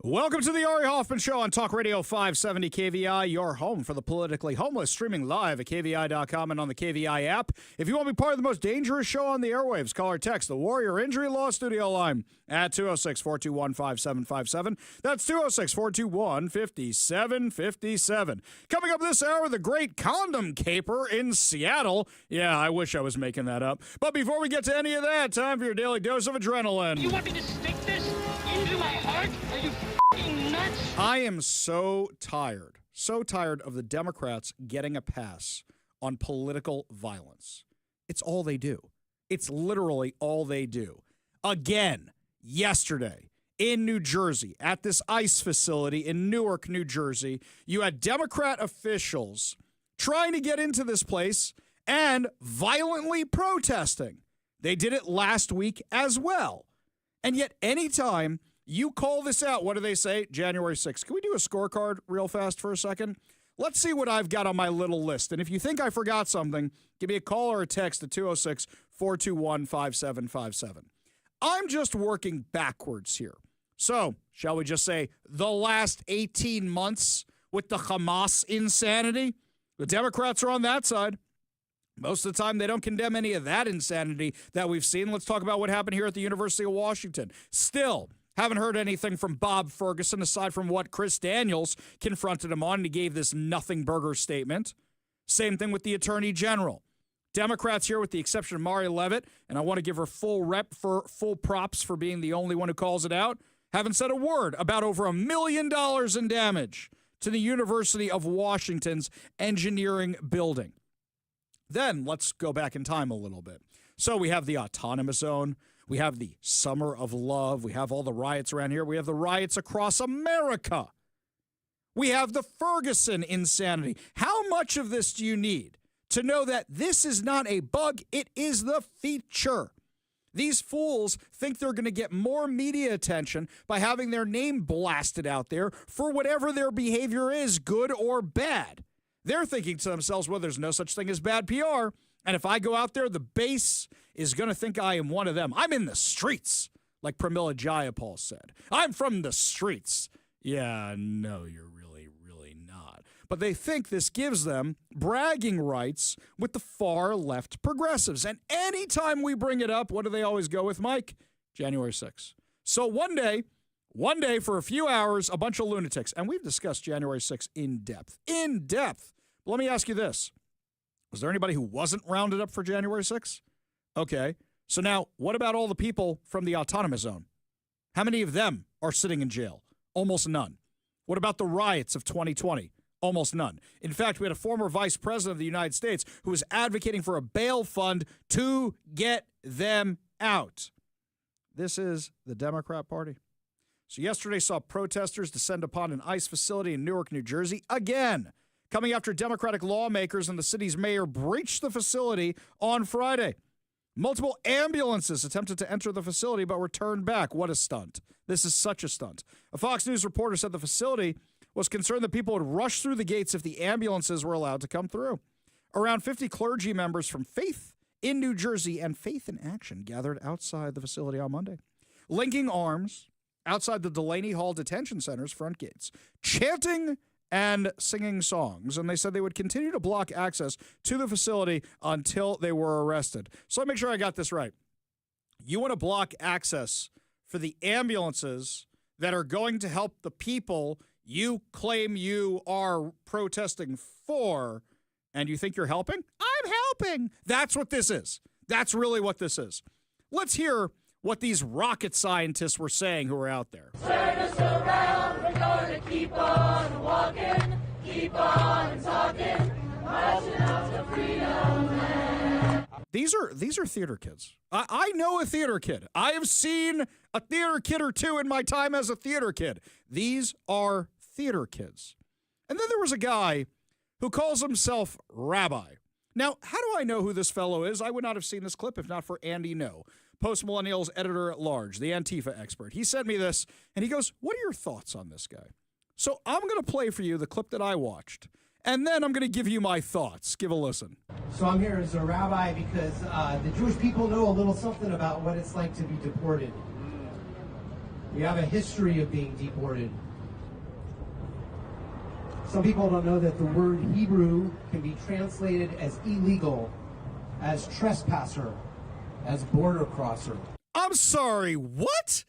Welcome to the Ari Hoffman Show on Talk Radio 570 KVI, your home for the politically homeless, streaming live at KVI.com and on the KVI app. If you want to be part of the most dangerous show on the airwaves, call or text the Warrior Injury Law Studio line at 206-421-5757. That's 206-421-5757. Coming up this hour, the great Condom caper in Seattle. Yeah, I wish I was making that up. But before we get to any of that, time for your daily dose of adrenaline. You want me to stick this into my heart? Are you f***ing nuts? I am so tired of the Democrats getting a pass on political violence. It's all they do. It's literally all they do. Again, yesterday in New Jersey, at this ICE facility in Newark, New Jersey, you had Democrat officials trying to get into this place and violently protesting. They did it last week as well. And yet anytime you call this out, what do they say? January 6th. Can we do a scorecard real fast for a second? Let's see what I've got on my little list. And if you think I forgot something, give me a call or a text at 206-421-5757. I'm just working backwards here. So, shall we just say the last 18 months with the Hamas insanity? The Democrats are on that side. Most of the time, they don't condemn any of that insanity that we've seen. Let's talk about what happened here at the University of Washington. Still, haven't heard anything from Bob Ferguson aside from what Chris Daniels confronted him on, and he gave this nothing burger statement. Same thing with the Attorney General. Democrats here, with the exception of Mari Levitt, and I want to give her full props for being the only one who calls it out, haven't said a word about over $1 million in damage to the University of Washington's engineering building. Then let's go back in time a little bit. So we have the autonomous zone. We have the summer of love. We have all the riots around here. We have the riots across America. We have the Ferguson insanity. How much of this do you need to know that this is not a bug? It is the feature. These fools think they're going to get more media attention by having their name blasted out there for whatever their behavior is, good or bad. They're thinking to themselves, well, there's no such thing as bad PR. And if I go out there, the base is going to think I am one of them. I'm in the streets, like Pramila Jayapal said. I'm from the streets. Yeah, no, you're really, really not. But they think this gives them bragging rights with the far left progressives. And anytime we bring it up, what do they always go with, Mike? January 6th. So one day for a few hours, a bunch of lunatics. And we've discussed January 6th in depth. But let me ask you this. Was there anybody who wasn't rounded up for January 6th? Okay. So now, what about all the people from the autonomous zone? How many of them are sitting in jail? Almost none. What about the riots of 2020? Almost none. In fact, we had a former vice president of the United States who was advocating for a bail fund to get them out. This is the Democrat Party. So yesterday saw protesters descend upon an ICE facility in Newark, New Jersey again, coming after Democratic lawmakers and the city's mayor breached the facility on Friday. Multiple ambulances attempted to enter the facility but were turned back. What a stunt. This is such a stunt. A Fox News reporter said the facility was concerned that people would rush through the gates if the ambulances were allowed to come through. Around 50 clergy members from Faith in New Jersey and Faith in Action gathered outside the facility on Monday, linking arms outside the Delaney Hall Detention Center's front gates, chanting and singing songs, and they said they would continue to block access to the facility until they were arrested. So let me make sure I got this right. You want to block access for the ambulances that are going to help the people you claim you are protesting for, and you think you're helping? I'm helping. That's what this is. That's really what this is. Let's hear what these rocket scientists were saying who were out there. Turn us around, we're going to keep on walking, keep on talking, marching out to freedom land. These are theater kids. I know a theater kid. I have seen a theater kid or two in my time as a theater kid. These are theater kids. And then there was a guy who calls himself Rabbi. Now, how do I know who this fellow is? I would not have seen this clip if not for Andy No, Post-Millennial's editor-at-large, the Antifa expert. He sent me this, and he goes, what are your thoughts on this guy? So I'm going to play for you the clip that I watched, and then I'm going to give you my thoughts. Give a listen. So I'm here as a rabbi because the Jewish people know a little something about what it's like to be deported. We have a history of being deported. Some people don't know that the word Hebrew can be translated as illegal, as trespasser, as border crosser. I'm sorry, what?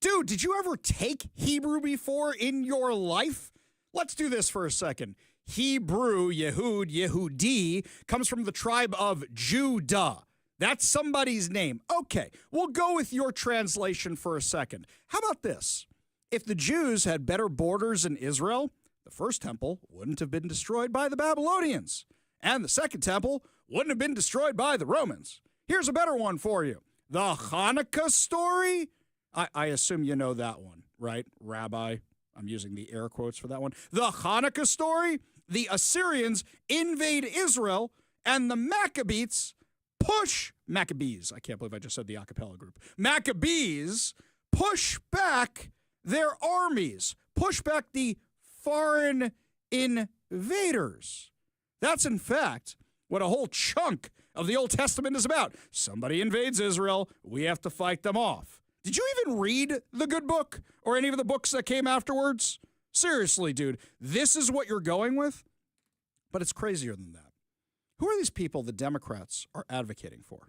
Dude, did you ever take Hebrew before in your life? Let's do this for a second. Hebrew, Yehud, Yehudi, comes from the tribe of Judah. That's somebody's name. Okay, we'll go with your translation for a second. How about this? If the Jews had better borders in Israel, the first temple wouldn't have been destroyed by the Babylonians, and the second temple wouldn't have been destroyed by the Romans. Here's a better one for you. The Hanukkah story? I assume you know that one, right, Rabbi? I'm using the air quotes for that one. The Hanukkah story? The Assyrians invade Israel, and the Maccabees, I can't believe I just said the a cappella group. Maccabees push back their armies, push back the foreign invaders. That's, in fact, what a whole chunk of the Old Testament is about. Somebody invades Israel, we have to fight them off. Did you even read the good book or any of the books that came afterwards? Seriously, dude, this is what you're going with? But it's crazier than that. Who are these people the Democrats are advocating for?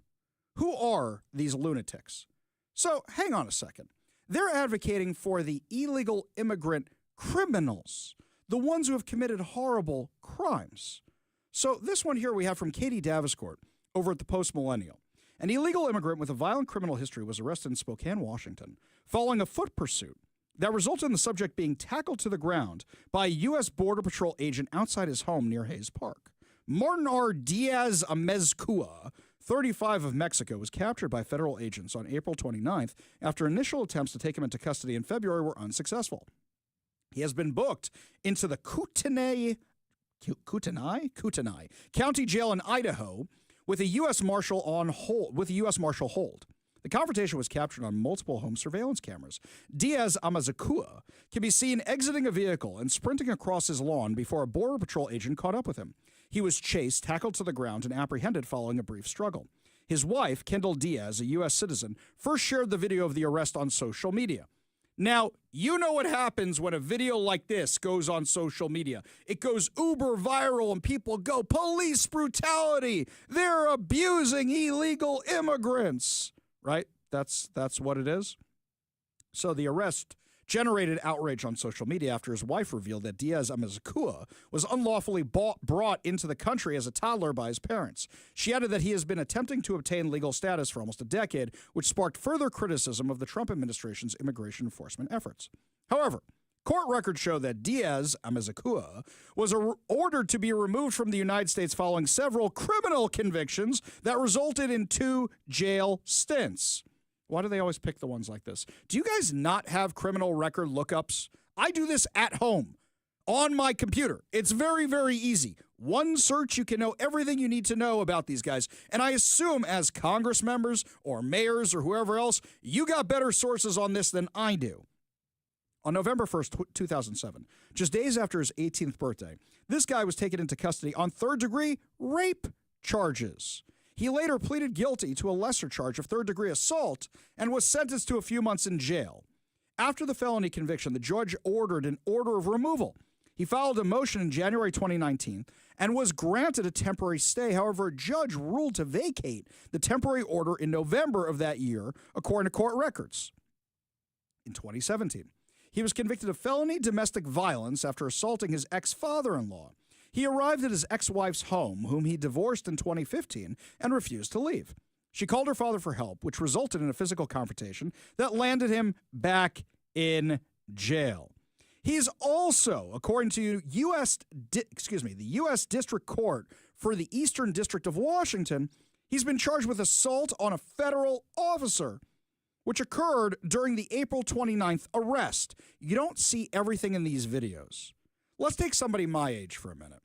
Who are these lunatics? So hang on a second. They're advocating for the illegal immigrant criminals, the ones who have committed horrible crimes. So this one here we have from Katie Daviscourt over at the Post Millennial. An illegal immigrant with a violent criminal history was arrested in Spokane, Washington, following a foot pursuit that resulted in the subject being tackled to the ground by a U.S. Border Patrol agent outside his home near Hayes Park. Martin R. Diaz Amezcua, 35 of Mexico, was captured by federal agents on April 29th after initial attempts to take him into custody in February were unsuccessful. He has been booked into the Kootenai County Jail in Idaho with a U.S. Marshal hold. The confrontation was captured on multiple home surveillance cameras. Diaz Amezcua can be seen exiting a vehicle and sprinting across his lawn before a Border Patrol agent caught up with him. He was chased, tackled to the ground, and apprehended following a brief struggle. His wife, Kendall Diaz, a U.S. citizen, first shared the video of the arrest on social media. Now, you know what happens when a video like this goes on social media. It goes uber viral and people go, police brutality. They're abusing illegal immigrants, right? That's what it is. So the arrest generated outrage on social media after his wife revealed that Diaz Amezcua was unlawfully brought into the country as a toddler by his parents. She added that he has been attempting to obtain legal status for almost a decade, which sparked further criticism of the Trump administration's immigration enforcement efforts. However, court records show that Diaz Amezcua was ordered to be removed from the United States following several criminal convictions that resulted in 2 jail stints. Why do they always pick the ones like this? Do you guys not have criminal record lookups? I do this at home on my computer. It's very, very easy. One search, you can know everything you need to know about these guys. And I assume as Congress members or mayors or whoever else, you got better sources on this than I do. On November 1st, 2007, just days after his 18th birthday, this guy was taken into custody on third-degree rape charges. He later pleaded guilty to a lesser charge of third-degree assault and was sentenced to a few months in jail. After the felony conviction, the judge ordered an order of removal. He filed a motion in January 2019 and was granted a temporary stay. However, a judge ruled to vacate the temporary order in November of that year, according to court records. In 2017, he was convicted of felony domestic violence after assaulting his ex-father-in-law. He arrived at his ex-wife's home, whom he divorced in 2015, and refused to leave. She called her father for help, which resulted in a physical confrontation that landed him back in jail. He's also, according to the U.S. District Court for the Eastern District of Washington, he's been charged with assault on a federal officer, which occurred during the April 29th arrest. You don't see everything in these videos. Let's take somebody my age for a minute.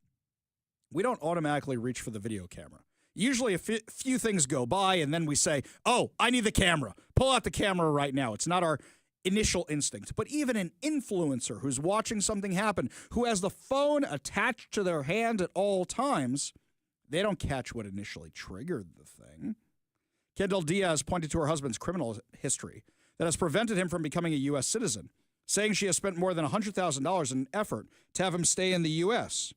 We don't automatically reach for the video camera. Usually a few things go by and then we say, oh, I need the camera. Pull out the camera right now. It's not our initial instinct. But even an influencer who's watching something happen, who has the phone attached to their hand at all times, they don't catch what initially triggered the thing. Kendall Diaz pointed to her husband's criminal history, that has prevented him from becoming a U.S. citizen, saying she has spent more than $100,000 in an effort to have him stay in the U.S.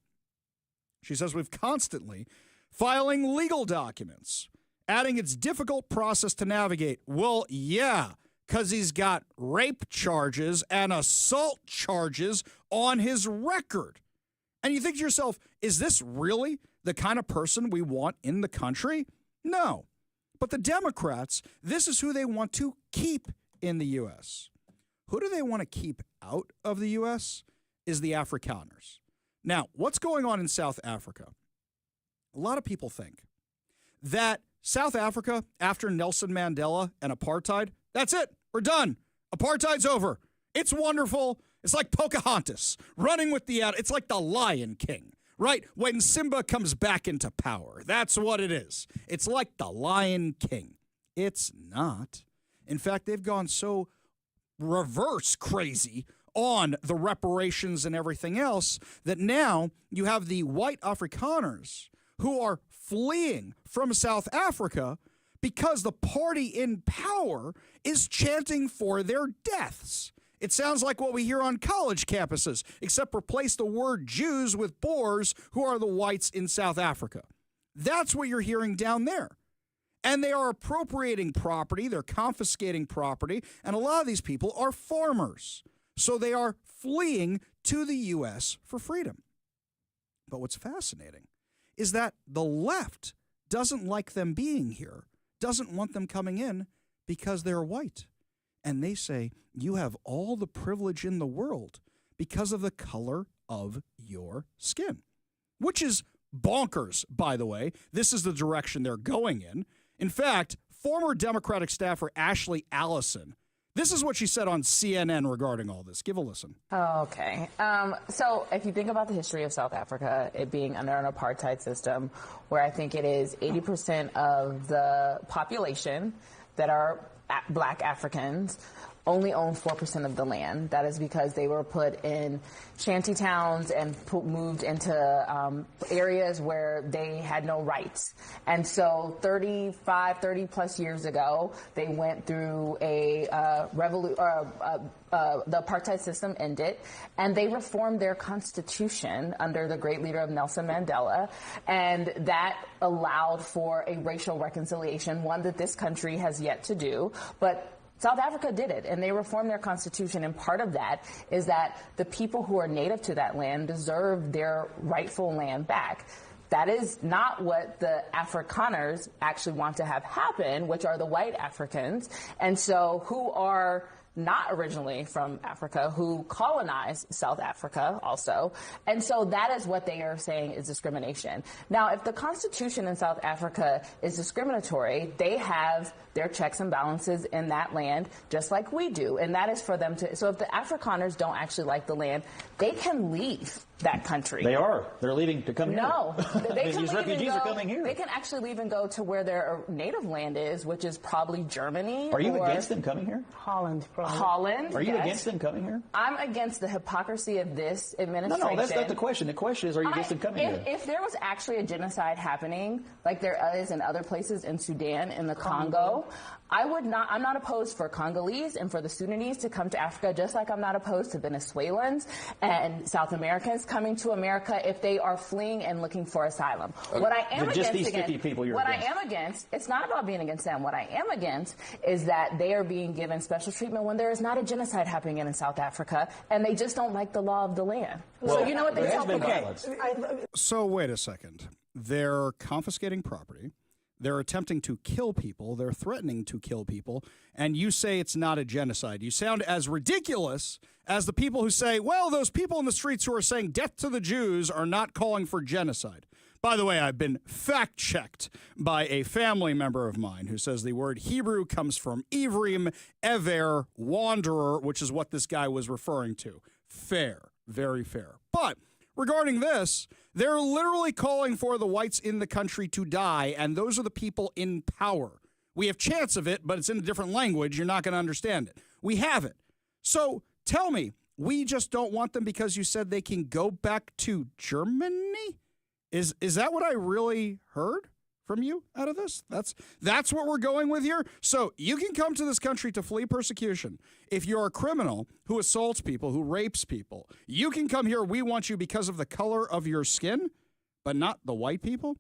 She says we've constantly filing legal documents, adding it's difficult process to navigate. Well, yeah, because he's got rape charges and assault charges on his record. And you think to yourself, is this really the kind of person we want in the country? No. But the Democrats, this is who they want to keep in the U.S. Who do they want to keep out of the U.S. is the Afrikaners. Now, what's going on in South Africa? A lot of people think that South Africa, after Nelson Mandela and apartheid, that's it. We're done. Apartheid's over. It's wonderful. It's like Pocahontas running with it's like the Lion King, right? When Simba comes back into power. That's what it is. It's like the Lion King. It's not. In fact, they've gone so reverse crazy on the reparations and everything else that now you have the white Afrikaners who are fleeing from South Africa because the party in power is chanting for their deaths. It sounds like what we hear on college campuses, except replace the word Jews with Boers, who are the whites in South Africa. That's what you're hearing down there. And they are appropriating property, they're confiscating property, and a lot of these people are farmers. So they are fleeing to the U.S. for freedom. But what's fascinating is that the left doesn't like them being here, doesn't want them coming in because they're white. And they say, you have all the privilege in the world because of the color of your skin, which is bonkers, by the way. This is the direction they're going in. In fact, former Democratic staffer Ashley Allison, this is what she said on CNN regarding all this. Give a listen. Okay. So if you think about the history of South Africa, it being under an apartheid system, where I think it is 80% of the population that are Black Africans only own 4% of the land. That is because they were put in shanty towns and moved into areas where they had no rights. And so 30 plus years ago, they went through the apartheid system ended, and they reformed their constitution under the great leader of Nelson Mandela, and that allowed for a racial reconciliation, one that this country has yet to do, but South Africa did it, and they reformed their constitution, and part of that is that the people who are native to that land deserve their rightful land back. That is not what the Afrikaners actually want to have happen, which are the white Africans, and so who are not originally from Africa, who colonized South Africa also. And so that is what they are saying is discrimination. Now, if the Constitution in South Africa is discriminatory, they have their checks and balances in that land, just like we do. And that is for them to, so if the Afrikaners don't actually like the land, they can leave that country. They are. They're leaving to come here. No. They can These refugees are coming here. They can actually leave and go to where their native land is, which is probably Germany. Are you against them coming here? Holland, probably. Holland. Are you yes. against them coming here? I'm against the hypocrisy of this administration. No, that's not the question. The question is, are you against them coming here? If there was actually a genocide happening, like there is in other places in Sudan, in the Congo, I'm not opposed for Congolese and for the Sudanese to come to Africa, just like I'm not opposed to Venezuelans and South Americans coming to America if they are fleeing and looking for asylum. What I am just against, these 50 people you're what against. I am against, it's not about being against them. What I am against is that they are being given special treatment when there is not a genocide happening in South Africa, and they just don't like the law of the land. Well, so you know what they there has tell been people? violence. So wait a second. They're confiscating property. They're attempting to kill people. They're threatening to kill people. And you say it's not a genocide. You sound as ridiculous as the people who say, well, those people in the streets who are saying death to the Jews are not calling for genocide. By the way, I've been fact-checked by a family member of mine who says the word Hebrew comes from Ivrim, Ever, wanderer, which is what this guy was referring to. Fair. Very fair. But regarding this, they're literally calling for the whites in the country to die, and those are the people in power. We have chance of it, but it's in a different language. You're not going to understand it. We have it. So tell me, we just don't want them because you said they can go back to Germany? Is that what I really heard from you out of this? That's what we're going with here. So you can come to this country to flee persecution. If you're a criminal who assaults people, who rapes people, you can come here. We want you because of the color of your skin, but not the white people.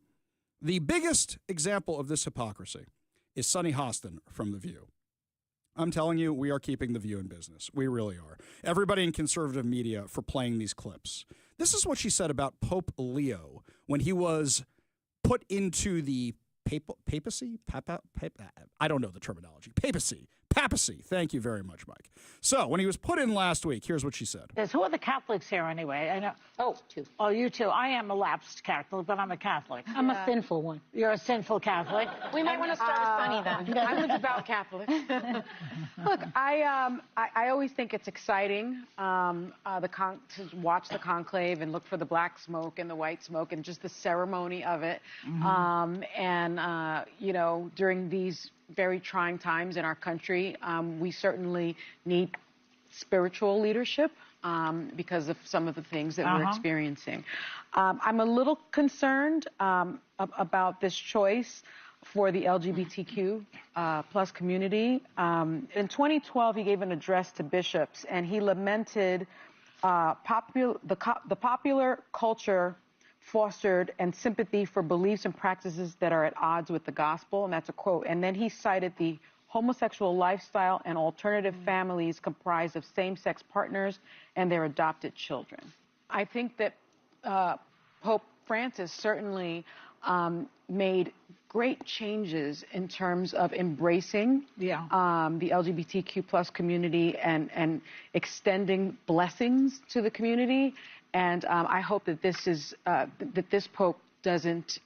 The biggest example of this hypocrisy is Sunny Hostin from The View. I'm telling you, we are keeping The View in business. We really are. Everybody in conservative media for playing these clips. This is what she said about Pope Leo when he was put into the papacy? I don't know the terminology. Papacy. Thank you very much, Mike. So when he was put in last week, here's what she said. Who are the Catholics here anyway? I know. Oh, two. Oh, you too. I am a lapsed Catholic, but I'm a Catholic. I'm a sinful one. You're a sinful Catholic. We might want to start with Sunny then. I'm a devout Catholic. Look, I always think it's exciting to watch the conclave and look for the black smoke and the white smoke and just the ceremony of it. You know, during these very trying times in our country, we certainly need spiritual leadership because of some of the things that we're experiencing. I'm a little concerned about this choice for the LGBTQ plus community. In 2012, he gave an address to bishops, and he lamented the popular culture fostered and sympathy for beliefs and practices that are at odds with the gospel, and that's a quote. And then he cited the homosexual lifestyle and alternative families comprised of same-sex partners and their adopted children. I think that Pope Francis certainly made great changes in terms of embracing the LGBTQ plus community and extending blessings to the community. And I hope that this Pope doesn't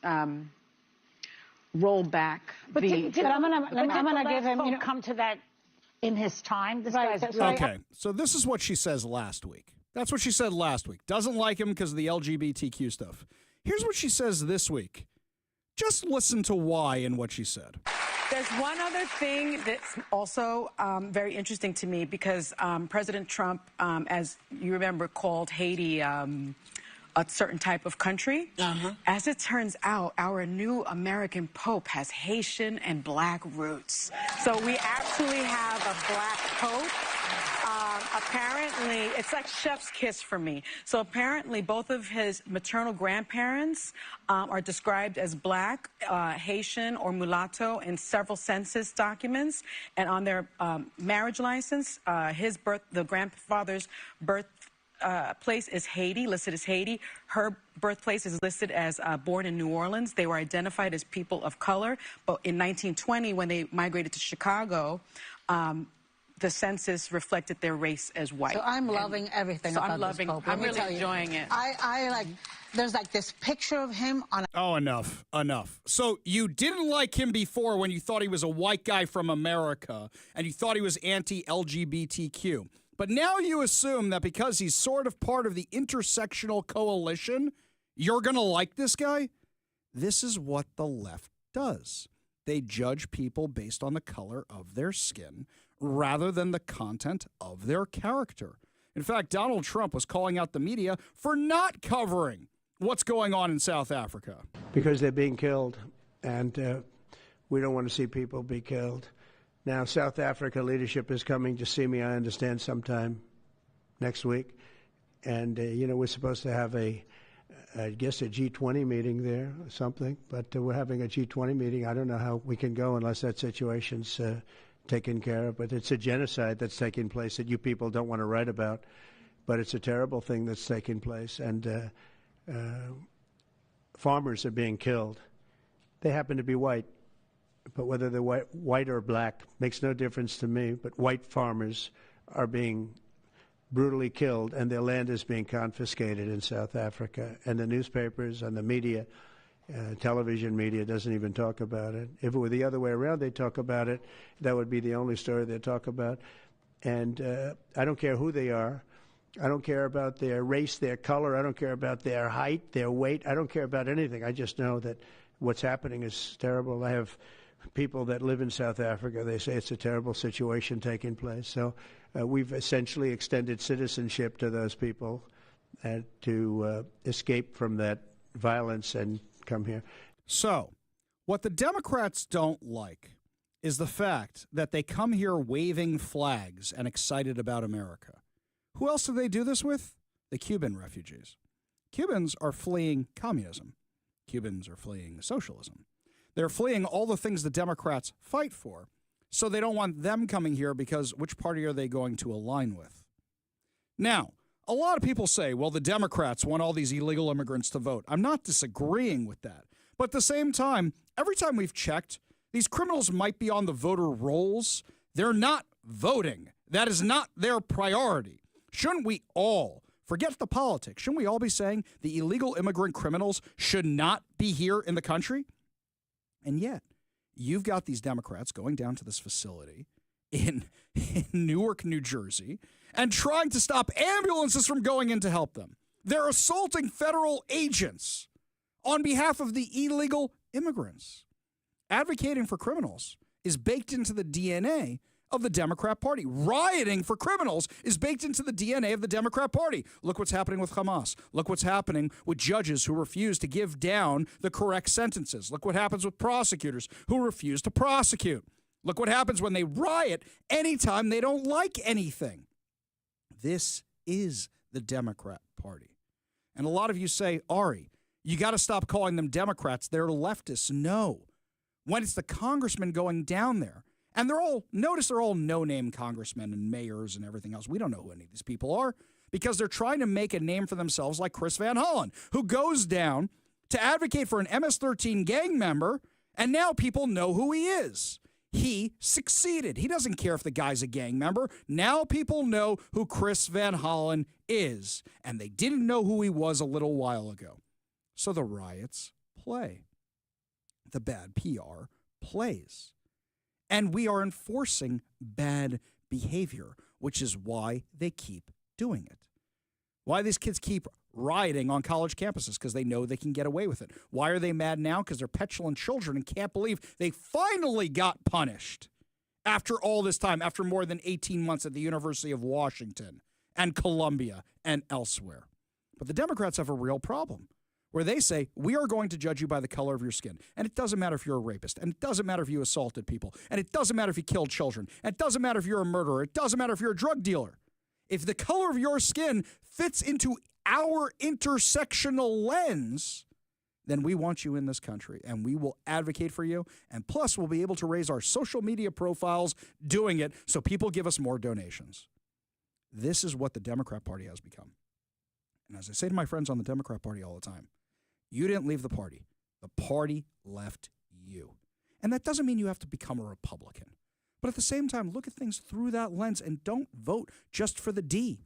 roll back. But I'm gonna give him come to that in his time. This guy's okay. So this is what she says last week. That's what she said last week. Doesn't like him because of the LGBTQ stuff. Here's what she says this week. Just listen to why and what she said. There's one other thing that's also very interesting to me because President Trump, as you remember, called Haiti a certain type of country. As it turns out, our new American Pope has Haitian and black roots. So we actually have a black Pope. Apparently, it's like chef's kiss for me. So apparently, both of his maternal grandparents are described as black, Haitian, or mulatto in several census documents. And on their marriage license, the grandfather's birth place is Haiti, listed as Haiti. Her birthplace is listed as born in New Orleans. They were identified as people of color. But in 1920, when they migrated to Chicago, the census reflected their race as white. So I'm loving everything about this Pope. I'm really enjoying it. I like, there's like this picture of him on Oh, enough. So you didn't like him before when you thought he was a white guy from America and you thought he was anti-LGBTQ. But now you assume that because he's sort of part of the intersectional coalition, you're going to like this guy? This is what the left does. They judge people based on the color of their skin rather than the content of their character. In fact, Donald Trump was calling out the media for not covering what's going on in South Africa. Because they're being killed, and we don't want to see people be killed. Now, South Africa leadership is coming to see me, I understand, sometime next week. And, we're supposed to have I guess a G20 meeting there or something. But we're having a G20 meeting. I don't know how we can go unless that situation's taken care of. But it's a genocide that's taking place that you people don't want to write about. But it's a terrible thing that's taking place. And farmers are being killed. They happen to be white. But whether they're white or black makes no difference to me. But white farmers are being brutally killed, and their land is being confiscated in South Africa. And the newspapers and the media, television media, doesn't even talk about it. If it were the other way around, they'd talk about it. That would be the only story they'd talk about. And I don't care who they are. I don't care about their race, their color. I don't care about their height, their weight. I don't care about anything. I just know that what's happening is terrible. I have people that live in South Africa. They say it's a terrible situation taking place. So we've essentially extended citizenship to those people to escape from that violence and come here. So What the Democrats don't like is the fact that they come here waving flags and excited about America. Who else do they do this with? The Cuban refugees. Cubans are fleeing communism. Cubans are fleeing socialism. They're fleeing all the things the Democrats fight for, so they don't want them coming here because which party are they going to align with? Now, a lot of people say, well, the Democrats want all these illegal immigrants to vote. I'm not disagreeing with that. But at the same time, every time we've checked, these criminals might be on the voter rolls. They're not voting. That is not their priority. Shouldn't we all, forget the politics, shouldn't we all be saying the illegal immigrant criminals should not be here in the country? And yet, you've got these Democrats going down to this facility in Newark, New Jersey, and trying to stop ambulances from going in to help them. They're assaulting federal agents on behalf of the illegal immigrants. Advocating for criminals is baked into the DNA of the Democrat Party. Rioting for criminals is baked into the DNA of the Democrat Party. Look what's happening with Hamas. Look what's happening with judges who refuse to give down the correct sentences. Look what happens with prosecutors who refuse to prosecute. Look what happens when they riot anytime they don't like anything. This is the Democrat Party. And a lot of you say, Ari, you got to stop calling them Democrats. They're leftists. No. When it's the congressmen going down there, and they're all no-name congressmen and mayors and everything else. We don't know who any of these people are because they're trying to make a name for themselves like Chris Van Hollen, who goes down to advocate for an MS-13 gang member, and now people know who he is. He succeeded. He doesn't care if the guy's a gang member. Now people know who Chris Van Hollen is, and they didn't know who he was a little while ago. So the riots play. The bad PR plays. And we are enforcing bad behavior, which is why they keep doing it. Why these kids keep rioting on college campuses, because they know they can get away with it. Why are they mad now? Because they're petulant children and can't believe they finally got punished after all this time, after more than 18 months at the University of Washington and Columbia and elsewhere. But the Democrats have a real problem, where they say, we are going to judge you by the color of your skin. And it doesn't matter if you're a rapist. And it doesn't matter if you assaulted people. And it doesn't matter if you killed children. And it doesn't matter if you're a murderer. It doesn't matter if you're a drug dealer. If the color of your skin fits into our intersectional lens, then we want you in this country. And we will advocate for you. And plus, we'll be able to raise our social media profiles doing it so people give us more donations. This is what the Democrat Party has become. And as I say to my friends on the Democrat Party all the time, you didn't leave the party. The party left you. And that doesn't mean you have to become a Republican. But at the same time, look at things through that lens and don't vote just for the D.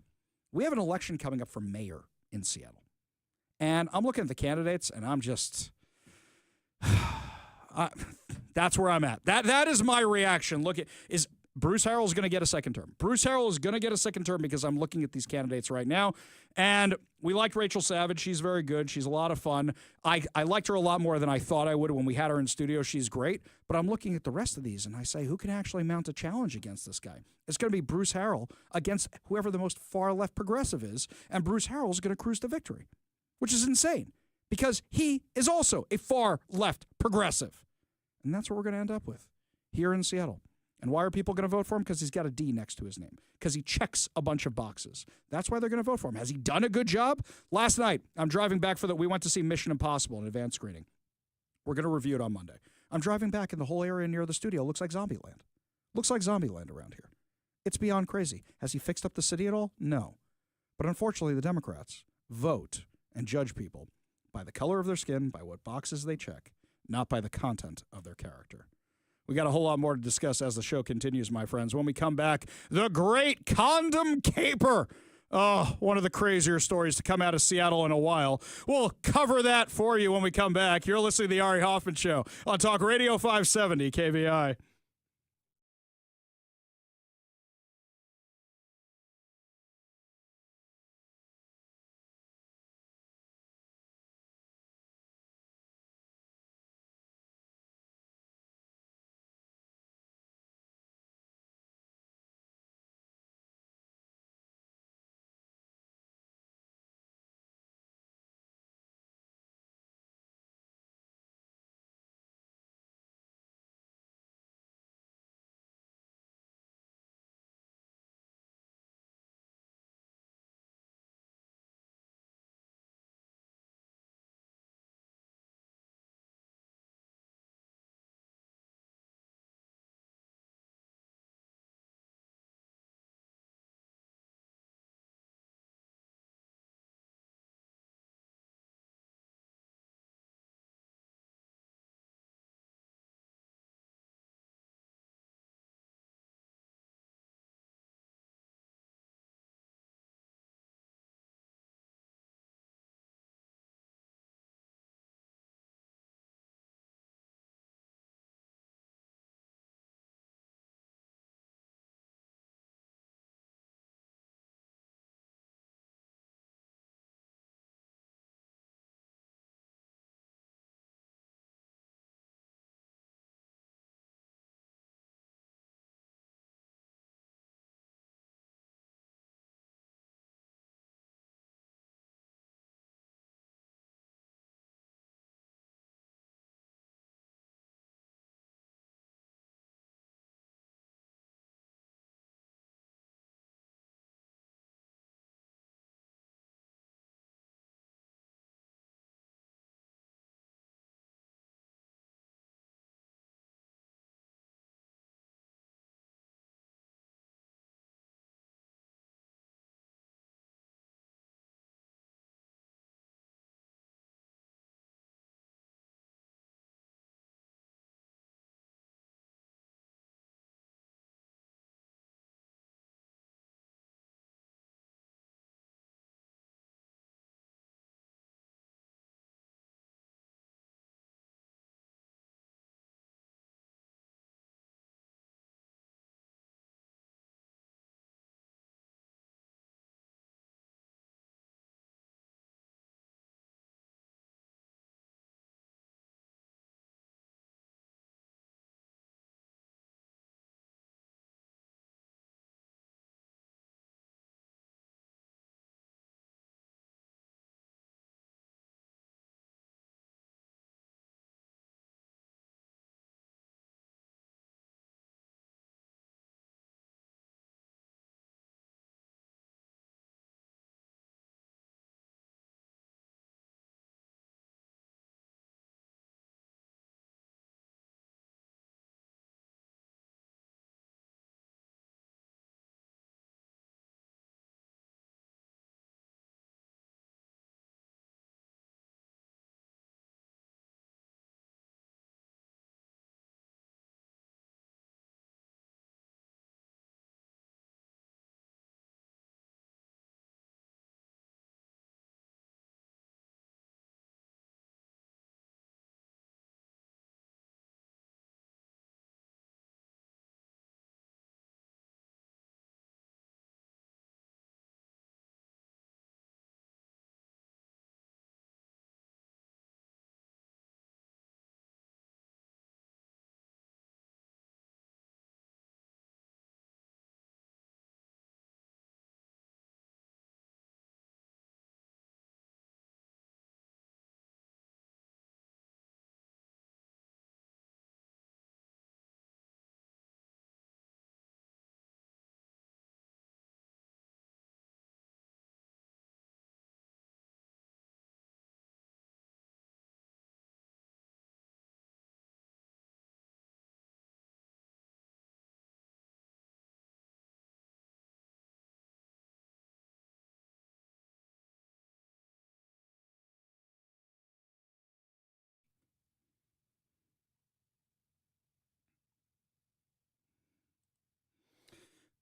We have an election coming up for mayor in Seattle. And I'm looking at the candidates, and I'm just... that's where I'm at. That is my reaction. Look at... Bruce Harrell's going to get a second term. Bruce Harrell is going to get a second term because I'm looking at these candidates right now. And we liked Rachel Savage. She's very good. She's a lot of fun. I liked her a lot more than I thought I would when we had her in studio. She's great. But I'm looking at the rest of these, and I say, who can actually mount a challenge against this guy? It's going to be Bruce Harrell against whoever the most far-left progressive is, and Bruce Harrell's going to cruise to victory, which is insane because he is also a far-left progressive. And that's what we're going to end up with here in Seattle. And why are people going to vote for him? Because he's got a D next to his name. Because he checks a bunch of boxes. That's why they're going to vote for him. Has he done a good job? Last night, I'm driving back we went to see Mission Impossible, an advanced screening. We're going to review it on Monday. I'm driving back, and the whole area near the studio looks like Zombieland. Looks like Zombieland around here. It's beyond crazy. Has he fixed up the city at all? No. But unfortunately, the Democrats vote and judge people by the color of their skin, by what boxes they check, not by the content of their character. We got a whole lot more to discuss as the show continues, my friends. When we come back, the great condom caper. Oh, one of the crazier stories to come out of Seattle in a while. We'll cover that for you when we come back. You're listening to The Ari Hoffman Show on Talk Radio 570 KVI.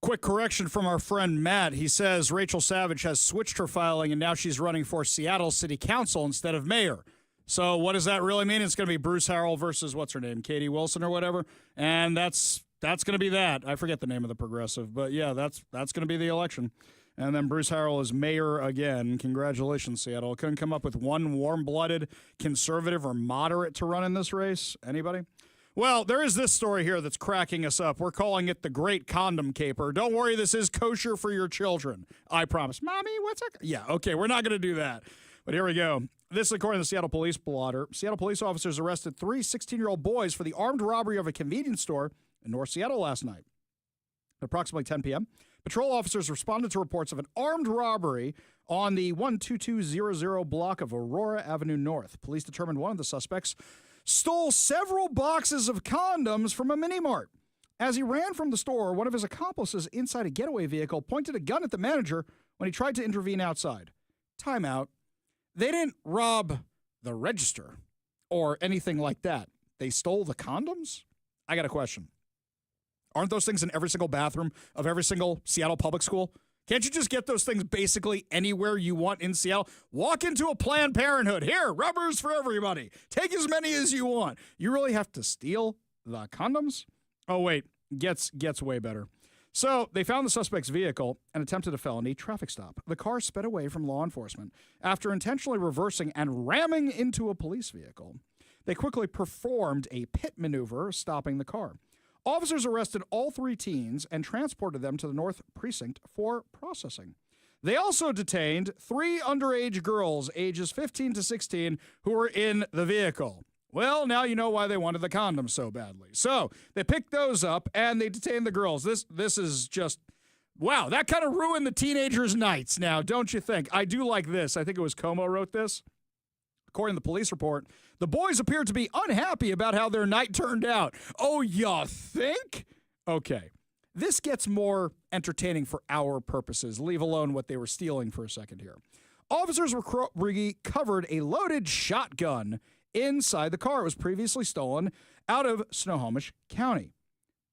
Quick correction from our friend Matt. He says Rachel Savage has switched her filing and now she's running for Seattle City Council instead of mayor. So what does that really mean? It's going to be Bruce Harrell versus what's her name, Katie Wilson or whatever, and that's going to be that. I forget the name of the progressive, but yeah, that's going to be the election. And then Bruce Harrell is mayor again. Congratulations, Seattle. Couldn't come up with one warm-blooded conservative or moderate to run in this race. Anybody? Well, there is this story here that's cracking us up. We're calling it the Great Condom Caper. Don't worry, this is kosher for your children. I promise. Mommy, what's that? Yeah, okay, we're not going to do that. But here we go. This is according to the Seattle Police blotter. Seattle police officers arrested 3 16-year-old boys for the armed robbery of a convenience store in North Seattle last night. At approximately 10 p.m., patrol officers responded to reports of an armed robbery on the 12200 block of Aurora Avenue North. Police determined one of the suspects stole several boxes of condoms from a mini-mart. As he ran from the store, one of his accomplices inside a getaway vehicle pointed a gun at the manager when he tried to intervene outside. Timeout. They didn't rob the register or anything like that. They stole the condoms? I got a question. Aren't those things in every single bathroom of every single Seattle public school? Can't you just get those things basically anywhere you want in Seattle? Walk into a Planned Parenthood. Here, rubbers for everybody. Take as many as you want. You really have to steal the condoms? Oh, wait. Gets way better. So they found the suspect's vehicle and attempted a felony traffic stop. The car sped away from law enforcement after intentionally reversing and ramming into a police vehicle. They quickly performed a pit maneuver, stopping the car. Officers arrested all 3 teens and transported them to the North Precinct for processing. They also detained 3 underage girls, ages 15 to 16, who were in the vehicle. Well, now you know why they wanted the condoms so badly. So they picked those up and they detained the girls. This is just, wow, that kind of ruined the teenagers' nights now, don't you think? I do like this. I think it was Como wrote this. According to the police report, the boys appeared to be unhappy about how their night turned out. Oh, you think? Okay. This gets more entertaining for our purposes. Leave alone what they were stealing for a second here. Officers recovered a loaded shotgun inside the car. It was previously stolen out of Snohomish County.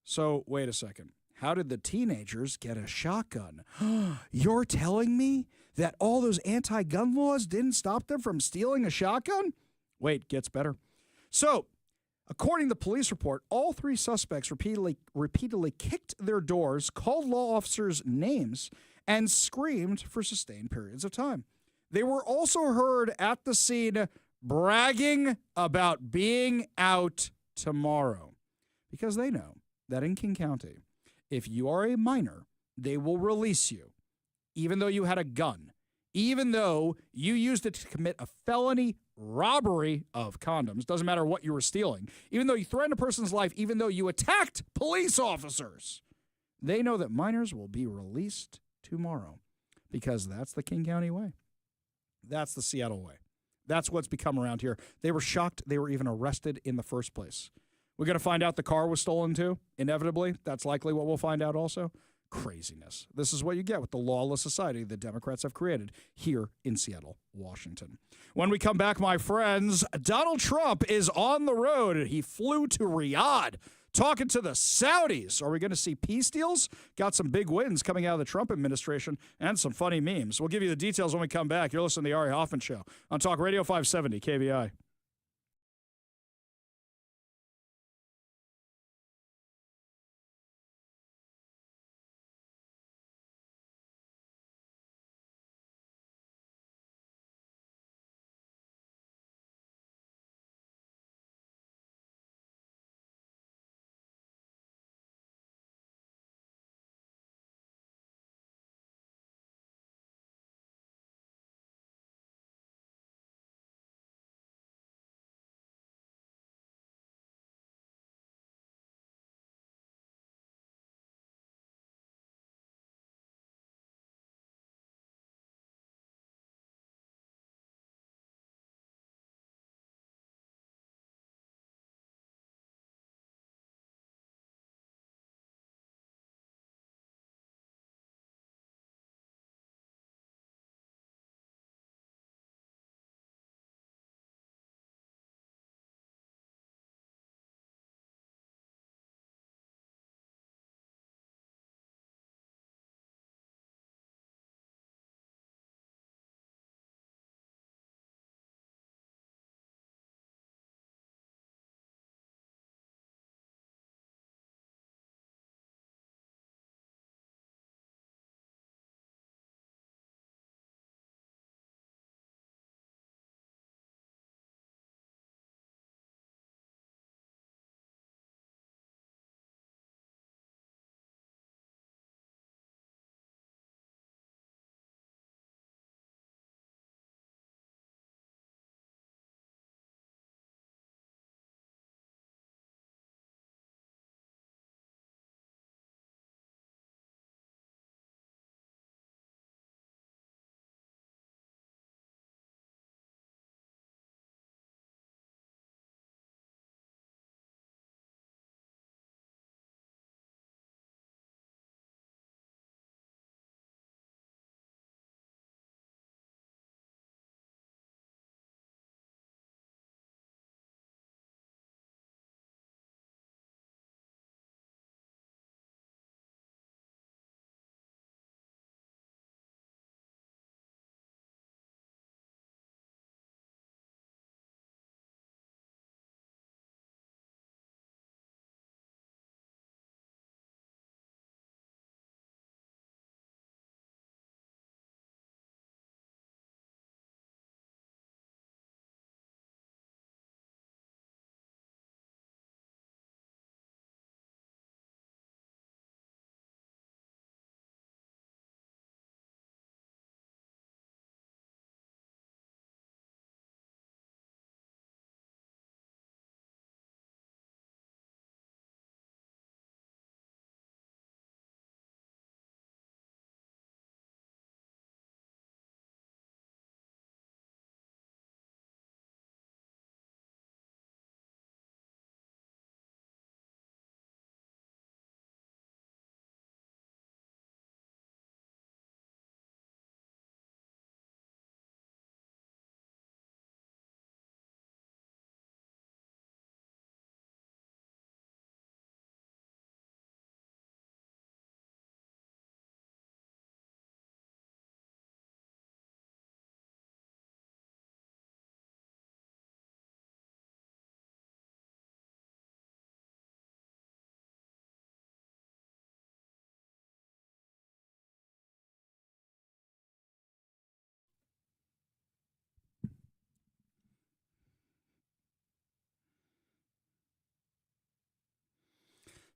So, wait a second. How did the teenagers get a shotgun? You're telling me that all those anti-gun laws didn't stop them from stealing a shotgun? Wait, gets better. So, according to the police report, all 3 suspects repeatedly kicked their doors, called law officers names, and screamed for sustained periods of time. They were also heard at the scene bragging about being out tomorrow because they know that in King County, if you are a minor, they will release you, even though you had a gun, even though you used it to commit a felony robbery of condoms. Doesn't matter what you were stealing. Even though you threatened a person's life, even though you attacked police officers, they know that minors will be released tomorrow because that's the King County way. That's the Seattle way. That's what's become around here. They were shocked they were even arrested in the first place. We're going to find out the car was stolen too, inevitably. That's likely what we'll find out also. Craziness. This is what you get with the lawless society the Democrats have created here in Seattle, Washington. When we come back, my friends, Donald Trump is on the road. He flew to Riyadh, talking to the Saudis. Are we going to see peace deals? Got some big wins coming out of the Trump administration and some funny memes. We'll give you the details when we come back. You're listening to the Ari Hoffman Show on Talk Radio 570 KVI.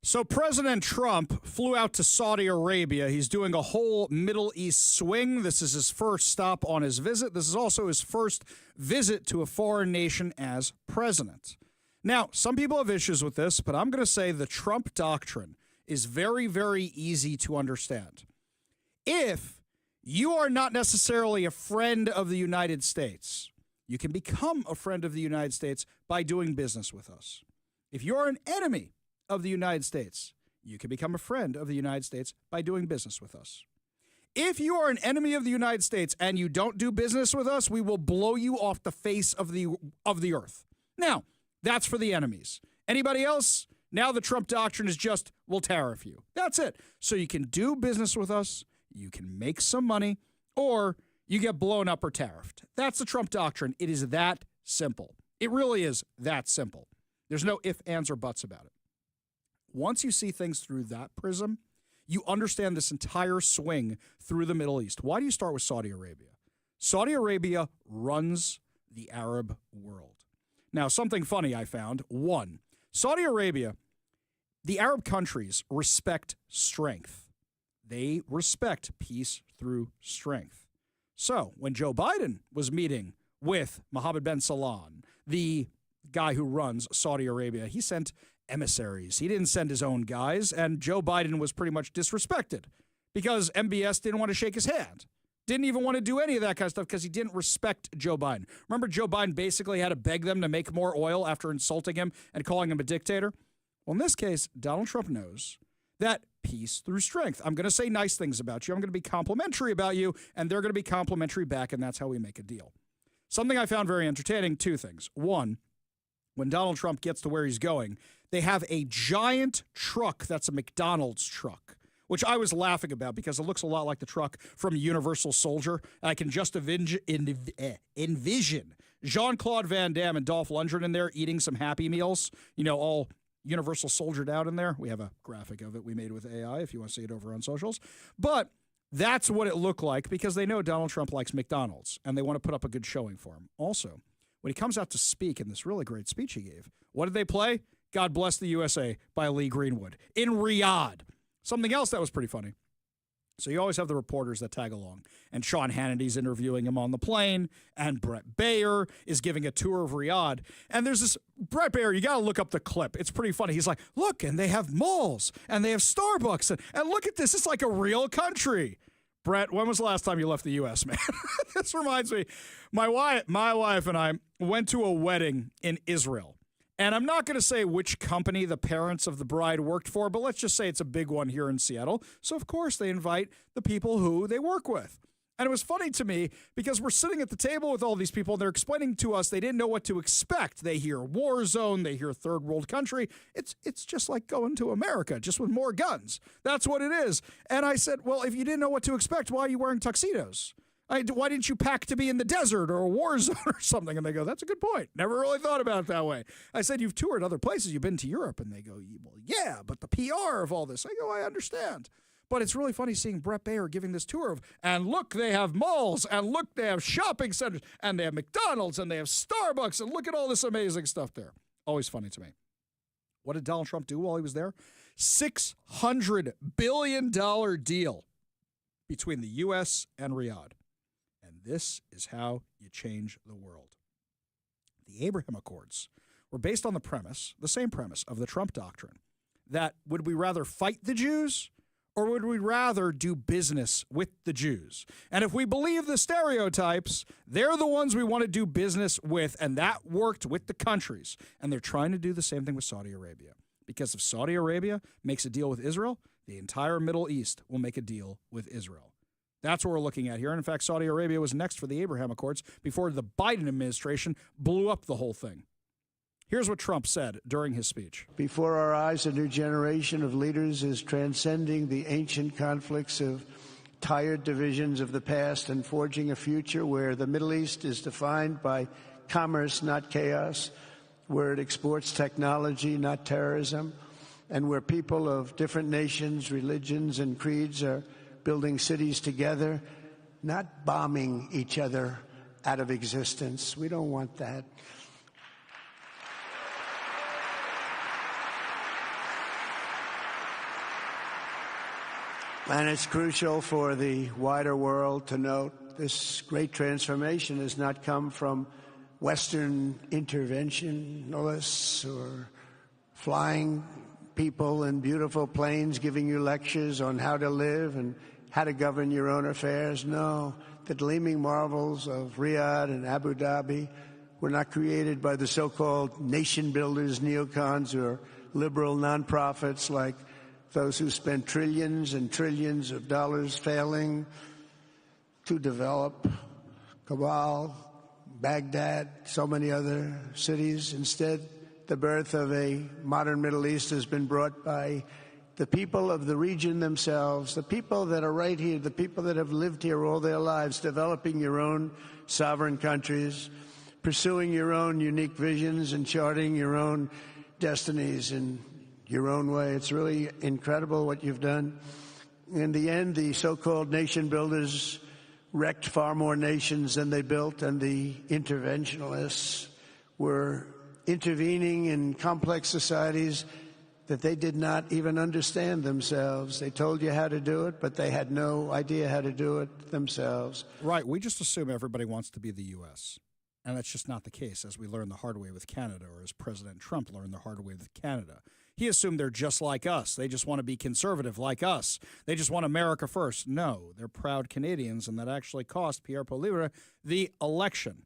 So President Trump flew out to Saudi Arabia. He's doing a whole Middle East swing. This is his first stop on his visit. This is also his first visit to a foreign nation as president. Now, some people have issues with this, but I'm going to say the Trump doctrine is very, very easy to understand. If you are not necessarily a friend of the United States, you can become a friend of the United States by doing business with us. If you're an enemy of the United States, you can become a friend of the United States by doing business with us. If you are an enemy of the United States and you don't do business with us, we will blow you off the face of the earth. Now, that's for the enemies. Anybody else? Now the Trump doctrine is just, we'll tariff you. That's it. So you can do business with us, you can make some money, or you get blown up or tariffed. That's the Trump doctrine. It is that simple. It really is that simple. There's no ifs, ands, or buts about it. Once you see things through that prism, you understand this entire swing through the Middle East. Why do you start with Saudi Arabia? Saudi Arabia runs the Arab world. Now, something funny I found. One, Saudi Arabia, the Arab countries respect strength. They respect peace through strength. So when Joe Biden was meeting with Mohammed bin Salman, the guy who runs Saudi Arabia, he sent emissaries. He didn't send his own guys, and Joe Biden was pretty much disrespected because MBS didn't want to shake his hand. Didn't even want to do any of that kind of stuff because he didn't respect Joe Biden. Remember, Joe Biden basically had to beg them to make more oil after insulting him and calling him a dictator? Well, in this case, Donald Trump knows that peace through strength. I'm going to say nice things about you. I'm going to be complimentary about you, and they're going to be complimentary back, and that's how we make a deal. Something I found very entertaining, two things. One, when Donald Trump gets to where he's going, they have a giant truck that's a McDonald's truck, which I was laughing about because it looks a lot like the truck from Universal Soldier. I can just envision Jean-Claude Van Damme and Dolph Lundgren in there eating some Happy Meals, all Universal Soldiered out in there. We have a graphic of it we made with AI if you want to see it over on socials. But that's what it looked like because they know Donald Trump likes McDonald's and they want to put up a good showing for him. Also, when he comes out to speak in this really great speech he gave, what did they play? God Bless the USA by Lee Greenwood in Riyadh. Something else that was pretty funny. So you always have the reporters that tag along. And Sean Hannity's interviewing him on the plane. And Brett Baer is giving a tour of Riyadh. And there's this Brett Baer, you got to look up the clip. It's pretty funny. He's like, look, and they have malls. And they have Starbucks. And look at this. It's like a real country. Brett, when was the last time you left the U.S., man? This reminds me. My wife and I went to a wedding in Israel. And I'm not going to say which company the parents of the bride worked for, but let's just say it's a big one here in Seattle. So, of course, they invite the people who they work with. And it was funny to me because we're sitting at the table with all these people. And they're explaining to us they didn't know what to expect. They hear war zone. They hear third world country. It's just like going to America, just with more guns. That's what it is. And I said, well, if you didn't know what to expect, why are you wearing tuxedos? Why didn't you pack to be in the desert or a war zone or something? And they go, that's a good point. Never really thought about it that way. I said, you've toured other places. You've been to Europe. And they go, well, yeah, but the PR of all this. I go, I understand. But it's really funny seeing Brett Baer giving this tour of, and look, they have malls, and look, they have shopping centers, and they have McDonald's, and they have Starbucks, and look at all this amazing stuff there. Always funny to me. What did Donald Trump do while he was there? $600 billion deal between the U.S. and Riyadh. And this is how you change the world. The Abraham Accords were based on the same premise of the Trump doctrine, that would we rather fight the Jews or would we rather do business with the Jews? And if we believe the stereotypes, they're the ones we want to do business with, and that worked with the countries. And they're trying to do the same thing with Saudi Arabia. Because if Saudi Arabia makes a deal with Israel, the entire Middle East will make a deal with Israel. That's what we're looking at here. And in fact, Saudi Arabia was next for the Abraham Accords before the Biden administration blew up the whole thing. Here's what Trump said during his speech. Before our eyes, a new generation of leaders is transcending the ancient conflicts of tired divisions of the past and forging a future where the Middle East is defined by commerce, not chaos, where it exports technology, not terrorism, and where people of different nations, religions, and creeds are building cities together, not bombing each other out of existence. We don't want that. And it's crucial for the wider world to note this great transformation has not come from Western interventionists or flying people in beautiful planes giving you lectures on how to live and how to govern your own affairs. No, the gleaming marvels of Riyadh and Abu Dhabi were not created by the so-called nation builders, neocons, or liberal nonprofits like those who spent trillions and trillions of dollars failing to develop Kabul, Baghdad, so many other cities. Instead, the birth of a modern Middle East has been brought by the people of the region themselves, the people that are right here, the people that have lived here all their lives, developing your own sovereign countries, pursuing your own unique visions and charting your own destinies in your own way. It's really incredible what you've done. In the end, the so-called nation builders wrecked far more nations than they built, and the interventionists were intervening in complex societies that they did not even understand themselves. They told you how to do it, but they had no idea how to do it themselves. Right. We just assume everybody wants to be the U.S., and that's just not the case, as we learned the hard way with Canada, or as President Trump learned the hard way with Canada. He assumed they're just like us. They just want to be conservative like us. They just want America first. No, they're proud Canadians, and that actually cost Pierre Poilievre the election.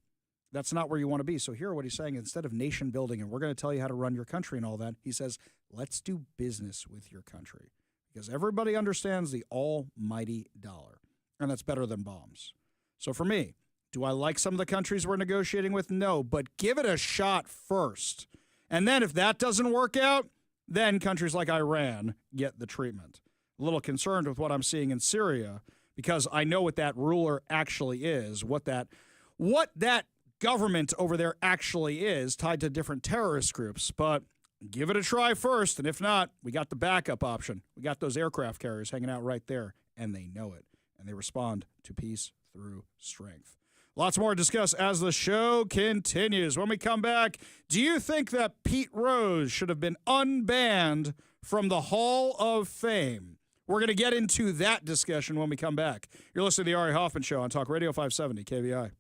That's not where you want to be. So here, what he's saying, instead of nation building, and we're going to tell you how to run your country and all that, he says, let's do business with your country. Because everybody understands the almighty dollar, and that's better than bombs. So for me, do I like some of the countries we're negotiating with? No, but give it a shot first. And then if that doesn't work out, then countries like Iran get the treatment. A little concerned with what I'm seeing in Syria, because I know what that ruler actually is, what that government over there actually is, tied to different terrorist groups. But give it a try first, and if not, we got the backup option. We got those aircraft carriers hanging out right there, and they know it, and they respond to peace through strength. Lots more to discuss as the show continues. When we come back, do you think that Pete Rose should have been unbanned from the Hall of Fame? We're going to get into that discussion when we come back. You're listening to the Ari Hoffman Show on Talk Radio 570 KVI.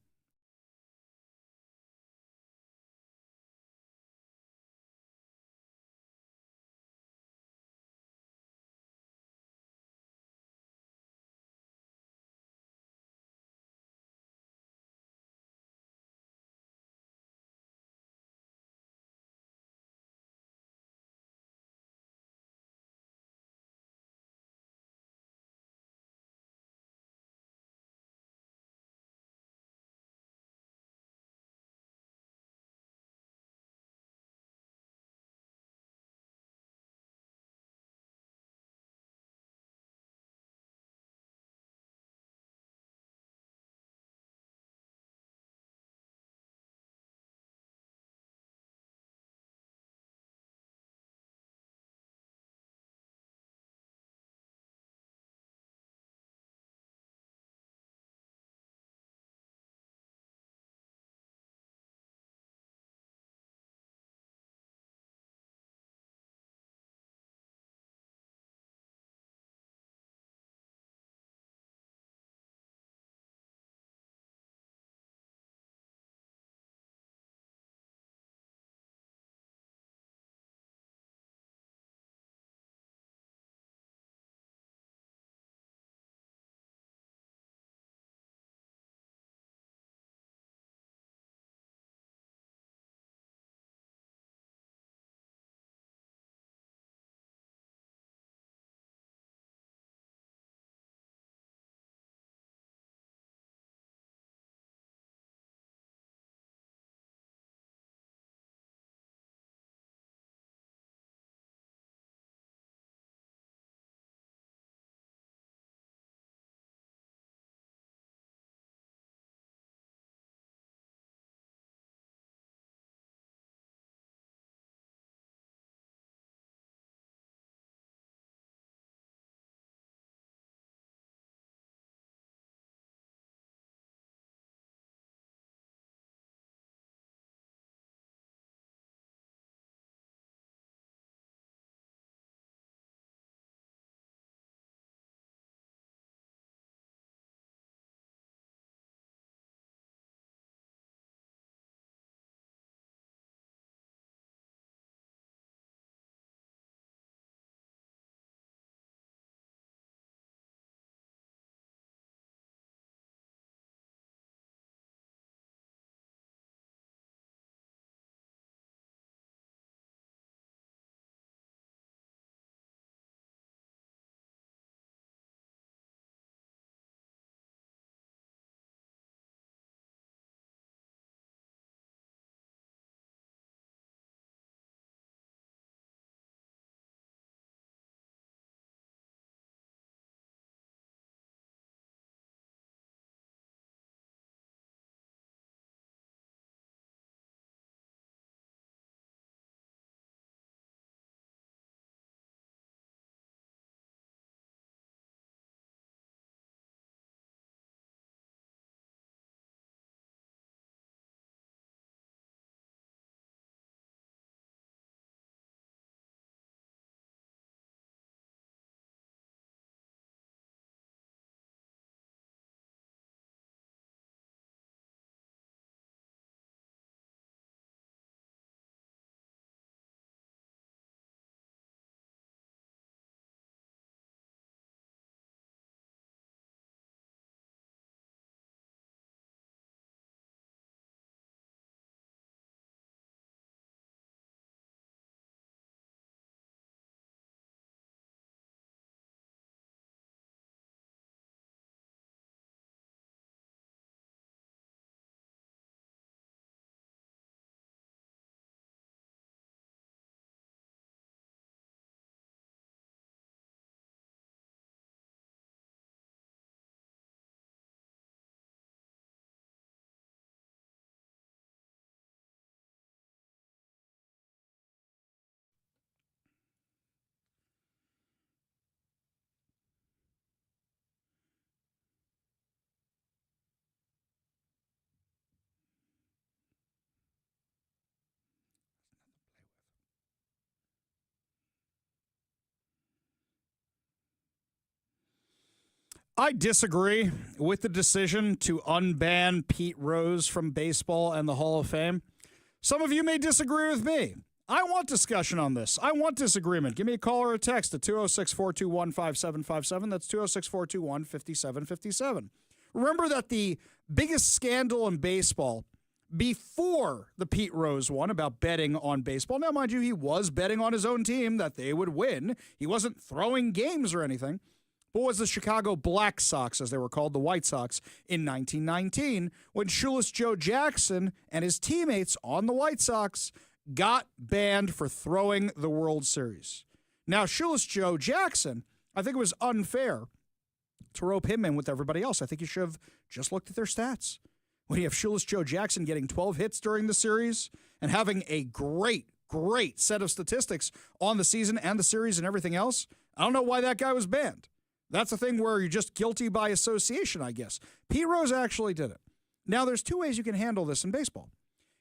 I disagree with the decision to unban Pete Rose from baseball and the Hall of Fame. Some of you may disagree with me. I want discussion on this. I want disagreement. Give me a call or a text at 206-421-5757. That's 206-421-5757. Remember that the biggest scandal in baseball before the Pete Rose one about betting on baseball. Now, mind you, he was betting on his own team that they would win. He wasn't throwing games or anything. But was the Chicago Black Sox, as they were called, the White Sox, in 1919, when Shoeless Joe Jackson and his teammates on the White Sox got banned for throwing the World Series. Now, Shoeless Joe Jackson, I think it was unfair to rope him in with everybody else. I think you should have just looked at their stats. When you have Shoeless Joe Jackson getting 12 hits during the series and having a great set of statistics on the season and the series and everything else, I don't know why that guy was banned. That's a thing where you're just guilty by association, I guess. Pete Rose actually did it. Now, there's two ways you can handle this in baseball.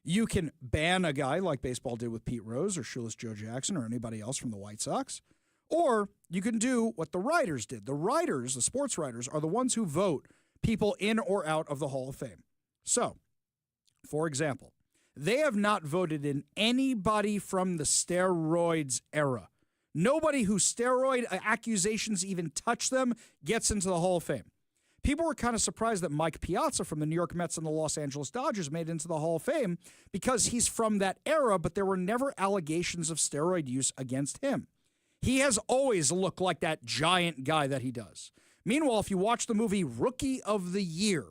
You can ban a guy like baseball did with Pete Rose or Shoeless Joe Jackson or anybody else from the White Sox. Or you can do what the writers did. The writers, the sports writers, are the ones who vote people in or out of the Hall of Fame. So, for example, they have not voted in anybody from the steroids era. Nobody whose steroid accusations even touch them gets into the Hall of Fame. People were kind of surprised that Mike Piazza from the New York Mets and the Los Angeles Dodgers made it into the Hall of Fame because he's from that era, but there were never allegations of steroid use against him. He has always looked like that giant guy that he does. Meanwhile, if you watch the movie Rookie of the Year,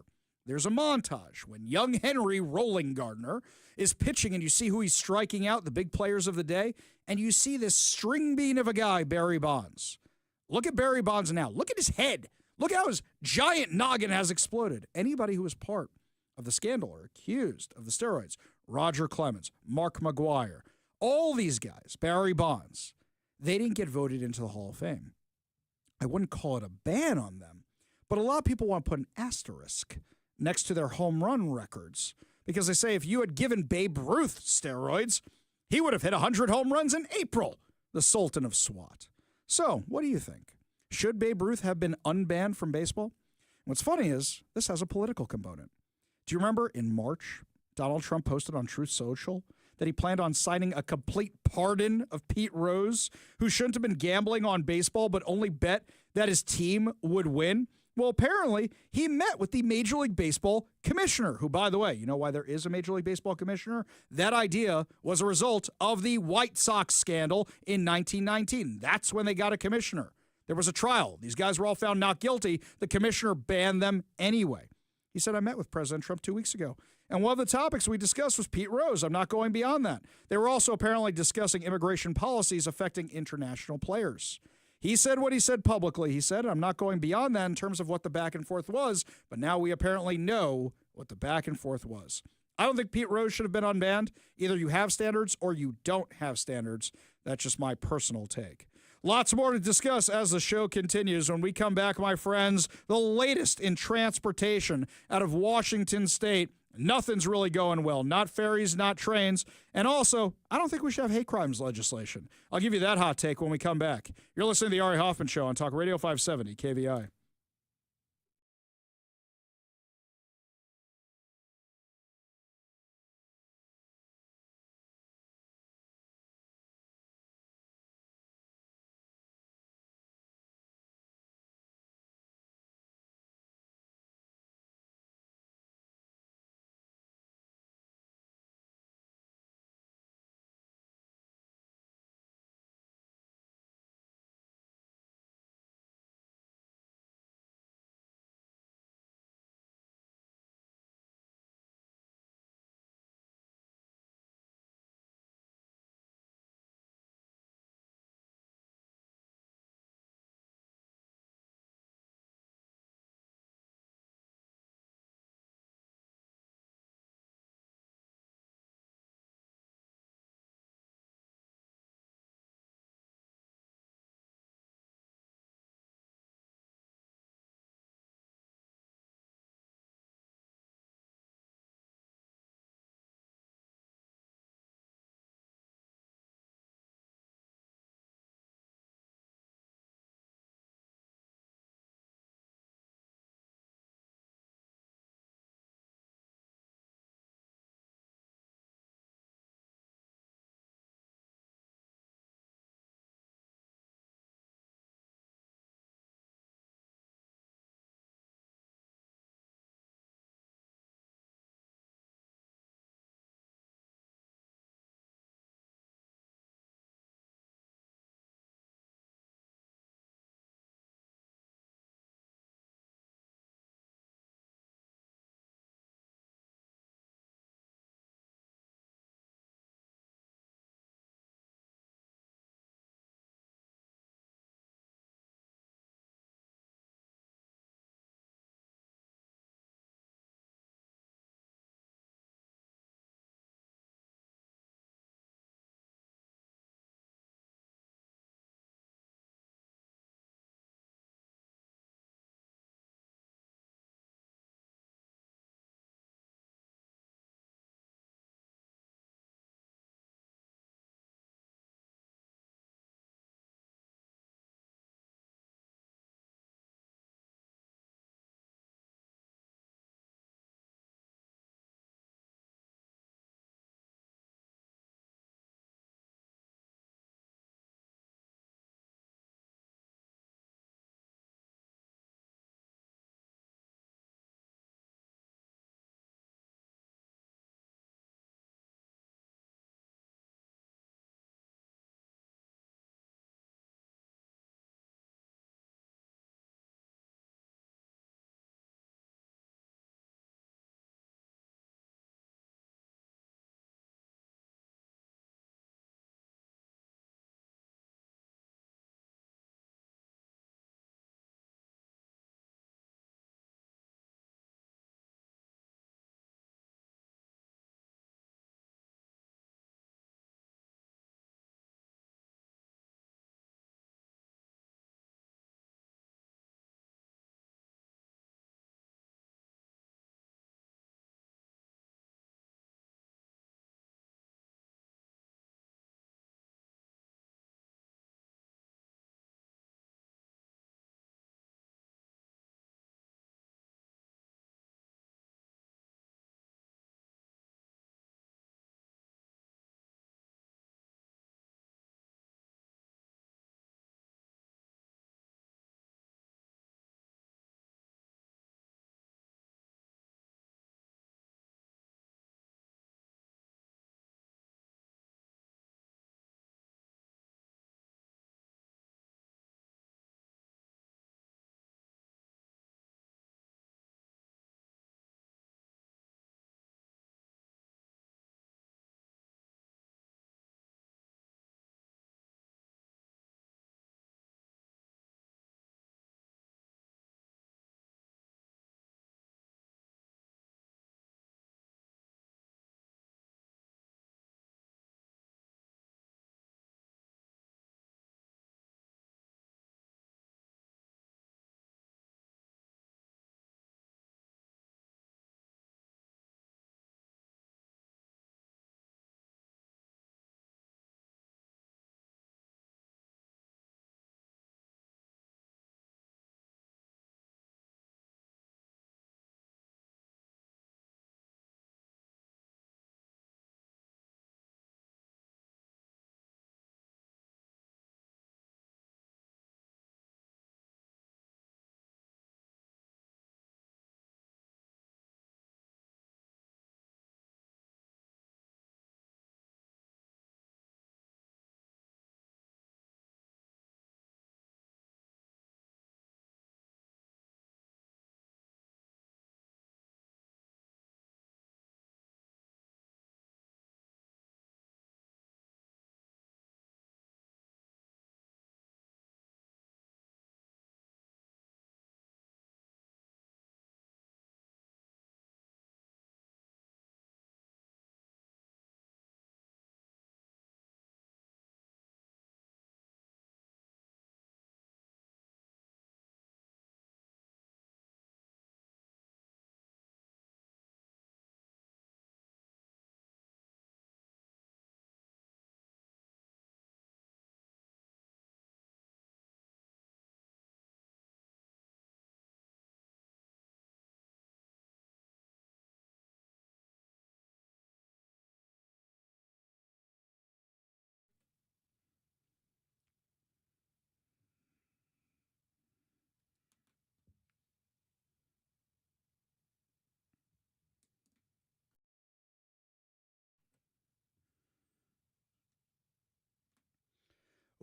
there's a montage when young Henry Rolling Gardner is pitching and you see who he's striking out, the big players of the day, and you see this string bean of a guy, Barry Bonds. Look at Barry Bonds now. Look at his head. Look how his giant noggin has exploded. Anybody who was part of the scandal or accused of the steroids, Roger Clemens, Mark McGwire, all these guys, Barry Bonds, they didn't get voted into the Hall of Fame. I wouldn't call it a ban on them, but a lot of people want to put an asterisk next to their home run records because they say if you had given Babe Ruth steroids, he would have hit 100 home runs in April, the Sultan of SWAT. So, what do you think? Should Babe Ruth have been unbanned from baseball? What's funny is this has a political component. Do you remember in March, Donald Trump posted on Truth Social that he planned on signing a complete pardon of Pete Rose, who shouldn't have been gambling on baseball but only bet that his team would win? Well, apparently, he met with the Major League Baseball commissioner, who, by the way, you know why there is a Major League Baseball commissioner? That idea was a result of the White Sox scandal in 1919. That's when they got a commissioner. There was a trial. These guys were all found not guilty. The commissioner banned them anyway. He said, I met with President Trump 2 weeks ago, and one of the topics we discussed was Pete Rose. I'm not going beyond that. They were also apparently discussing immigration policies affecting international players. He said what he said publicly. He said, I'm not going beyond that in terms of what the back and forth was, but now we apparently know what the back and forth was. I don't think Pete Rose should have been unbanned. Either you have standards or you don't have standards. That's just my personal take. Lots more to discuss as the show continues. When we come back, my friends, the latest in transportation out of Washington State. Nothing's really going well. Not ferries, not trains. And also, I don't think we should have hate crimes legislation. I'll give you that hot take when we come back. You're listening to the Ari Hoffman Show on Talk Radio 570 KVI.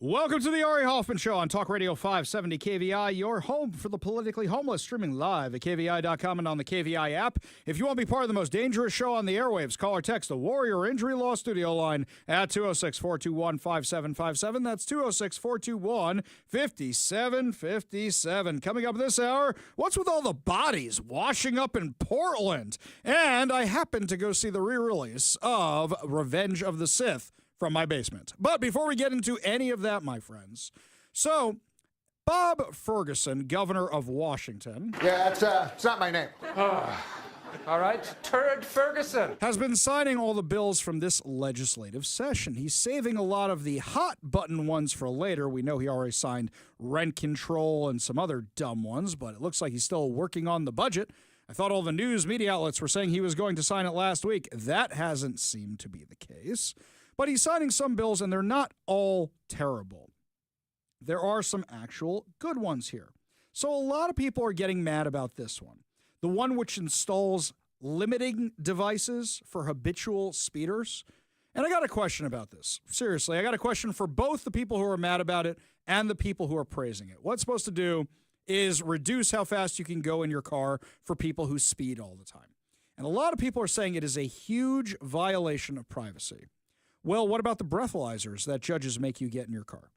Welcome to the Ari Hoffman Show on Talk Radio 570 KVI, your home for the politically homeless, streaming live at KVI.com and on the KVI app. If you want to be part of the most dangerous show on the airwaves, call or text the Warrior Injury Law Studio line at 206-421-5757. That's 206-421-5757. Coming up this hour, what's with all the bodies washing up in Portland? And I happened to go see the re-release of Revenge of the Sith from my basement. But before we get into any of that, my friends, so Bob Ferguson, governor of Washington. Yeah, it's not my name. All right, Turd Ferguson has been signing all the bills from this legislative session. He's saving a lot of the hot button ones for later. We know he already signed rent control and some other dumb ones, but it looks like he's still working on the budget. I thought all the news media outlets were saying he was going to sign it last week. That hasn't seemed to be the case. But he's signing some bills, and they're not all terrible. There are some actual good ones here. So a lot of people are getting mad about this one. The one which installs limiting devices for habitual speeders. And I got a question about this. Seriously, I got a question for both the people who are mad about it and the people who are praising it. What it's supposed to do is reduce how fast you can go in your car for people who speed all the time. And a lot of people are saying it is a huge violation of privacy. Well, what about the breathalyzers that judges make you get in your car?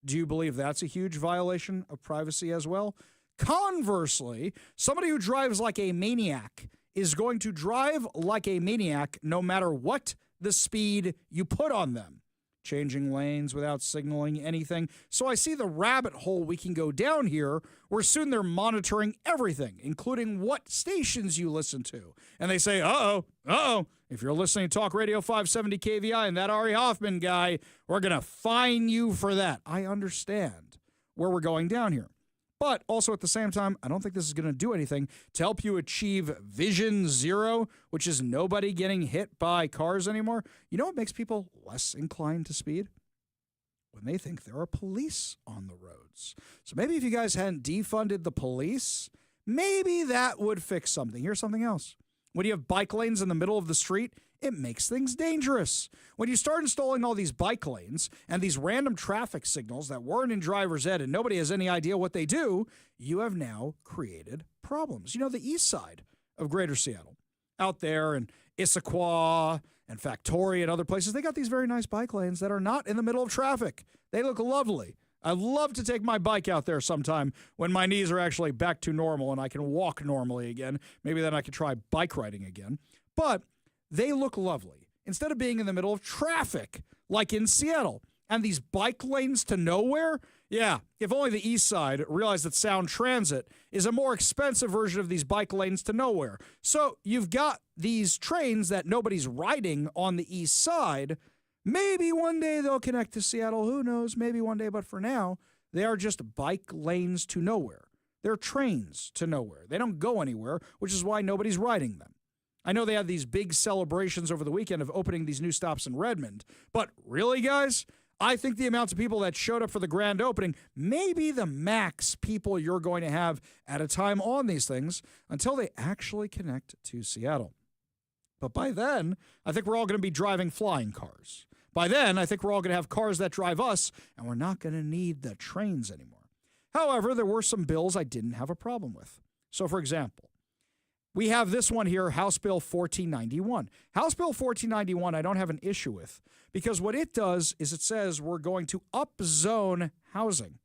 Do you believe that's a huge violation of privacy as well? Conversely, somebody who drives like a maniac is going to drive like a maniac no matter what the speed you put on them. Changing lanes without signaling anything. So I see the rabbit hole we can go down here where soon they're monitoring everything, including what stations you listen to. And they say, uh-oh, if you're listening to Talk Radio 570 KVI and that Ari Hoffman guy, we're going to fine you for that. I understand where we're going down here. But also at the same time, I don't think this is going to do anything to help you achieve Vision Zero, which is nobody getting hit by cars anymore. You know what makes people less inclined to speed? When they think there are police on the roads. So maybe if you guys hadn't defunded the police, maybe that would fix something. Here's something else. When you have bike lanes in the middle of the street, it makes things dangerous. When you start installing all these bike lanes and these random traffic signals that weren't in driver's ed and nobody has any idea what they do, you have now created problems. You know, the east side of Greater Seattle, out there in Issaquah and Factoria and other places, they got these very nice bike lanes that are not in the middle of traffic. They look lovely. I'd love to take my bike out there sometime when my knees are actually back to normal and I can walk normally again. Maybe then I could try bike riding again. But they look lovely. Instead of being in the middle of traffic, like in Seattle, and these bike lanes to nowhere, yeah, if only the east side realized that Sound Transit is a more expensive version of these bike lanes to nowhere. So you've got these trains that nobody's riding on the east side. Maybe one day they'll connect to Seattle. Who knows? Maybe one day. But for now, they are just bike lanes to nowhere. They're trains to nowhere. They don't go anywhere, which is why nobody's riding them. I know they had these big celebrations over the weekend of opening these new stops in Redmond. But really, guys, I think the amounts of people that showed up for the grand opening may be the max people you're going to have at a time on these things until they actually connect to Seattle. But by then, I think we're all going to be driving flying cars. By then, I think we're all going to have cars that drive us, and we're not going to need the trains anymore. However, there were some bills I didn't have a problem with. So, for example, we have this one here, House Bill 1491. House Bill 1491 I don't have an issue with because what it does is it says we're going to upzone housing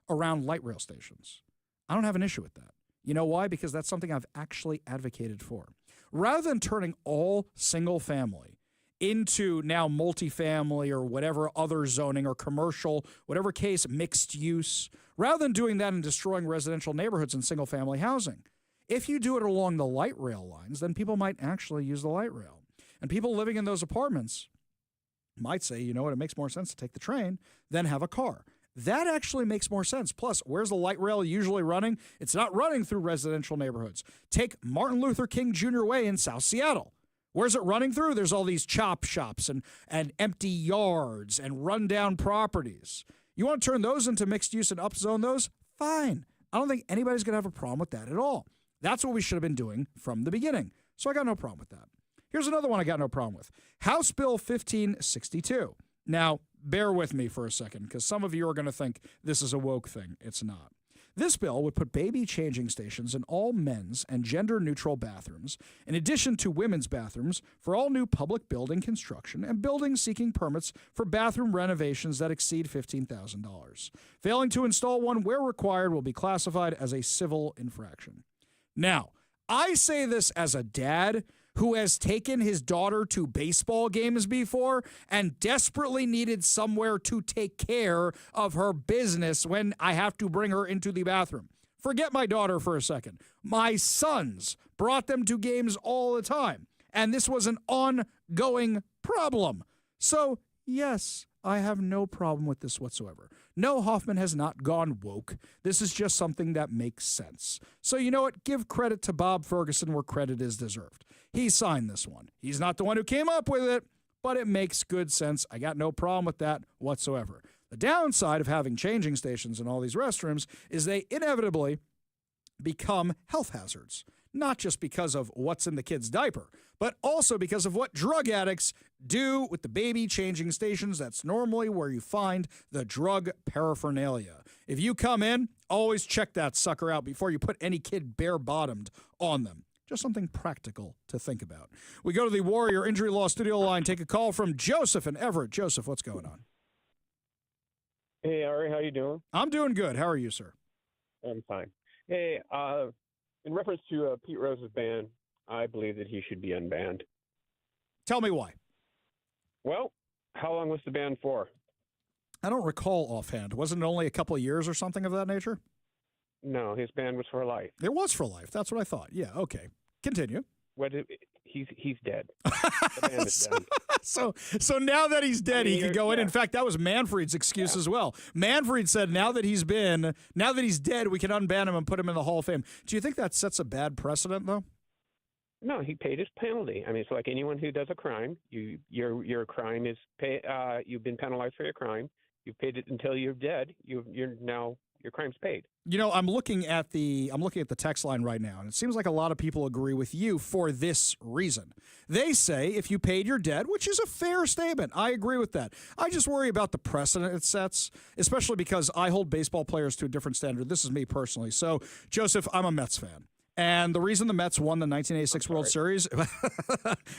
around light rail stations. I don't have an issue with that. You know why? Because that's something I've actually advocated for. Rather than turning all single family into now multifamily or whatever other zoning or commercial, whatever case, mixed use, rather than doing that and destroying residential neighborhoods and single family housing, if you do it along the light rail lines, then people might actually use the light rail. And people living in those apartments might say, you know what, it makes more sense to take the train than have a car. That actually makes more sense. Plus, where's the light rail usually running? It's not running through residential neighborhoods. Take Martin Luther King Jr. Way in South Seattle. Where's it running through? There's all these chop shops and empty yards and rundown properties. You want to turn those into mixed use and upzone those? Fine. I don't think anybody's going to have a problem with that at all. That's what we should have been doing from the beginning. So I got no problem with that. Here's another one I got no problem with. House Bill 1562. Now, bear with me for a second, because some of you are going to think this is a woke thing. It's not. This bill would put baby changing stations in all men's and gender-neutral bathrooms, in addition to women's bathrooms for all new public building construction and buildings seeking permits for bathroom renovations that exceed $15,000. Failing to install one where required will be classified as a civil infraction. Now, I say this as a dad who has taken his daughter to baseball games before and desperately needed somewhere to take care of her business when I have to bring her into the bathroom. Forget my daughter for a second. My sons brought them to games all the time, and this was an ongoing problem. So, yes, I have no problem with this whatsoever. No, Hoffman has not gone woke. This is just something that makes sense. So you know what? Give credit to Bob Ferguson where credit is deserved. He signed this one. He's not the one who came up with it, but it makes good sense. I got no problem with that whatsoever. The downside of having changing stations in all these restrooms is they inevitably become health hazards. Not just because of what's in the kid's diaper, but also because of what drug addicts do with the baby changing stations. That's normally where you find the drug paraphernalia. If you come in, always check that sucker out before you put any kid bare-bottomed on them. Just something practical to think about. We go to the Warrior Injury Law Studio line, take a call from Joseph in Everett. Joseph, what's going on? Hey, Ari, how you doing? I'm doing good. How are you, sir? I'm fine. Hey, in reference to Pete Rose's ban, I believe that he should be unbanned. Tell me why. Well, how long was the ban for? I don't recall offhand. Wasn't it only a couple of years or something of that nature? No, his ban was for life. It was for life. That's what I thought. Yeah, okay. Continue. He's dead. The ban is dead. So now that he's dead, he can go in. In fact, that was Manfred's excuse as well. Manfred said now that he's dead, we can unban him and put him in the Hall of Fame. Do you think that sets a bad precedent, though? No, he paid his penalty. I mean, it's like anyone who does a crime. Your crime is you've been penalized for your crime. You've paid it until you're dead. You're now your crime's paid. You know, I'm looking at the text line right now, and it seems like a lot of people agree with you for this reason. They say if you paid your debt, which is a fair statement, I agree with that. I just worry about the precedent it sets, especially because I hold baseball players to a different standard. This is me personally. So, Joseph, I'm a Mets fan. And the reason the Mets won the 1986 World Series,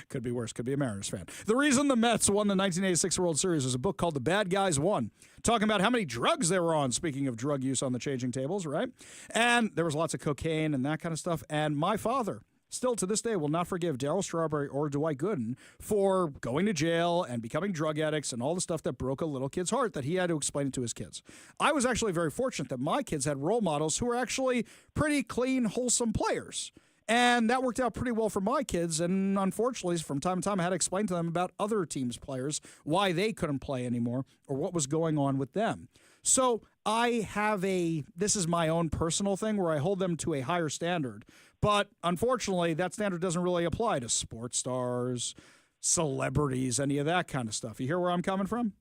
could be worse, could be a Mariners fan. The reason the Mets won the 1986 World Series is a book called The Bad Guys Won, talking about how many drugs they were on, speaking of drug use on the changing tables, right? And there was lots of cocaine and that kind of stuff. And my father, still to this day, will not forgive Darryl Strawberry or Dwight Gooden for going to jail and becoming drug addicts and all the stuff that broke a little kid's heart that he had to explain it to his kids. I was actually very fortunate that my kids had role models who were actually pretty clean, wholesome players. And that worked out pretty well for my kids. And unfortunately, from time to time, I had to explain to them about other teams' players, why they couldn't play anymore or what was going on with them. So this is my own personal thing where I hold them to a higher standard. But unfortunately, that standard doesn't really apply to sports stars, celebrities, any of that kind of stuff. You hear where I'm coming from?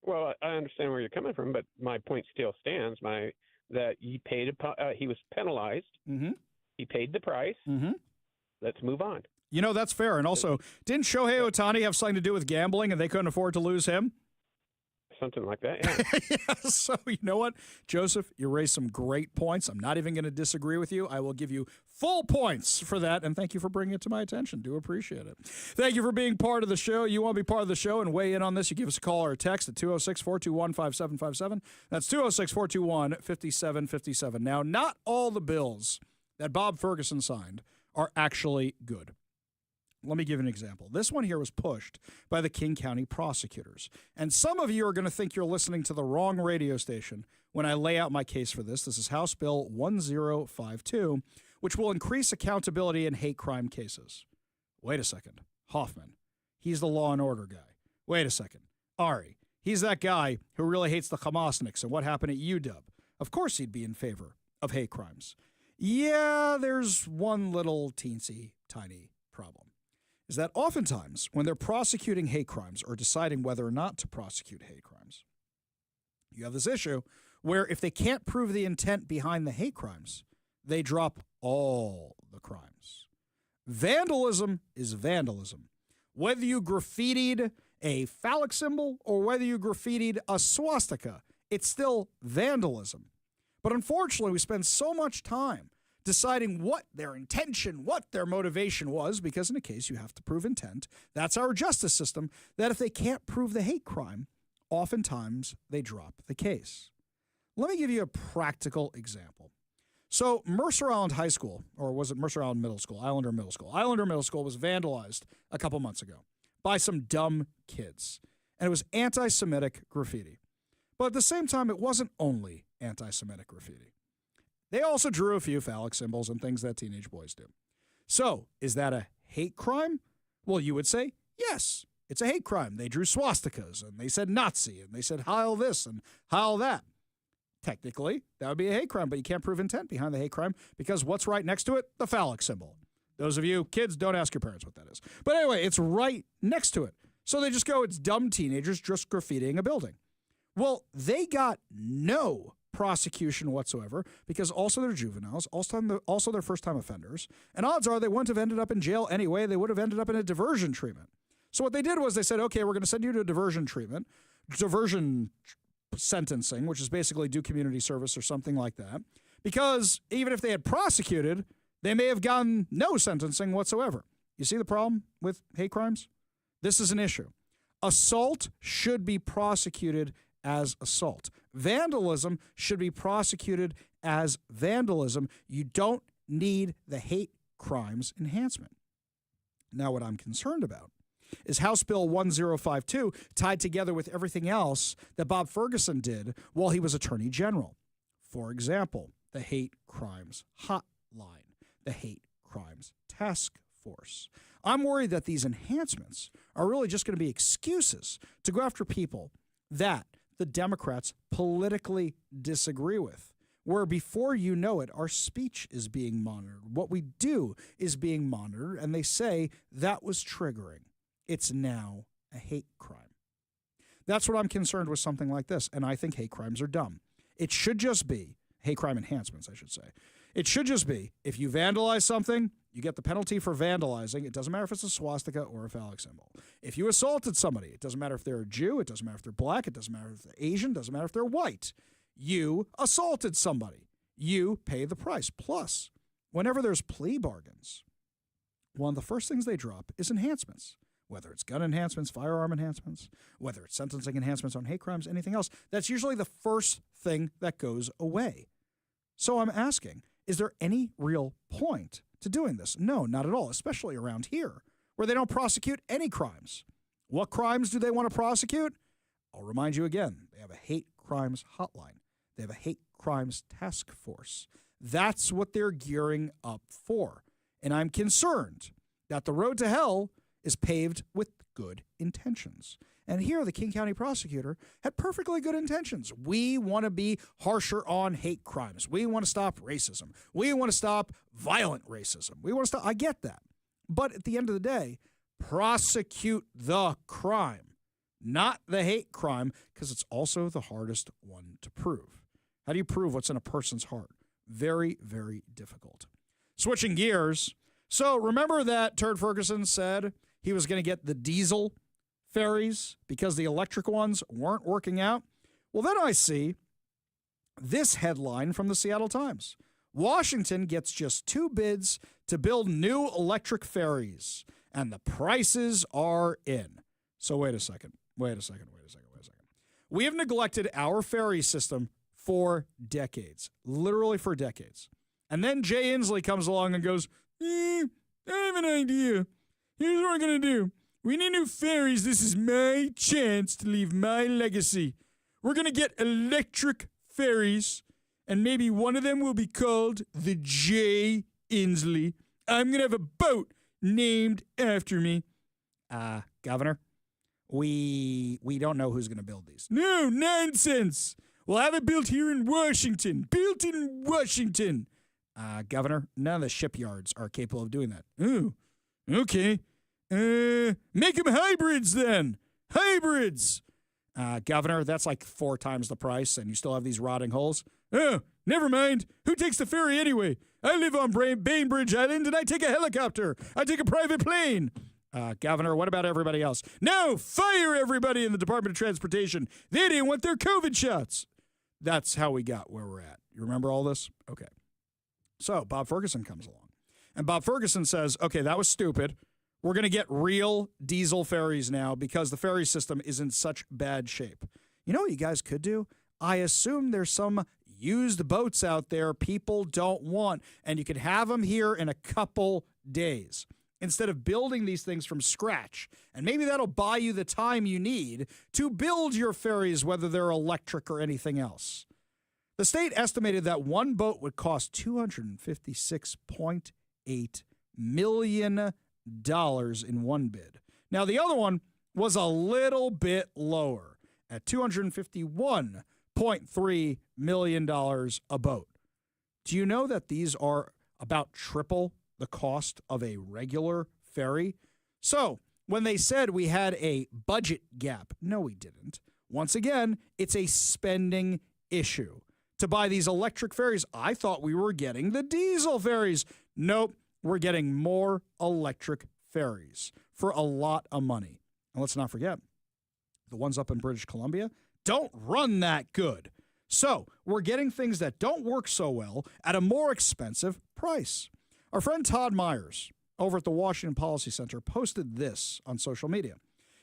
Well, I understand where you're coming from, but my point still stands. That he paid. He was penalized. Mm-hmm. He paid the price. Mm-hmm. Let's move on. You know, that's fair. And also, didn't Shohei Ohtani have something to do with gambling and they couldn't afford to lose him? Something like that, yeah. Yeah, so you know what, Joseph, you raised some great points. I'm not even going to disagree with you. I will give you full points for that, and thank you for bringing it to my attention. Do appreciate it. Thank you for being part of the show. You want to be part of the show and weigh in on this, you give us a call or a text at 206-421-5757. That's 206-421-5757. Now, not all the bills that Bob Ferguson signed are actually good. Let me give you an example. This one here was pushed by the King County prosecutors. And some of you are going to think you're listening to the wrong radio station when I lay out my case for this. This is House Bill 1052, which will increase accountability in hate crime cases. Wait a second. Hoffman, he's the law and order guy. Wait a second. Ari, he's that guy who really hates the Hamasniks and what happened at UW. Of course he'd be in favor of hate crimes. Yeah, there's one little teensy tiny problem. Is that oftentimes when they're prosecuting hate crimes or deciding whether or not to prosecute hate crimes, you have this issue where if they can't prove the intent behind the hate crimes, they drop all the crimes. Vandalism is vandalism. Whether you graffitied a phallic symbol or whether you graffitied a swastika. It's still vandalism. But unfortunately, we spend so much time deciding what their intention, what their motivation was, because in a case you have to prove intent. That's our justice system, that if they can't prove the hate crime, oftentimes they drop the case. Let me give you a practical example. So Mercer Island High School, or was it Mercer Island Middle School? Islander Middle School. Islander Middle School was vandalized a couple months ago by some dumb kids. And it was anti-Semitic graffiti. But at the same time, it wasn't only anti-Semitic graffiti. They also drew a few phallic symbols and things that teenage boys do. So, is that a hate crime? Well, you would say, yes, it's a hate crime. They drew swastikas, and they said Nazi, and they said Heil this and Heil that. Technically, that would be a hate crime, but you can't prove intent behind the hate crime because what's right next to it? The phallic symbol. Those of you kids, don't ask your parents what that is. But anyway, it's right next to it. So they just go, it's dumb teenagers just graffitiing a building. Well, they got no prosecution whatsoever because also they're juveniles, also they're first-time offenders, and odds are they wouldn't have ended up in jail anyway. They would have ended up in a diversion treatment. So what they did was they said, okay, we're going to send you to a diversion sentencing, which is basically do community service or something like that, because even if they had prosecuted, they may have gotten no sentencing whatsoever. You see the problem with hate crimes? This is an issue. Assault should be prosecuted as assault. Vandalism should be prosecuted as vandalism. You don't need the hate crimes enhancement. Now, what I'm concerned about is House Bill 1052 tied together with everything else that Bob Ferguson did while he was Attorney General. For example, the Hate Crimes Hotline, the Hate Crimes Task Force. I'm worried that these enhancements are really just going to be excuses to go after people that the Democrats politically disagree with, where before you know it, our speech is being monitored. What we do is being monitored, and they say that was triggering. It's now a hate crime. That's what I'm concerned with something like this, and I think hate crimes are dumb. It should just be, hate crime enhancements, I should say. It should just be, if you vandalize something, you get the penalty for vandalizing. It doesn't matter if it's a swastika or a phallic symbol. If you assaulted somebody, it doesn't matter if they're a Jew, it doesn't matter if they're black, it doesn't matter if they're Asian, it doesn't matter if they're white. You assaulted somebody. You pay the price. Plus, whenever there's plea bargains, one of the first things they drop is enhancements. Whether it's gun enhancements, firearm enhancements, whether it's sentencing enhancements on hate crimes, anything else, that's usually the first thing that goes away. So I'm asking, is there any real point to doing this? No, not at all, especially around here, where they don't prosecute any crimes. What crimes do they want to prosecute? I'll remind you again, they have a hate crimes hotline. They have a hate crimes task force. That's what they're gearing up for. And I'm concerned that the road to hell is paved with good intentions. And here, the King County prosecutor had perfectly good intentions. We want to be harsher on hate crimes. We want to stop racism. We want to stop violent racism. We want to stop. I get that. But at the end of the day, prosecute the crime, not the hate crime, because it's also the hardest one to prove. How do you prove what's in a person's heart? Very, very difficult. Switching gears. So remember that Turd Ferguson said he was going to get the diesel ferries because the electric ones weren't working out? Well, then I see this headline from the Seattle Times. Washington gets just 2 bids to build new electric ferries, and the prices are in. So wait a second. We have neglected our ferry system for decades, literally for decades. And then Jay Inslee comes along and goes, I have an idea. Here's what we're going to do. We need new ferries. This is my chance to leave my legacy. We're going to get electric ferries, and maybe one of them will be called the Jay Inslee. I'm going to have a boat named after me. Governor, we don't know who's going to build these. No, nonsense. We'll have it built here in Washington. Built in Washington. Governor, none of the shipyards are capable of doing that. Ooh, okay. Make them hybrids then. Hybrids. Governor, that's like 4 times the price, and you still have these rotting hulls. Oh, never mind. Who takes the ferry anyway? I live on Bainbridge Island, and I take a helicopter. I take a private plane. Governor, what about everybody else? No, fire everybody in the Department of Transportation. They didn't want their COVID shots. That's how we got where we're at. You remember all this? Okay. So Bob Ferguson comes along. And Bob Ferguson says, okay, that was stupid. We're going to get real diesel ferries now because the ferry system is in such bad shape. You know what you guys could do? I assume there's some used boats out there people don't want, and you could have them here in a couple days instead of building these things from scratch. And maybe that'll buy you the time you need to build your ferries, whether they're electric or anything else. The state estimated that one boat would cost $256.8 million in one bid. Now, the other one was a little bit lower at $251.3 million a boat. Do you know that these are about triple the cost of a regular ferry? So when they said we had a budget gap, no, we didn't. Once again, it's a spending issue. To buy these electric ferries, I thought we were getting the diesel ferries. Nope, we're getting more electric ferries for a lot of money. And let's not forget, the ones up in British Columbia don't run that good. So we're getting things that don't work so well at a more expensive price. Our friend Todd Myers over at the Washington Policy Center posted this on social media.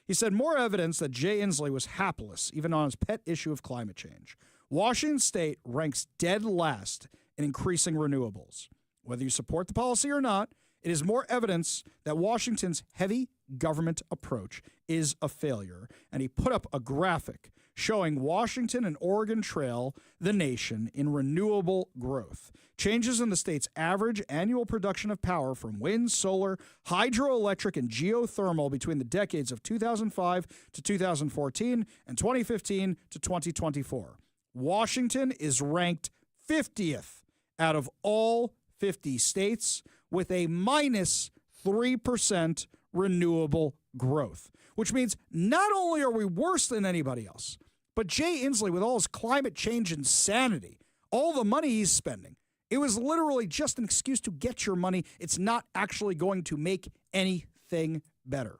He said, more evidence that Jay Inslee was hapless, even on his pet issue of climate change. Washington State ranks dead last in increasing renewables. Whether you support the policy or not, it is more evidence that Washington's heavy government approach is a failure. And he put up a graphic showing Washington and Oregon trail the nation in renewable growth. Changes in the state's average annual production of power from wind, solar, hydroelectric, and geothermal between the decades of 2005 to 2014 and 2015 to 2024. Washington is ranked 50th out of all 50 states with a minus 3% renewable growth, which means not only are we worse than anybody else, but Jay Inslee, with all his climate change insanity, all the money he's spending, it was literally just an excuse to get your money. It's not actually going to make anything better.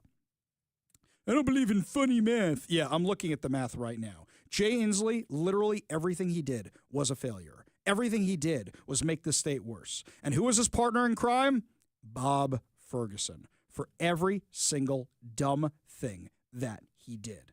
I don't believe in funny math. Yeah, I'm looking at the math right now. Jay Inslee, literally everything he did was a failure. Everything he did was make the state worse. And who was his partner in crime? Bob Ferguson, for every single dumb thing that he did.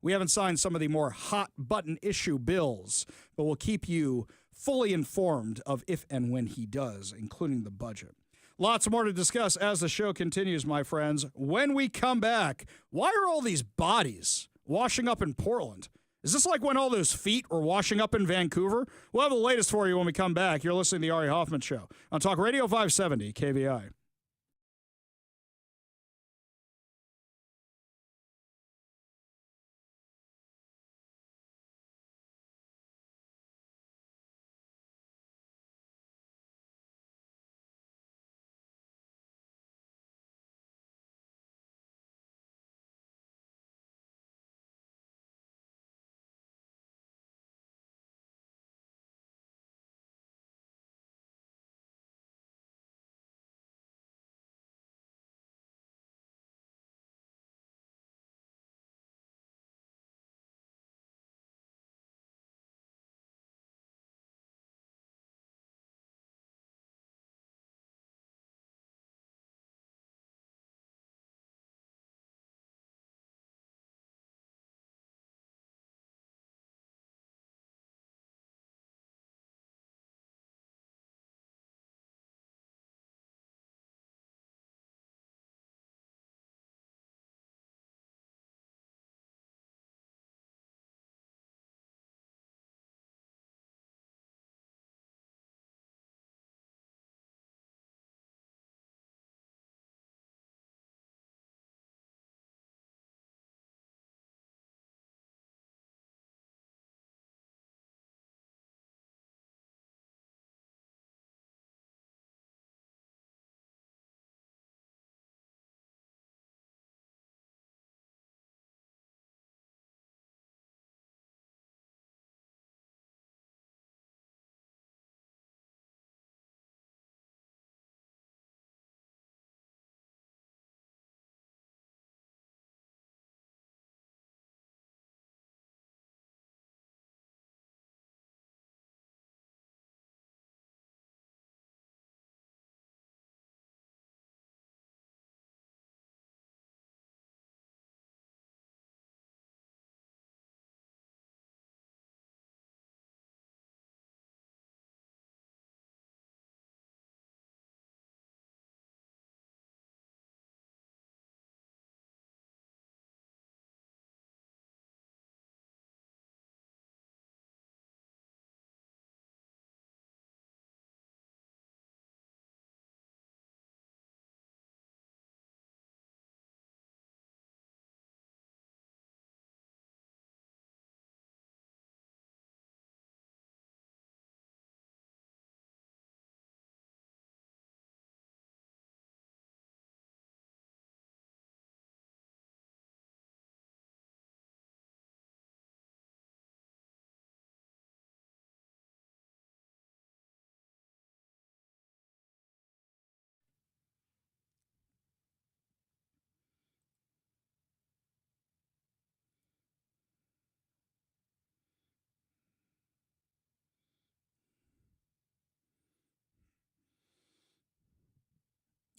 We haven't signed some of the more hot-button issue bills, but we'll keep you fully informed of if and when he does, including the budget. Lots more to discuss as the show continues, my friends. When we come back, why are all these bodies washing up in Portland? Is this like when all those feet were washing up in Vancouver? We'll have the latest for you when we come back. You're listening to the Ari Hoffman Show on Talk Radio 570 KVI.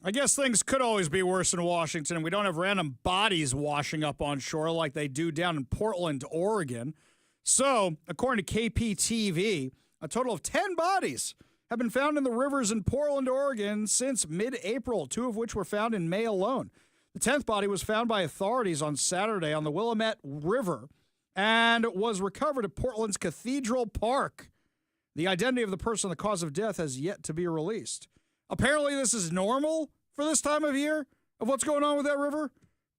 I guess things could always be worse in Washington. We don't have random bodies washing up on shore like they do down in Portland, Oregon. So, according to KPTV, a total of 10 bodies have been found in the rivers in Portland, Oregon since mid-April, 2 of which were found in May alone. The 10th body was found by authorities on Saturday on the Willamette River and was recovered at Portland's Cathedral Park. The identity of the person and the cause of death has yet to be released. Apparently, this is normal for this time of year of what's going on with that river.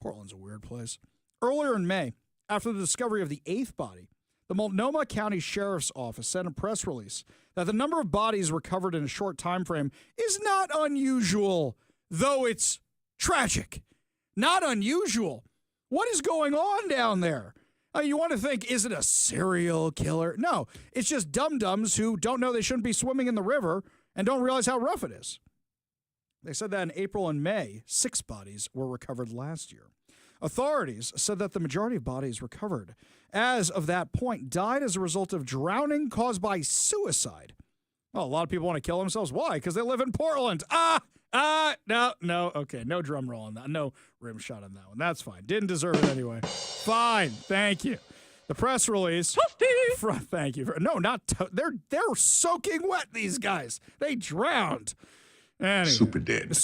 Portland's a weird place. Earlier in May, after the discovery of the 8th body, the Multnomah County Sheriff's Office sent a press release that the number of bodies recovered in a short time frame is not unusual, though it's tragic. Not unusual. What is going on down there? You want to think, is it a serial killer? No, it's just dum-dums who don't know they shouldn't be swimming in the river and don't realize how rough it is. They said that in April and May, 6 bodies were recovered last year. Authorities said that the majority of bodies recovered as of that point died as a result of drowning caused by suicide. Well, a lot of people want to kill themselves. Why? Because they live in Portland. No. Okay, no drum roll on that. No rim shot on that one. That's fine. Didn't deserve it anyway. Fine. Thank you. The press release. Thank you. They're soaking wet, these guys. They drowned. Anyway, super dead.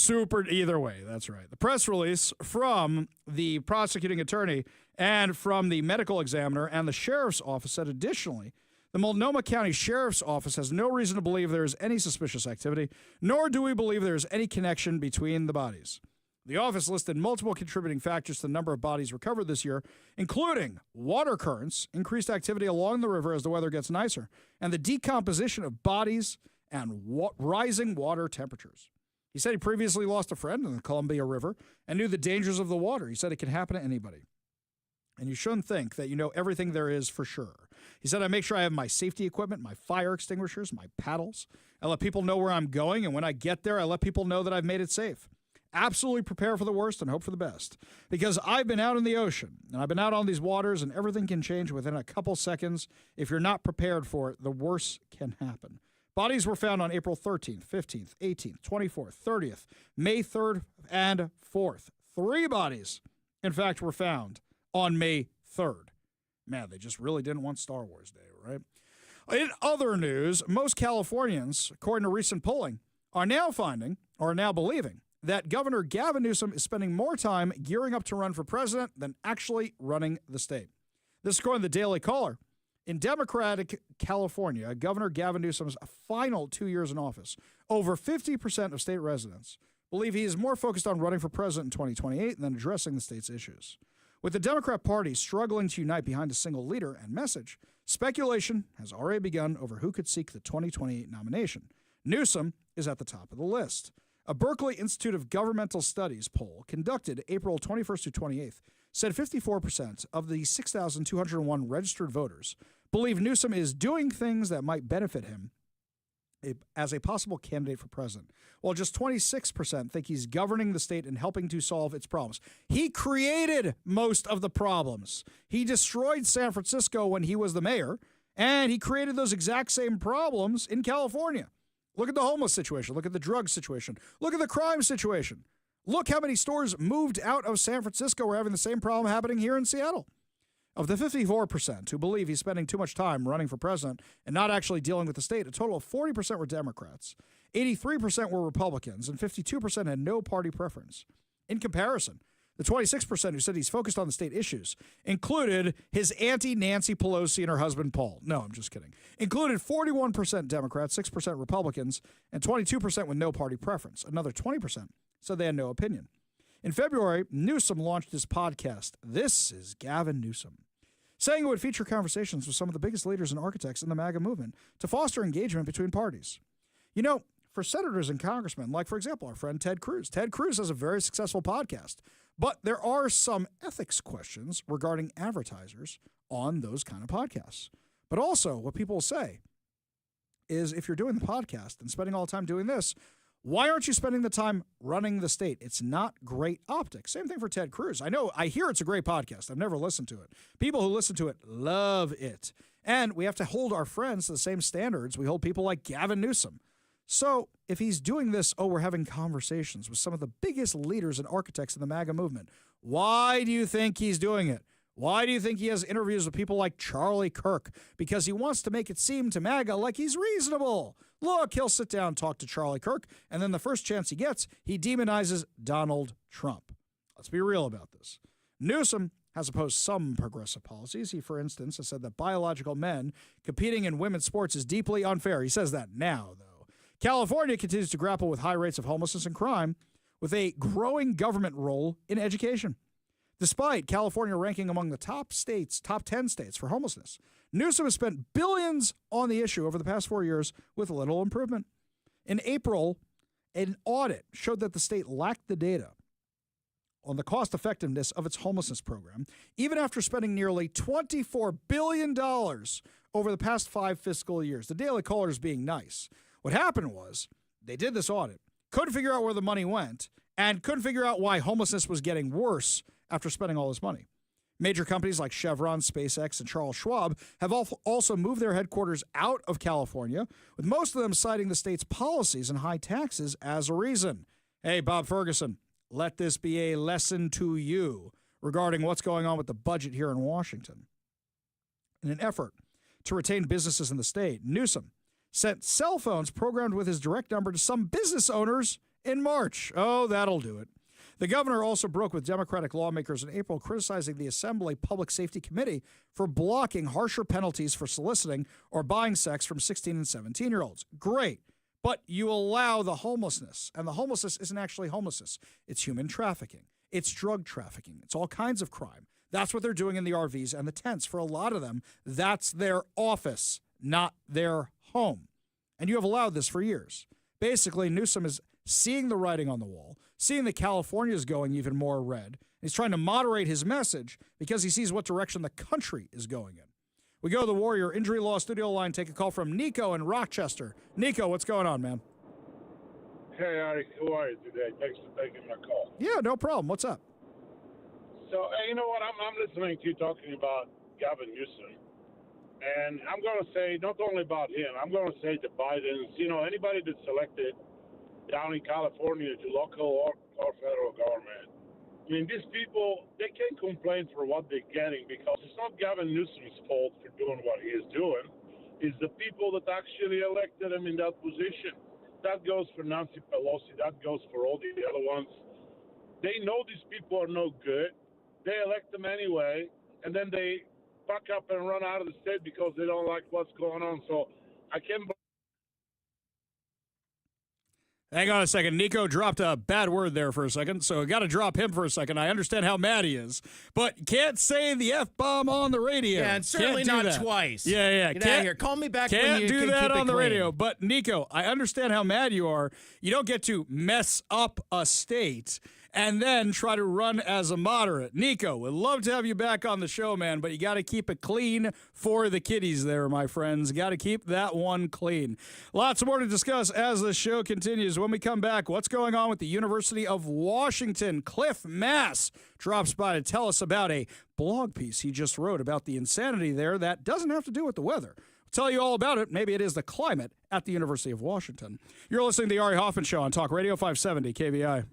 Either way, that's right. The press release from the prosecuting attorney and from the medical examiner and the sheriff's office said additionally, the Multnomah County Sheriff's Office has no reason to believe there is any suspicious activity, nor do we believe there is any connection between the bodies. The office listed multiple contributing factors to the number of bodies recovered this year, including water currents, increased activity along the river as the weather gets nicer, and the decomposition of bodies and rising water temperatures. He said he previously lost a friend in the Columbia River and knew the dangers of the water. He said it can happen to anybody. And you shouldn't think that you know everything there is for sure. He said, I make sure I have my safety equipment, my fire extinguishers, my paddles. I let people know where I'm going, and when I get there, I let people know that I've made it safe. Absolutely prepare for the worst and hope for the best. Because I've been out in the ocean, and I've been out on these waters, and everything can change within a couple seconds. If you're not prepared for it, the worst can happen. Bodies were found on April 13th, 15th, 18th, 24th, 30th, May 3rd, and 4th. 3 bodies, in fact, were found on May 3rd. Man, they just really didn't want Star Wars Day, right? In other news, most Californians, according to recent polling, are now believing that Governor Gavin Newsom is spending more time gearing up to run for president than actually running the state. This is according to the Daily Caller. In Democratic California, Governor Gavin Newsom's final 2 years in office, over 50% of state residents believe he is more focused on running for president in 2028 than addressing the state's issues. With the Democrat Party struggling to unite behind a single leader and message, speculation has already begun over who could seek the 2028 nomination. Newsom is at the top of the list. A Berkeley Institute of Governmental Studies poll conducted April 21st to 28th said 54% of the 6,201 registered voters believe Newsom is doing things that might benefit him as a possible candidate for president, while just 26% think he's governing the state and helping to solve its problems. He created most of the problems. He destroyed San Francisco when he was the mayor, and he created those exact same problems in California. Look at the homeless situation. Look at the drug situation. Look at the crime situation. Look how many stores moved out of San Francisco are having the same problem happening here in Seattle. Of the 54% who believe he's spending too much time running for president and not actually dealing with the state, a total of 40% were Democrats, 83% were Republicans, and 52% had no party preference. In comparison, the 26% who said he's focused on the state issues included his auntie Nancy Pelosi and her husband Paul. No, I'm just kidding. Included 41% Democrats, 6% Republicans, and 22% with no party preference. Another 20% said they had no opinion. In February, Newsom launched his podcast, This is Gavin Newsom, saying it would feature conversations with some of the biggest leaders and architects in the MAGA movement to foster engagement between parties. You know, for senators and congressmen, like, for example, our friend Ted Cruz. Ted Cruz has a very successful podcast, but there are some ethics questions regarding advertisers on those kind of podcasts. But also, what people say is if you're doing the podcast and spending all the time doing this, why aren't you spending the time running the state? It's not great optics. Same thing for Ted Cruz. I hear it's a great podcast. I've never listened to it. People who listen to it love it. And we have to hold our friends to the same standards we hold people like Gavin Newsom. So if he's doing this, we're having conversations with some of the biggest leaders and architects in the MAGA movement. Why do you think he's doing it? Why do you think he has interviews with people like Charlie Kirk? Because he wants to make it seem to MAGA like he's reasonable. Look, he'll sit down and talk to Charlie Kirk, and then the first chance he gets, he demonizes Donald Trump. Let's be real about this. Newsom has opposed some progressive policies. He, for instance, has said that biological men competing in women's sports is deeply unfair. He says that now, though. California continues to grapple with high rates of homelessness and crime with a growing government role in education. Despite California ranking among the top 10 states for homelessness, Newsom has spent billions on the issue over the past 4 years with little improvement. In April, an audit showed that the state lacked the data on the cost effectiveness of its homelessness program, even after spending nearly $24 billion over the past 5 fiscal years. The Daily Caller is being nice. What happened was they did this audit, couldn't figure out where the money went, and couldn't figure out why homelessness was getting worse after spending all this money. Major companies like Chevron, SpaceX, and Charles Schwab have also moved their headquarters out of California, with most of them citing the state's policies and high taxes as a reason. Hey, Bob Ferguson, let this be a lesson to you regarding what's going on with the budget here in Washington. In an effort to retain businesses in the state, Newsom sent cell phones programmed with his direct number to some business owners in March. Oh, that'll do it. The governor also broke with Democratic lawmakers in April, criticizing the Assembly Public Safety Committee for blocking harsher penalties for soliciting or buying sex from 16 and 17-year-olds. Great. But you allow the homelessness, and the homelessness isn't actually homelessness. It's human trafficking. It's drug trafficking. It's all kinds of crime. That's what they're doing in the RVs and the tents. For a lot of them, that's their office, not their home. And you have allowed this for years. Basically, Newsom is seeing the writing on the wall, seeing that California is going even more red. He's trying to moderate his message because he sees what direction the country is going in. We go to the Warrior Injury Law Studio line, take a call from Nico in Rochester. Nico, what's going on, man? Hey, Ari, how are you today? Thanks for taking my call. Yeah, no problem. What's up? So, hey, you know what? I'm listening to you talking about Gavin Newsom. And I'm going to say, not only about him, I'm going to say to Biden's, anybody that's elected down in California to local or federal government. I mean, these people, they can't complain for what they're getting because it's not Gavin Newsom's fault for doing what he is doing. It's the people that actually elected him in that position. That goes for Nancy Pelosi. That goes for all the other ones. They know these people are no good. They elect them anyway, and then they fuck up and run out of the state because they don't like what's going on. So I can't. Hang on a second. Nico dropped a bad word there for a second, so I got to drop him for a second. I understand how mad he is, but can't say the F-bomb on the radio. Yeah, and certainly not twice. Yeah. Get out of here. Call me back when you can't do that keep on the clean. radio. But, Nico, I understand how mad you are. You don't get to mess up a state and then try to run as a moderate. Nico, we'd love to have you back on the show, man, but you got to keep it clean for the kiddies there, my friends. Got to keep that one clean. Lots more to discuss as the show continues. When we come back, what's going on with the University of Washington? Cliff Mass drops by to tell us about a blog piece he just wrote about the insanity there that doesn't have to do with the weather. I'll tell you all about it. Maybe it is the climate at the University of Washington. You're listening to the Ari Hoffman Show on Talk Radio 570 KVI.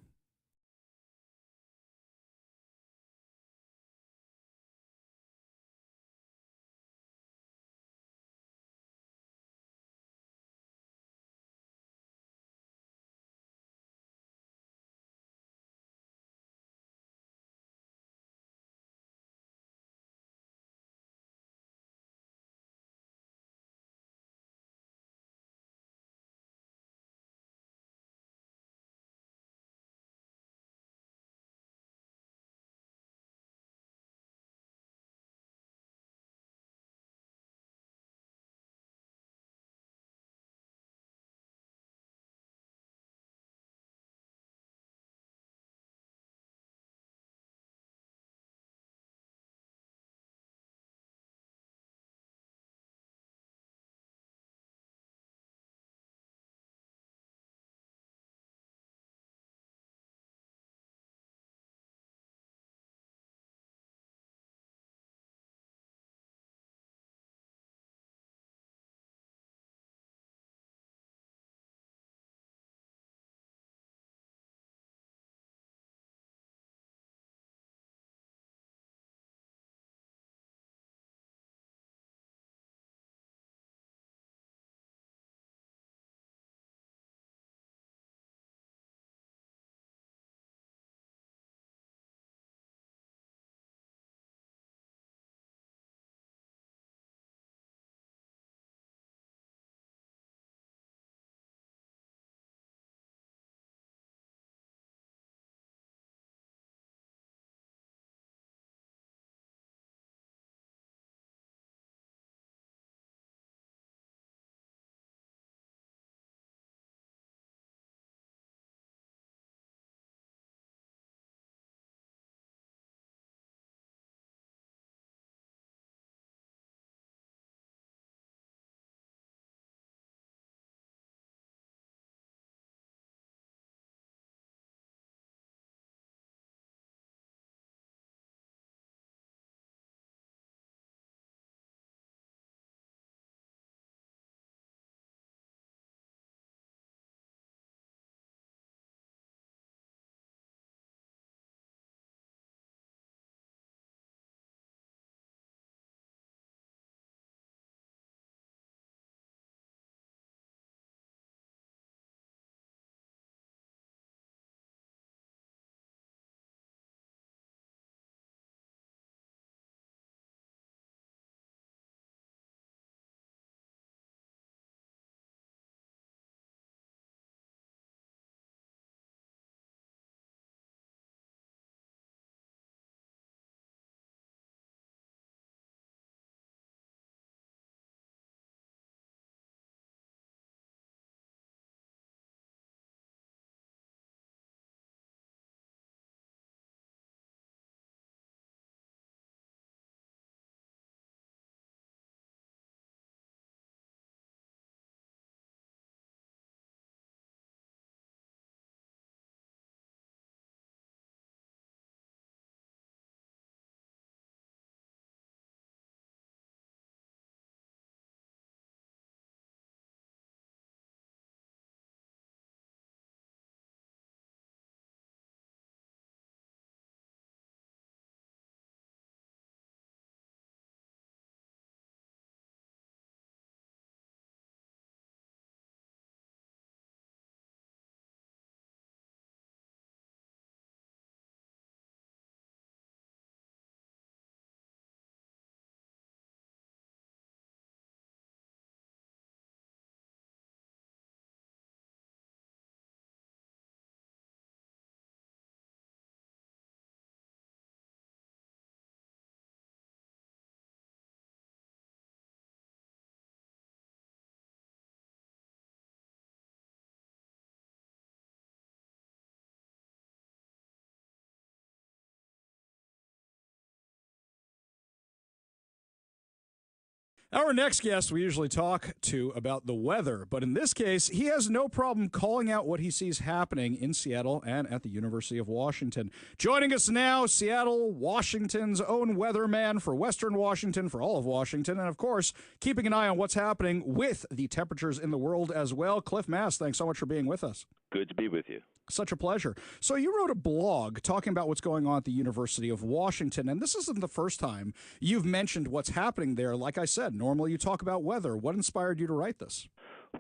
Our next guest we usually talk to about the weather, but in this case, he has no problem calling out what he sees happening in Seattle and at the University of Washington. Joining us now, Seattle, Washington's own weatherman for Western Washington, for all of Washington, and of course, keeping an eye on what's happening with the temperatures in the world as well. Cliff Mass, thanks so much for being with us. Good to be with you. Such a pleasure. So you wrote a blog talking about what's going on at the University of Washington, and this isn't the first time you've mentioned what's happening there. Like I said, normally you talk about weather. What inspired you to write this?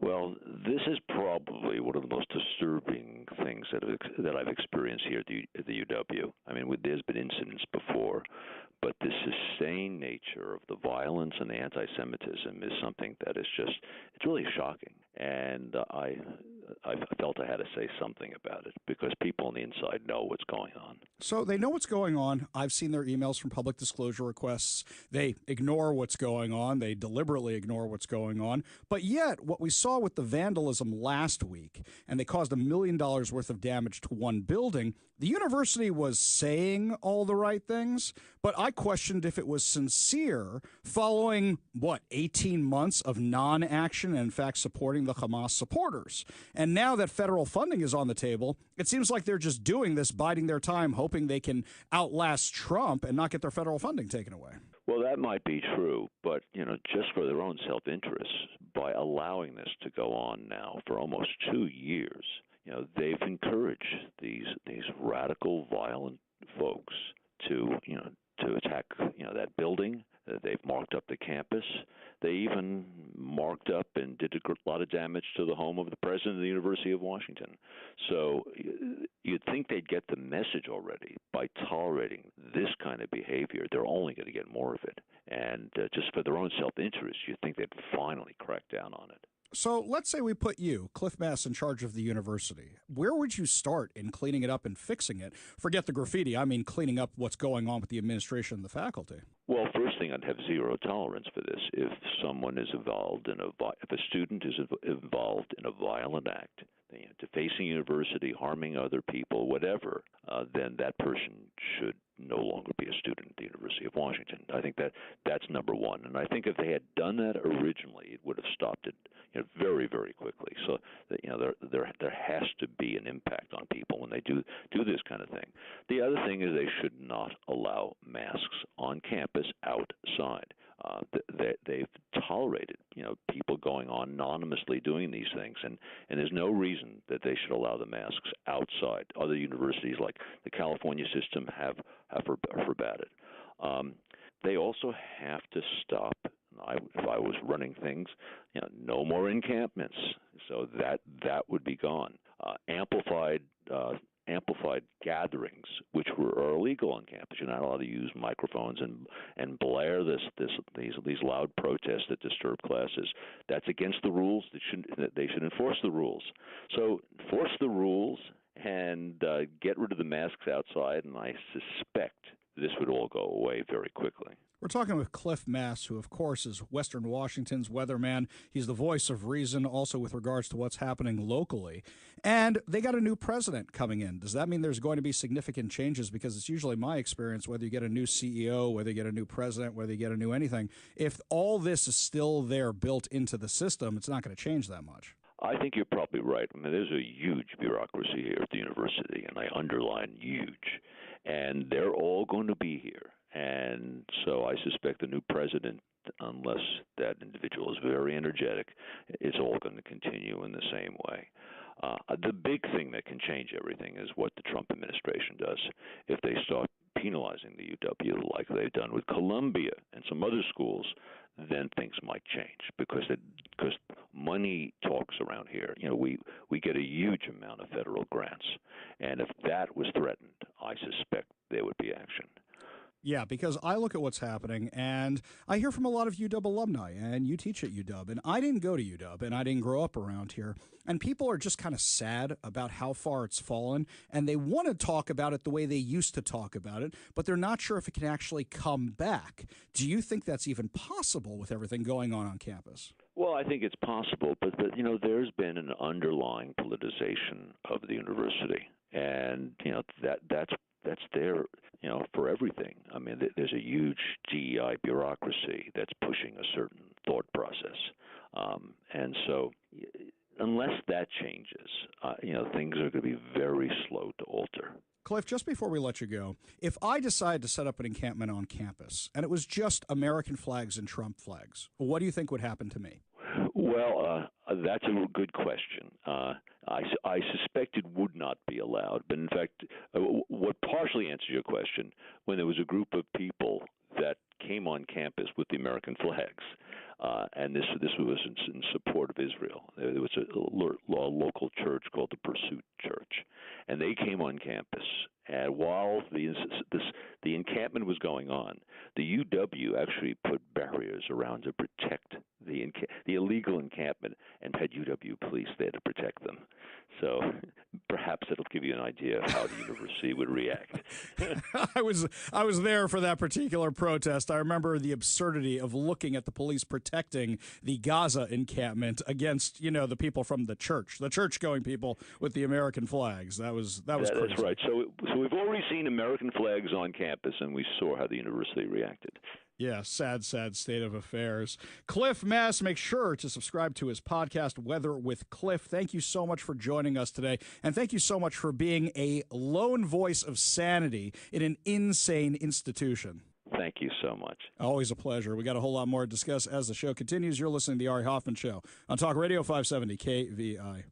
Well, this is probably one of the most disturbing things that I've experienced here at the UW. I mean, there's been incidents before, but the sustained nature of the violence and the anti-Semitism is something that is just, it's really shocking. And I felt I had to say something about it because people on the inside know what's going on. So they know what's going on. I've seen their emails from public disclosure requests. They ignore what's going on. They deliberately ignore what's going on. But yet, what we saw with the vandalism last week, and they caused $1 million worth of damage to one building, the university was saying all the right things, but I questioned if it was sincere following, 18 months of non-action and, in fact, supporting the Hamas supporters. And now that federal funding is on the table, it seems like they're just doing this, biding their time, hoping they can outlast Trump and not get their federal funding taken away. Well, that might be true, but, just for their own self-interest, by allowing this to go on now for almost 2 years, they've encouraged these radical, violent folks to attack, that building. They've marked up the campus. They even marked up and did a lot of damage to the home of the president of the University of Washington. So you'd think they'd get the message already by tolerating this kind of behavior. They're only going to get more of it. And just for their own self-interest, you'd think they'd finally crack down on it. So let's say we put you, Cliff Mass, in charge of the university. Where would you start in cleaning it up and fixing it? Forget the graffiti. I mean, cleaning up what's going on with the administration and the faculty. Well, first thing, I'd have zero tolerance for this. If someone is involved if a student is involved in a violent act, defacing university, harming other people, whatever, then that person should no longer be a student at the University of Washington. I think that's number one. And I think if they had done that originally, it would have stopped it very, very quickly. So there has to be an impact on people when they do this kind of thing. The other thing is they should not allow masks on campus outside. They've tolerated people going on anonymously doing these things, and there's no reason that they should allow the masks outside. Other universities like the California system have forbade it. They also have to stop. If I was running things, no more encampments. So that would be gone. Amplified gatherings, which are illegal on campus. You're not allowed to use microphones and blare these loud protests that disturb classes. That's against the rules. They should enforce the rules. So enforce the rules and get rid of the masks outside, and I suspect this would all go away very quickly. We're talking with Cliff Mass, who, of course, is Western Washington's weatherman. He's the voice of reason, also with regards to what's happening locally. And they got a new president coming in. Does that mean there's going to be significant changes? Because it's usually my experience, whether you get a new CEO, whether you get a new president, whether you get a new anything, if all this is still there built into the system, it's not going to change that much. I think you're probably right. I mean, there's a huge bureaucracy here at the university, and I underline huge. And they're all going to be here. And so I suspect the new president, unless that individual is very energetic, it's all going to continue in the same way. The big thing that can change everything is what the Trump administration does. If they start penalizing the UW like they've done with Columbia and some other schools, then things might change because money talks around here. We get a huge amount of federal grants, and if that was threatened, I suspect there would be action. Yeah, because I look at what's happening, and I hear from a lot of UW alumni, and you teach at UW, and I didn't go to UW, and I didn't grow up around here, and people are just kind of sad about how far it's fallen, and they want to talk about it the way they used to talk about it, but they're not sure if it can actually come back. Do you think that's even possible with everything going on campus? Well, I think it's possible, but there's been an underlying politicization of the university, and that's there, for everything. I mean, there's a huge DEI bureaucracy that's pushing a certain thought process. And so, unless that changes, things are going to be very slow to alter. Cliff, just before we let you go, if I decide to set up an encampment on campus and it was just American flags and Trump flags, what do you think would happen to me? Well, that's a good question. I suspect it would not be allowed. But in fact, what partially answers your question, when there was a group of people that came on campus with the American flags, and this was in support of Israel. There was a local church called the Pursuit Church, and they came on campus. And while the encampment was going on, the UW actually put barriers around to protect the illegal encampment, and had UW police there to protect them. So perhaps it'll give you an idea of how the university would react. I was there for that particular protest. I remember the absurdity of looking at the police protecting the Gaza encampment against, the people from the church-going people with the American flags. That was crazy. That's right. So we've already seen American flags on campus, and we saw how the university reacted. Yeah, sad state of affairs. Cliff Mass, make sure to subscribe to his podcast, Weather with Cliff. Thank you so much for joining us today, and thank you so much for being a lone voice of sanity in an insane institution. Thank you so much. Always a pleasure. We got a whole lot more to discuss as the show continues. You're listening to the Ari Hoffman Show on Talk Radio 570 KVI.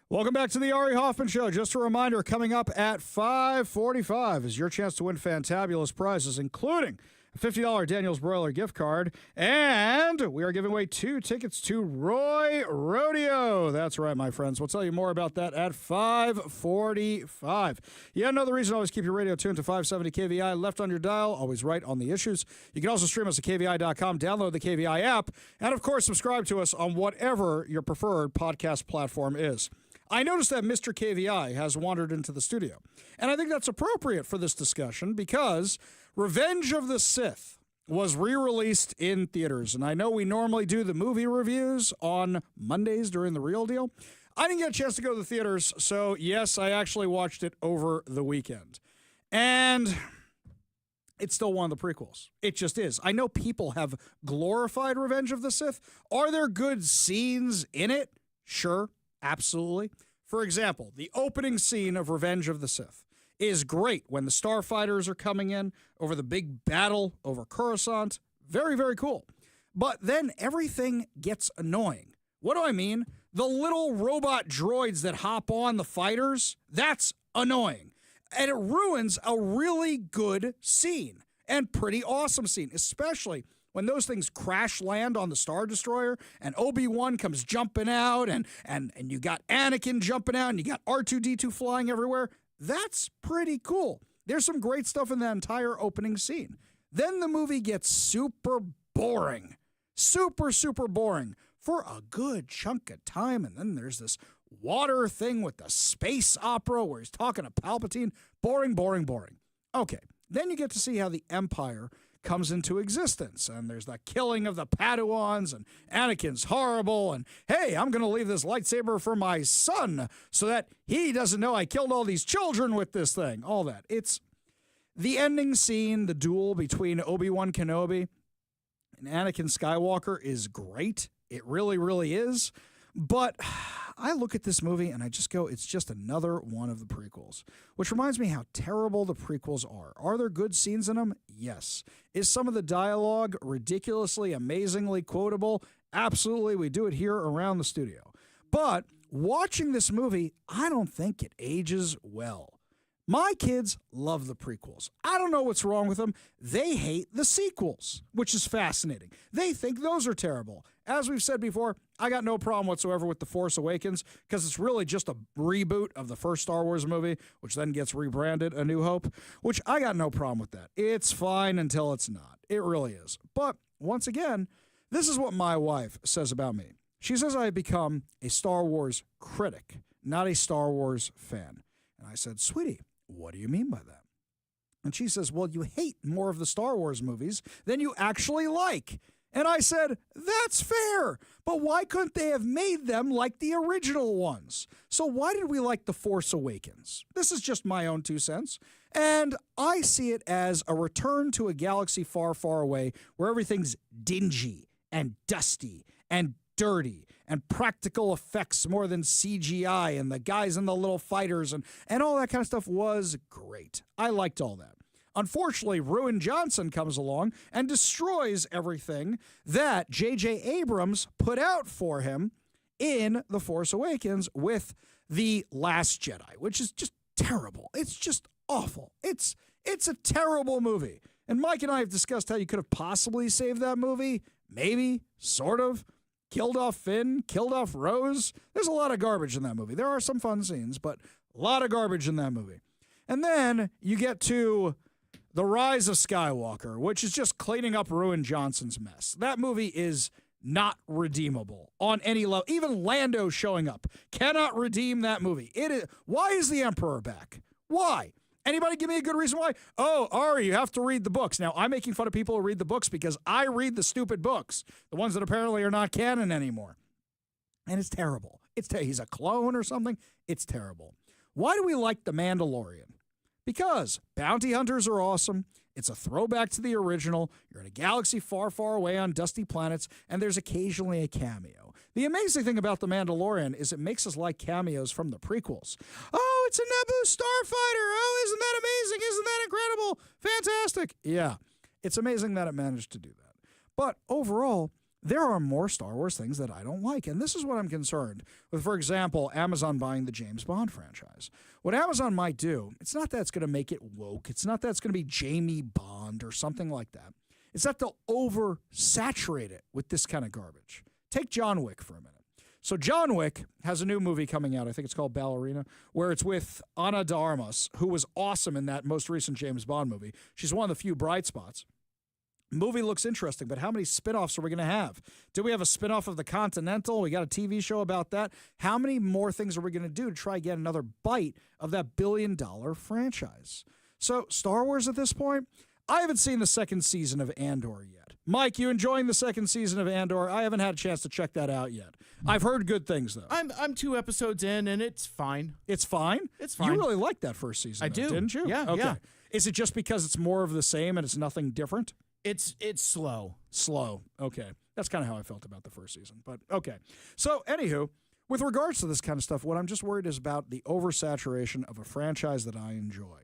Welcome back to the Ari Hoffman Show. Just a reminder, coming up at 5:45 is your chance to win fantabulous prizes, including a $50 Daniel's Broiler gift card, and we are giving away 2 tickets to Roy Rodeo. That's right, my friends. We'll tell you more about that at 5:45. Yeah, another reason to always keep your radio tuned to 570 KVI, left on your dial, always right on the issues. You can also stream us at KVI.com, download the KVI app, and, of course, subscribe to us on whatever your preferred podcast platform is. I noticed that Mr. KVI has wandered into the studio, and I think that's appropriate for this discussion because Revenge of the Sith was re-released in theaters, and I know we normally do the movie reviews on Mondays during The Real Deal. I didn't get a chance to go to the theaters, so yes, I actually watched it over the weekend. And it's still one of the prequels. It just is. I know people have glorified Revenge of the Sith. Are there good scenes in it? Sure. Absolutely. For example, the opening scene of Revenge of the Sith is great when the starfighters are coming in over the big battle over Coruscant. Very, very cool. But then everything gets annoying. What do I mean? The little robot droids that hop on the fighters, that's annoying. And it ruins a really good scene and pretty awesome scene, especially when those things crash land on the Star Destroyer and Obi-Wan comes jumping out and you got Anakin jumping out and you got R2-D2 flying everywhere, that's pretty cool. There's some great stuff in that entire opening scene. Then the movie gets super boring. Super, super boring for a good chunk of time. And then there's this water thing with the space opera where he's talking to Palpatine. Boring, boring, boring. Okay, then you get to see how the Empire comes into existence, and there's the killing of the Padawans, and Anakin's horrible, and hey, I'm going to leave this lightsaber for my son so that he doesn't know I killed all these children with this thing. All that. It's the ending scene, the duel between Obi-Wan Kenobi and Anakin Skywalker is great. It really, really is. But I look at this movie and I just go, it's just another one of the prequels, which reminds me how terrible the prequels are. Are there good scenes in them? Yes. Is some of the dialogue ridiculously, amazingly quotable? Absolutely. We do it here around the studio. But watching this movie, I don't think it ages well. My kids love the prequels. I don't know what's wrong with them. They hate the sequels, which is fascinating. They think those are terrible. As we've said before, I got no problem whatsoever with The Force Awakens because it's really just a reboot of the first Star Wars movie, which then gets rebranded A New Hope, which I got no problem with that. It's fine until it's not. It really is. But once again, this is what my wife says about me. She says I have become a Star Wars critic, not a Star Wars fan. And I said, sweetie, what do you mean by that? And she says, well, you hate more of the Star Wars movies than you actually like. And I said, that's fair, but why couldn't they have made them like the original ones? So why did we like The Force Awakens? This is just my own 2 cents. And I see it as a return to a galaxy far, far away where everything's dingy and dusty and dirty and practical effects more than CGI and the guys in the little fighters and all that kind of stuff was great. I liked all that. Unfortunately, Ruin Johnson comes along and destroys everything that J.J. Abrams put out for him in The Force Awakens with The Last Jedi, which is just terrible. It's just awful. It's a terrible movie. And Mike and I have discussed how you could have possibly saved that movie. Maybe, sort of. Killed off Finn, killed off Rose. There's a lot of garbage in that movie. There are some fun scenes, but a lot of garbage in that movie. And then you get to The Rise of Skywalker, which is just cleaning up Ruin Johnson's mess. That movie is not redeemable on any level. Even Lando showing up cannot redeem that movie. Why is the Emperor back? Why? Anybody give me a good reason why? Oh, Ari, you have to read the books. Now, I'm making fun of people who read the books because I read the stupid books, the ones that apparently are not canon anymore. And it's terrible. He's a clone or something. It's terrible. Why do we like The Mandalorian? Because bounty hunters are awesome. It's a throwback to the original. You're in a galaxy far, far away on dusty planets, and there's occasionally a cameo. The amazing thing about The Mandalorian is it makes us like cameos from the prequels. Oh, it's a Naboo starfighter. Oh, isn't that amazing? Isn't that incredible? Fantastic. Yeah, it's amazing that it managed to do that. But overall, there are more Star Wars things that I don't like. And this is what I'm concerned with, for example, Amazon buying the James Bond franchise. What Amazon might do, it's not that it's going to make it woke. It's not that it's going to be Jamie Bond or something like that. It's that they'll oversaturate it with this kind of garbage. Take John Wick for a minute. So John Wick has a new movie coming out. I think it's called Ballerina, where it's with Ana de Armas, who was awesome in that most recent James Bond movie. She's one of the few bright spots. Movie looks interesting, but how many spinoffs are we going to have? Do we have a spinoff of The Continental? We got a TV show about that. How many more things are we going to do to try to get another bite of that billion-dollar franchise? So Star Wars at this point, I haven't seen the second season of Andor yet. Mike, you enjoying the second season of Andor? I haven't had a chance to check that out yet. I've heard good things, though. I'm 2 episodes in, and it's fine. It's fine? It's fine. You really liked that first season, I though, do. didn't you? Yeah, okay. yeah. Is it just because it's more of the same and it's nothing different? It's slow. Slow. Okay. That's kind of how I felt about the first season. But okay. So, anywho, with regards to this kind of stuff, what I'm just worried is about the oversaturation of a franchise that I enjoy.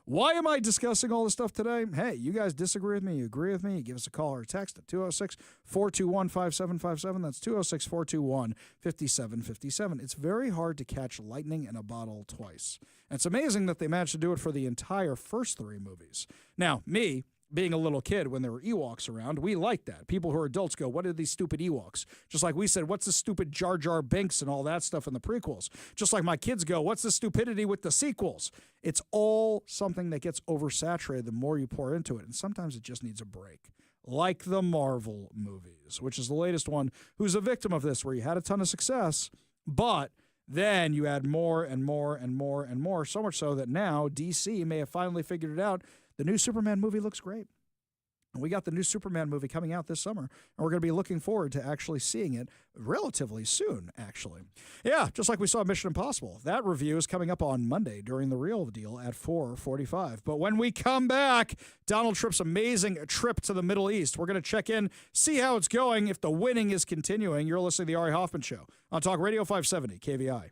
Why am I discussing all this stuff today? Hey, you guys disagree with me, you agree with me, you give us a call or a text at 206-421-5757. That's 206-421-5757. It's very hard to catch lightning in a bottle twice. And it's amazing that they managed to do it for the entire first 3 movies. Now, me, being a little kid when there were Ewoks around, we liked that. People who are adults go, what are these stupid Ewoks? Just like we said, what's the stupid Jar Jar Binks and all that stuff in the prequels? Just like my kids go, what's the stupidity with the sequels? It's all something that gets oversaturated the more you pour into it, and sometimes it just needs a break. Like the Marvel movies, which is the latest one, who's a victim of this, where you had a ton of success, but then you add more and more and more and more, so much so that now DC may have finally figured it out. The new Superman movie looks great. And we got the new Superman movie coming out this summer, and we're going to be looking forward to actually seeing it relatively soon, actually. Yeah, just like we saw Mission Impossible. That review is coming up on Monday during The Real Deal at 4:45. But when we come back, Donald Trump's amazing trip to the Middle East. We're going to check in, see how it's going, if the winning is continuing. You're listening to The Ari Hoffman Show on Talk Radio 570 KVI.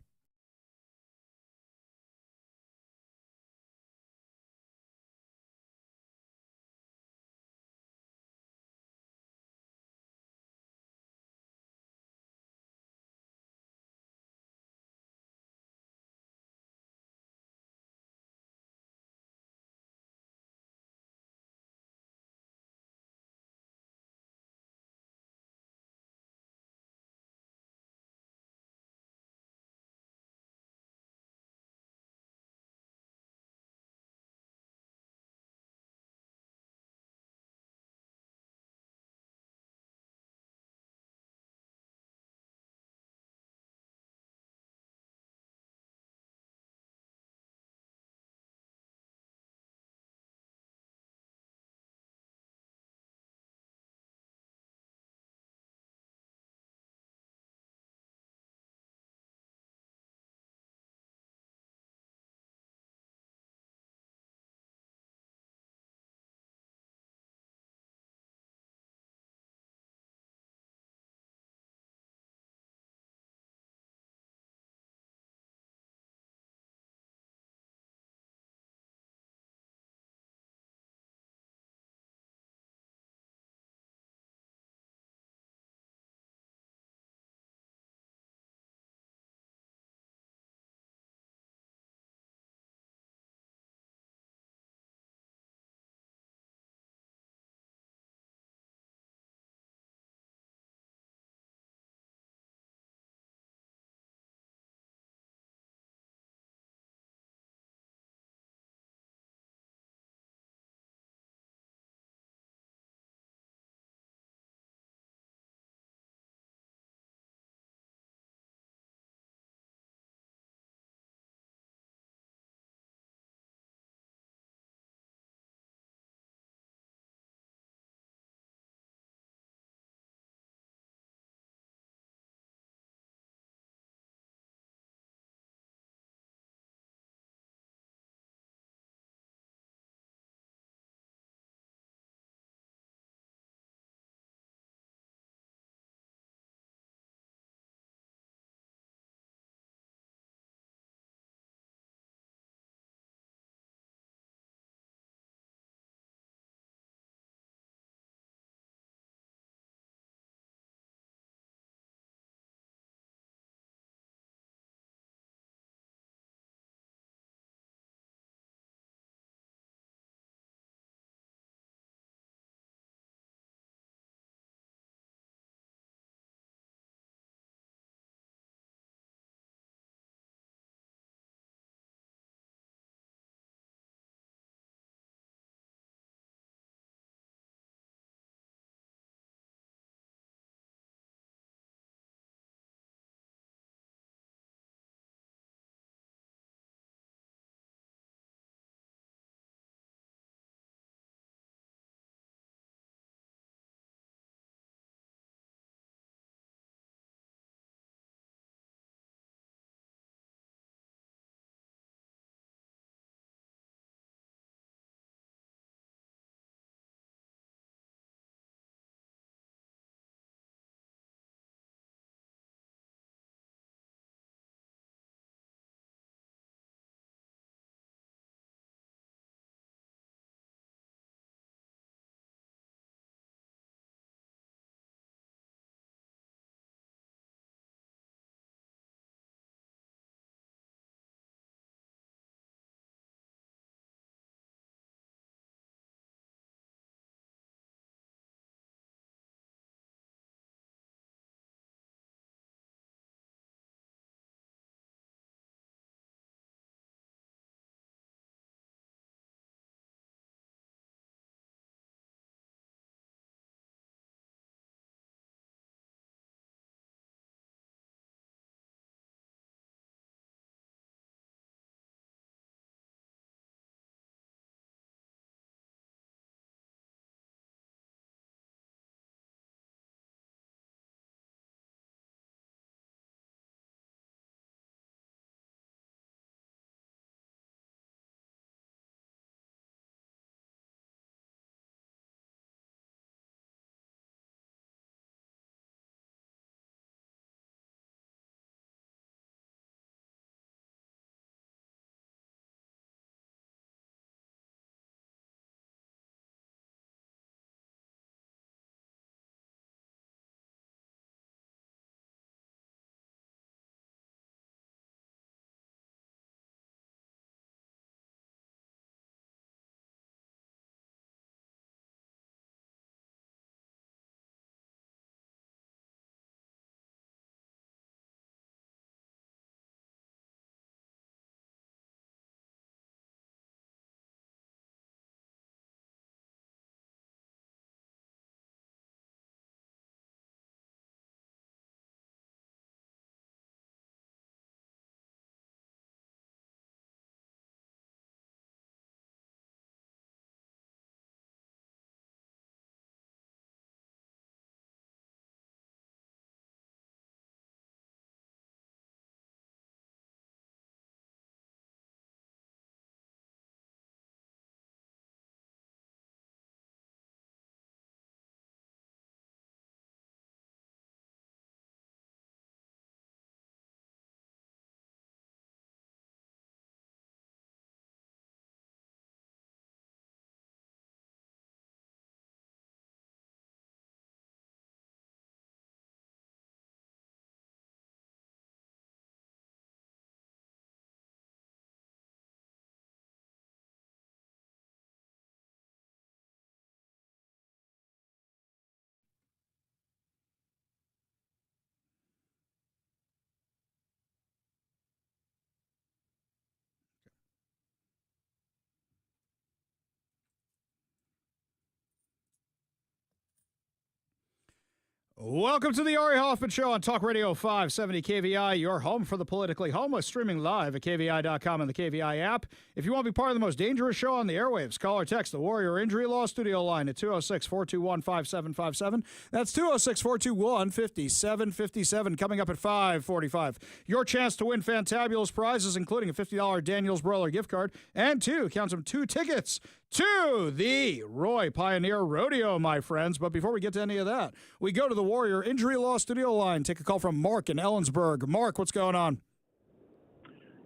Welcome to the Ari Hoffman Show on Talk Radio 570 KVI, your home for the politically homeless, streaming live at KVI.com and the KVI app. If you want to be part of the most dangerous show on the airwaves, call or text the Warrior Injury Law Studio line at 206-421-5757. That's 206-421-5757. Coming up at 5:45, your chance to win fantabulous prizes, including a $50 Daniel's Broiler gift card and two tickets to the Roy Pioneer Rodeo, my friends. But before we get to any of that, we go to the Warrior Injury Law Studio line. Take a call from Mark in Ellensburg. Mark, what's going on?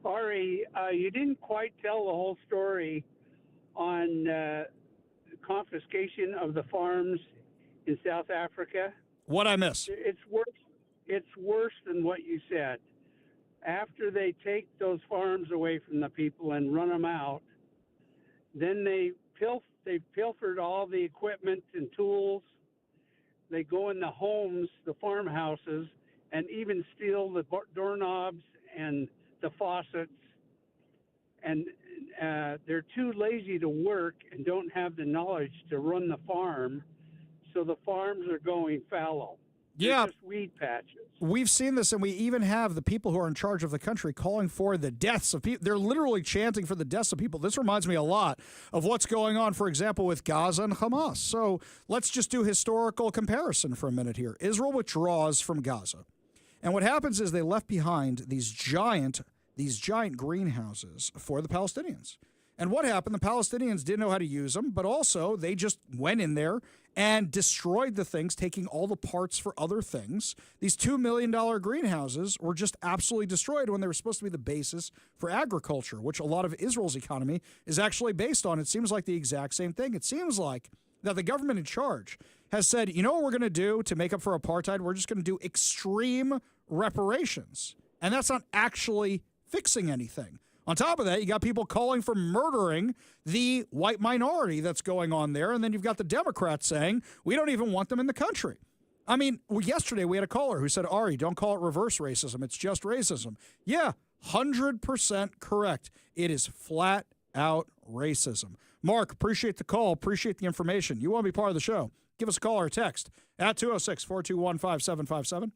Ari, you didn't quite tell the whole story on confiscation of the farms in South Africa. What I miss? It's worse than what you said. After they take those farms away from the people and run them out, then they pilfered all the equipment and tools. They go in the homes, the farmhouses, and even steal the doorknobs and the faucets. And they're too lazy to work and don't have the knowledge to run the farm, so the farms are going fallow. Yeah. They're just weed patches. We've seen this, and we even have the people who are in charge of the country calling for the deaths of people. They're literally chanting for the deaths of people. This reminds me a lot of what's going on, for example, with Gaza and Hamas. So let's just do historical comparison for a minute here. Israel withdraws from Gaza. And what happens is they left behind these giant greenhouses for the Palestinians. And what happened? The Palestinians didn't know how to use them, but also they just went in there and destroyed the things, taking all the parts for other things. These $2 million greenhouses were just absolutely destroyed when they were supposed to be the basis for agriculture, which a lot of Israel's economy is actually based on. It seems like the exact same thing. It seems like that the government in charge has said, you know what we're going to do to make up for apartheid? We're just going to do extreme reparations. And that's not actually fixing anything. On top of that, you got people calling for murdering the white minority that's going on there. And then you've got the Democrats saying, we don't even want them in the country. I mean, yesterday we had a caller who said, Ari, don't call it reverse racism. It's just racism. Yeah, 100% correct. It is flat out racism. Mark, appreciate the call. Appreciate the information. You want to be part of the show? Give us a call or a text at 206-421-5757.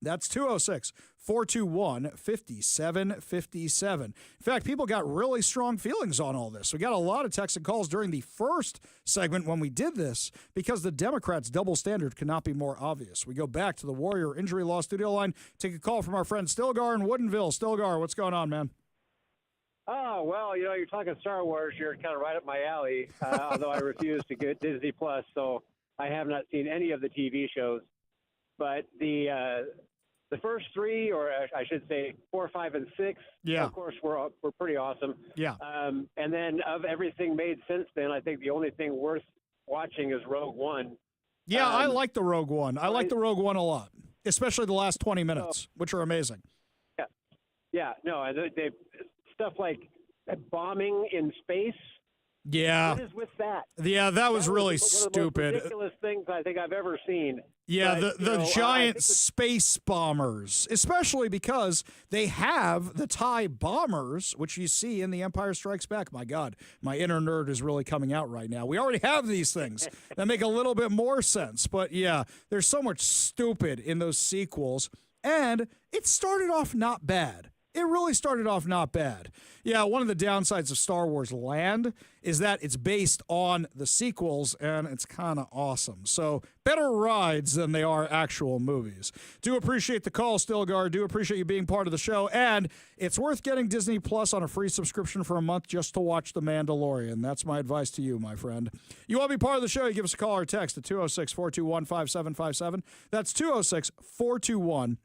That's 206-421-5757. In fact, people got really strong feelings on all this. We got a lot of texts and calls during the first segment when we did this because the Democrats' double standard cannot be more obvious. We go back to the Warrior Injury Law Studio line. Take a call from our friend Stilgar in Woodinville. Stilgar, what's going on, man? Oh, well, you're talking Star Wars. You're kind of right up my alley, although I refuse to get Disney Plus, so I have not seen any of the TV shows. But the first three, or I should say 4, 5, and 6, yeah, of course, were pretty awesome. Yeah. And then of everything made since then, I think the only thing worth watching is Rogue One. Yeah, I like the Rogue One. I like the Rogue One a lot, especially the last 20 minutes, which are amazing. Yeah. Yeah, no, they stuff like bombing in space. Yeah. What is with that? Yeah, that was really stupid. One of the most ridiculous things I think I've ever seen. Yeah, but, the giant space bombers, especially because they have the TIE bombers, which you see in The Empire Strikes Back. My God, my inner nerd is really coming out right now. We already have these things that make a little bit more sense. But yeah, there's so much stupid in those sequels. And it started off not bad. It really started off not bad. Yeah, one of the downsides of Star Wars Land is that it's based on the sequels, and it's kind of awesome. So better rides than they are actual movies. Do appreciate the call, Stilgar. Do appreciate you being part of the show. And it's worth getting Disney Plus on a free subscription for a month just to watch The Mandalorian. That's my advice to you, my friend. You want to be part of the show, you give us a call or text at 206-421-5757. That's 206-421-5757.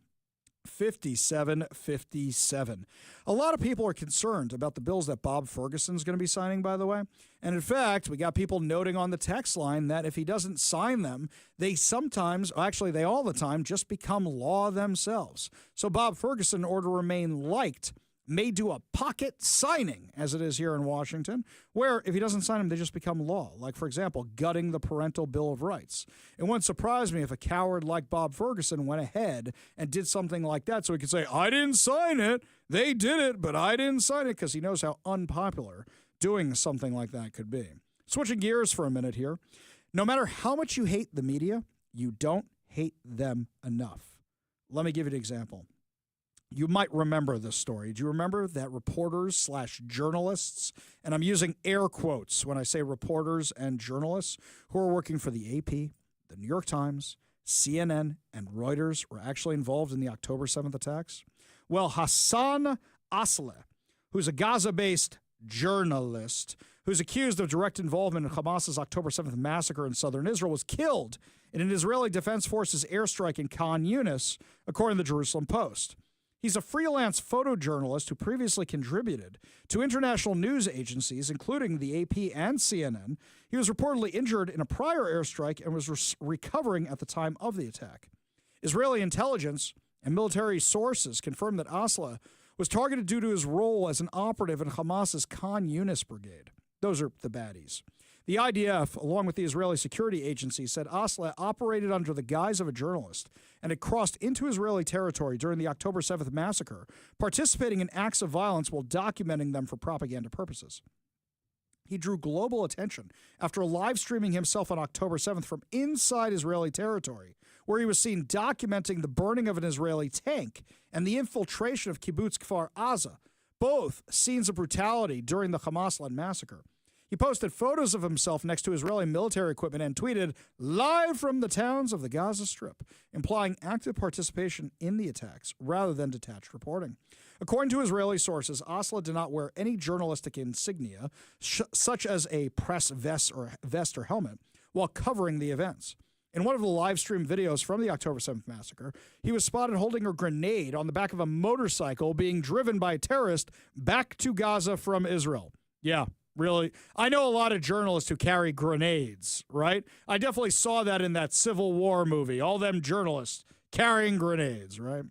5757. A lot of people are concerned about the bills that Bob Ferguson's going to be signing, by the way. And in fact, we got people noting on the text line that if he doesn't sign them, they sometimes, actually they all the time, just become law themselves. So Bob Ferguson, in order to remain liked, may do a pocket signing, as it is here in Washington, where if he doesn't sign them, they just become law. Like, for example, gutting the Parental Bill of Rights. It wouldn't surprise me if a coward like Bob Ferguson went ahead and did something like that so he could say, I didn't sign it. They did it, but I didn't sign it, because he knows how unpopular doing something like that could be. Switching gears for a minute here. No matter how much you hate the media, you don't hate them enough. Let me give you an example. You might remember this story. Do you remember that reporters/journalists, and I'm using air quotes when I say reporters and journalists, who are working for the AP, the New York Times, CNN, and Reuters were actually involved in the October 7th attacks? Well, Hassan Asleh, who's a Gaza-based journalist who's accused of direct involvement in Hamas's October 7th massacre in southern Israel, was killed in an Israeli Defense Forces airstrike in Khan Yunis, according to the Jerusalem Post. He's a freelance photojournalist who previously contributed to international news agencies, including the AP and CNN. He was reportedly injured in a prior airstrike and was recovering at the time of the attack. Israeli intelligence and military sources confirmed that Asleh was targeted due to his role as an operative in Hamas's Khan Yunis brigade. Those are the baddies. The IDF, along with the Israeli security agency, said Asleh operated under the guise of a journalist and had crossed into Israeli territory during the October 7th massacre, participating in acts of violence while documenting them for propaganda purposes. He drew global attention after live streaming himself on October 7th from inside Israeli territory, where he was seen documenting the burning of an Israeli tank and the infiltration of Kibbutz Kfar Aza, both scenes of brutality during the Hamas-led massacre. He posted photos of himself next to Israeli military equipment and tweeted, "Live from the towns of the Gaza Strip," implying active participation in the attacks rather than detached reporting. According to Israeli sources, Asleh did not wear any journalistic insignia, such as a press vest or helmet, while covering the events. In one of the live stream videos from the October 7th massacre, he was spotted holding a grenade on the back of a motorcycle being driven by a terrorist back to Gaza from Israel. Yeah. Really, I know a lot of journalists who carry grenades, right? I definitely saw that in that Civil War movie, all them journalists carrying grenades, right?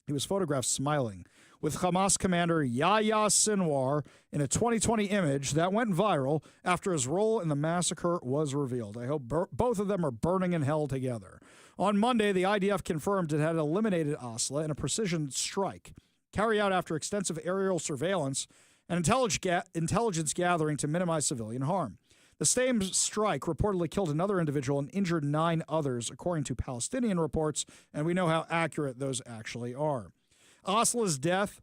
He was photographed smiling with Hamas commander Yahya Sinwar in a 2020 image that went viral after his role in the massacre was revealed. I hope both of them are burning in hell together. On Monday, the IDF confirmed it had eliminated Asleh in a precision strike carried out after extensive aerial surveillance and intelligence gathering to minimize civilian harm. The same strike reportedly killed another individual and injured 9 others, according to Palestinian reports, and we know how accurate those actually are. Asleh's death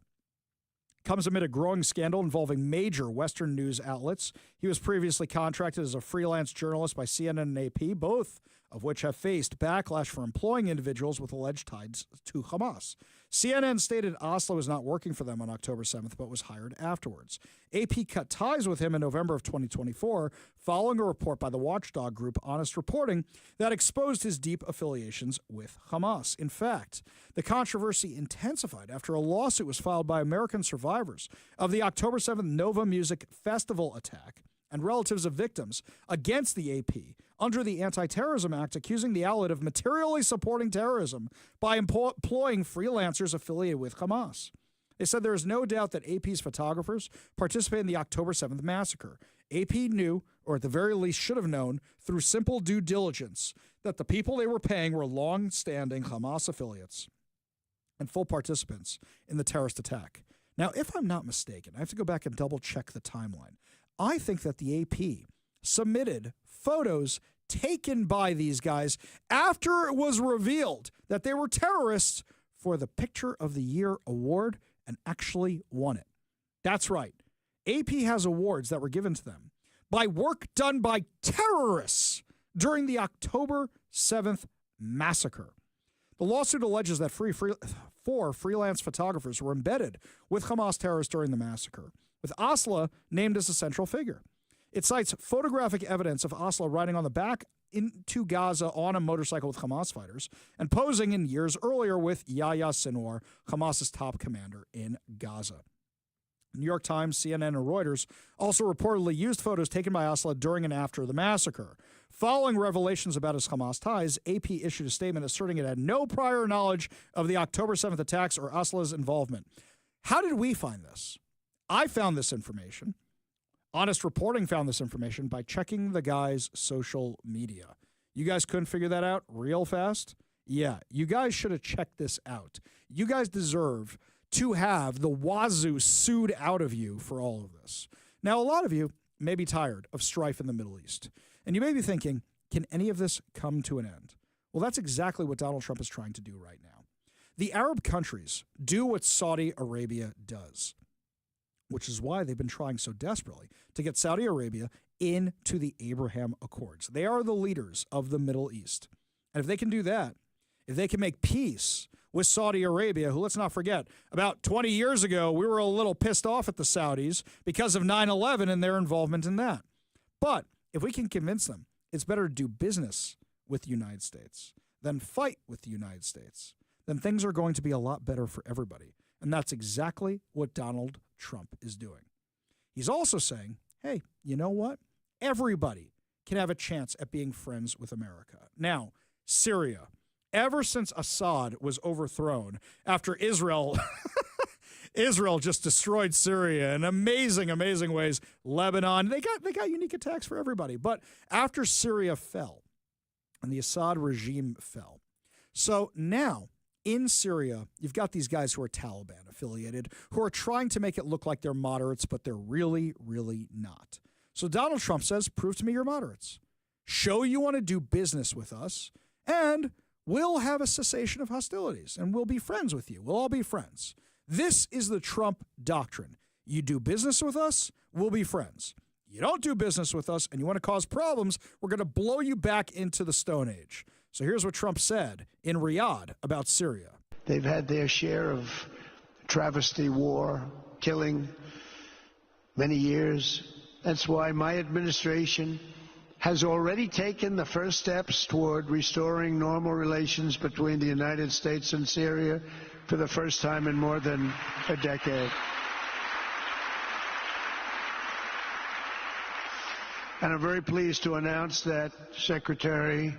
comes amid a growing scandal involving major Western news outlets. He was previously contracted as a freelance journalist by CNN and AP, both of which have faced backlash for employing individuals with alleged ties to Hamas. CNN stated Asleh was not working for them on October 7th, but was hired afterwards. AP cut ties with him in November of 2024, following a report by the watchdog group Honest Reporting that exposed his deep affiliations with Hamas. In fact, the controversy intensified after a lawsuit was filed by American survivors of the October 7th Nova Music Festival attack and relatives of victims against the AP under the Anti-Terrorism Act, accusing the outlet of materially supporting terrorism by employing freelancers affiliated with Hamas. They said there is no doubt that AP's photographers participated in the October 7th massacre. AP knew, or at the very least should have known, through simple due diligence, that the people they were paying were long-standing Hamas affiliates and full participants in the terrorist attack. Now, if I'm not mistaken, I have to go back and double-check the timeline. I think that the AP submitted photos taken by these guys after it was revealed that they were terrorists for the Picture of the Year award and actually won it. That's right. AP has awards that were given to them by work done by terrorists during the October 7th massacre. The lawsuit alleges that four freelance photographers were embedded with Hamas terrorists during the massacre, with Asleh named as a central figure. It cites photographic evidence of Asleh riding on the back into Gaza on a motorcycle with Hamas fighters and posing in years earlier with Yahya Sinwar, Hamas's top commander in Gaza. New York Times, CNN, and Reuters also reportedly used photos taken by Asleh during and after the massacre. Following revelations about his Hamas ties, AP issued a statement asserting it had no prior knowledge of the October 7th attacks or Asleh's involvement. How did we find this? I found this information. Honest Reporting found this information by checking the guy's social media. You guys couldn't figure that out real fast? Yeah, you guys should have checked this out. You guys deserve to have the wazoo sued out of you for all of this. Now, a lot of you may be tired of strife in the Middle East, and you may be thinking, can any of this come to an end? Well, that's exactly what Donald Trump is trying to do right now. The Arab countries do what Saudi Arabia does, which is why they've been trying so desperately to get Saudi Arabia into the Abraham Accords. They are the leaders of the Middle East. And if they can do that, if they can make peace with Saudi Arabia, who, let's not forget, about 20 years ago, we were a little pissed off at the Saudis because of 9/11 and their involvement in that. But if we can convince them it's better to do business with the United States than fight with the United States, then things are going to be a lot better for everybody. And that's exactly what Donald Trump is doing. He's also saying, hey, you know what? Everybody can have a chance at being friends with America. Now, Syria, ever since Assad was overthrown after Israel just destroyed Syria in amazing, amazing ways. Lebanon, they got unique attacks for everybody. But after Syria fell and the Assad regime fell, so now in Syria, you've got these guys who are Taliban affiliated, who are trying to make it look like they're moderates, but they're really, really not. So Donald Trump says, prove to me you're moderates. Show you want to do business with us, and we'll have a cessation of hostilities, and we'll be friends with you. We'll all be friends. This is the Trump doctrine. You do business with us, we'll be friends. You don't do business with us, and you want to cause problems, we're going to blow you back into the Stone Age. So here's what Trump said in Riyadh about Syria. They've had their share of travesty, war, killing, many years. That's why my administration has already taken the first steps toward restoring normal relations between the United States and Syria for the first time in more than a decade. And I'm very pleased to announce that Secretary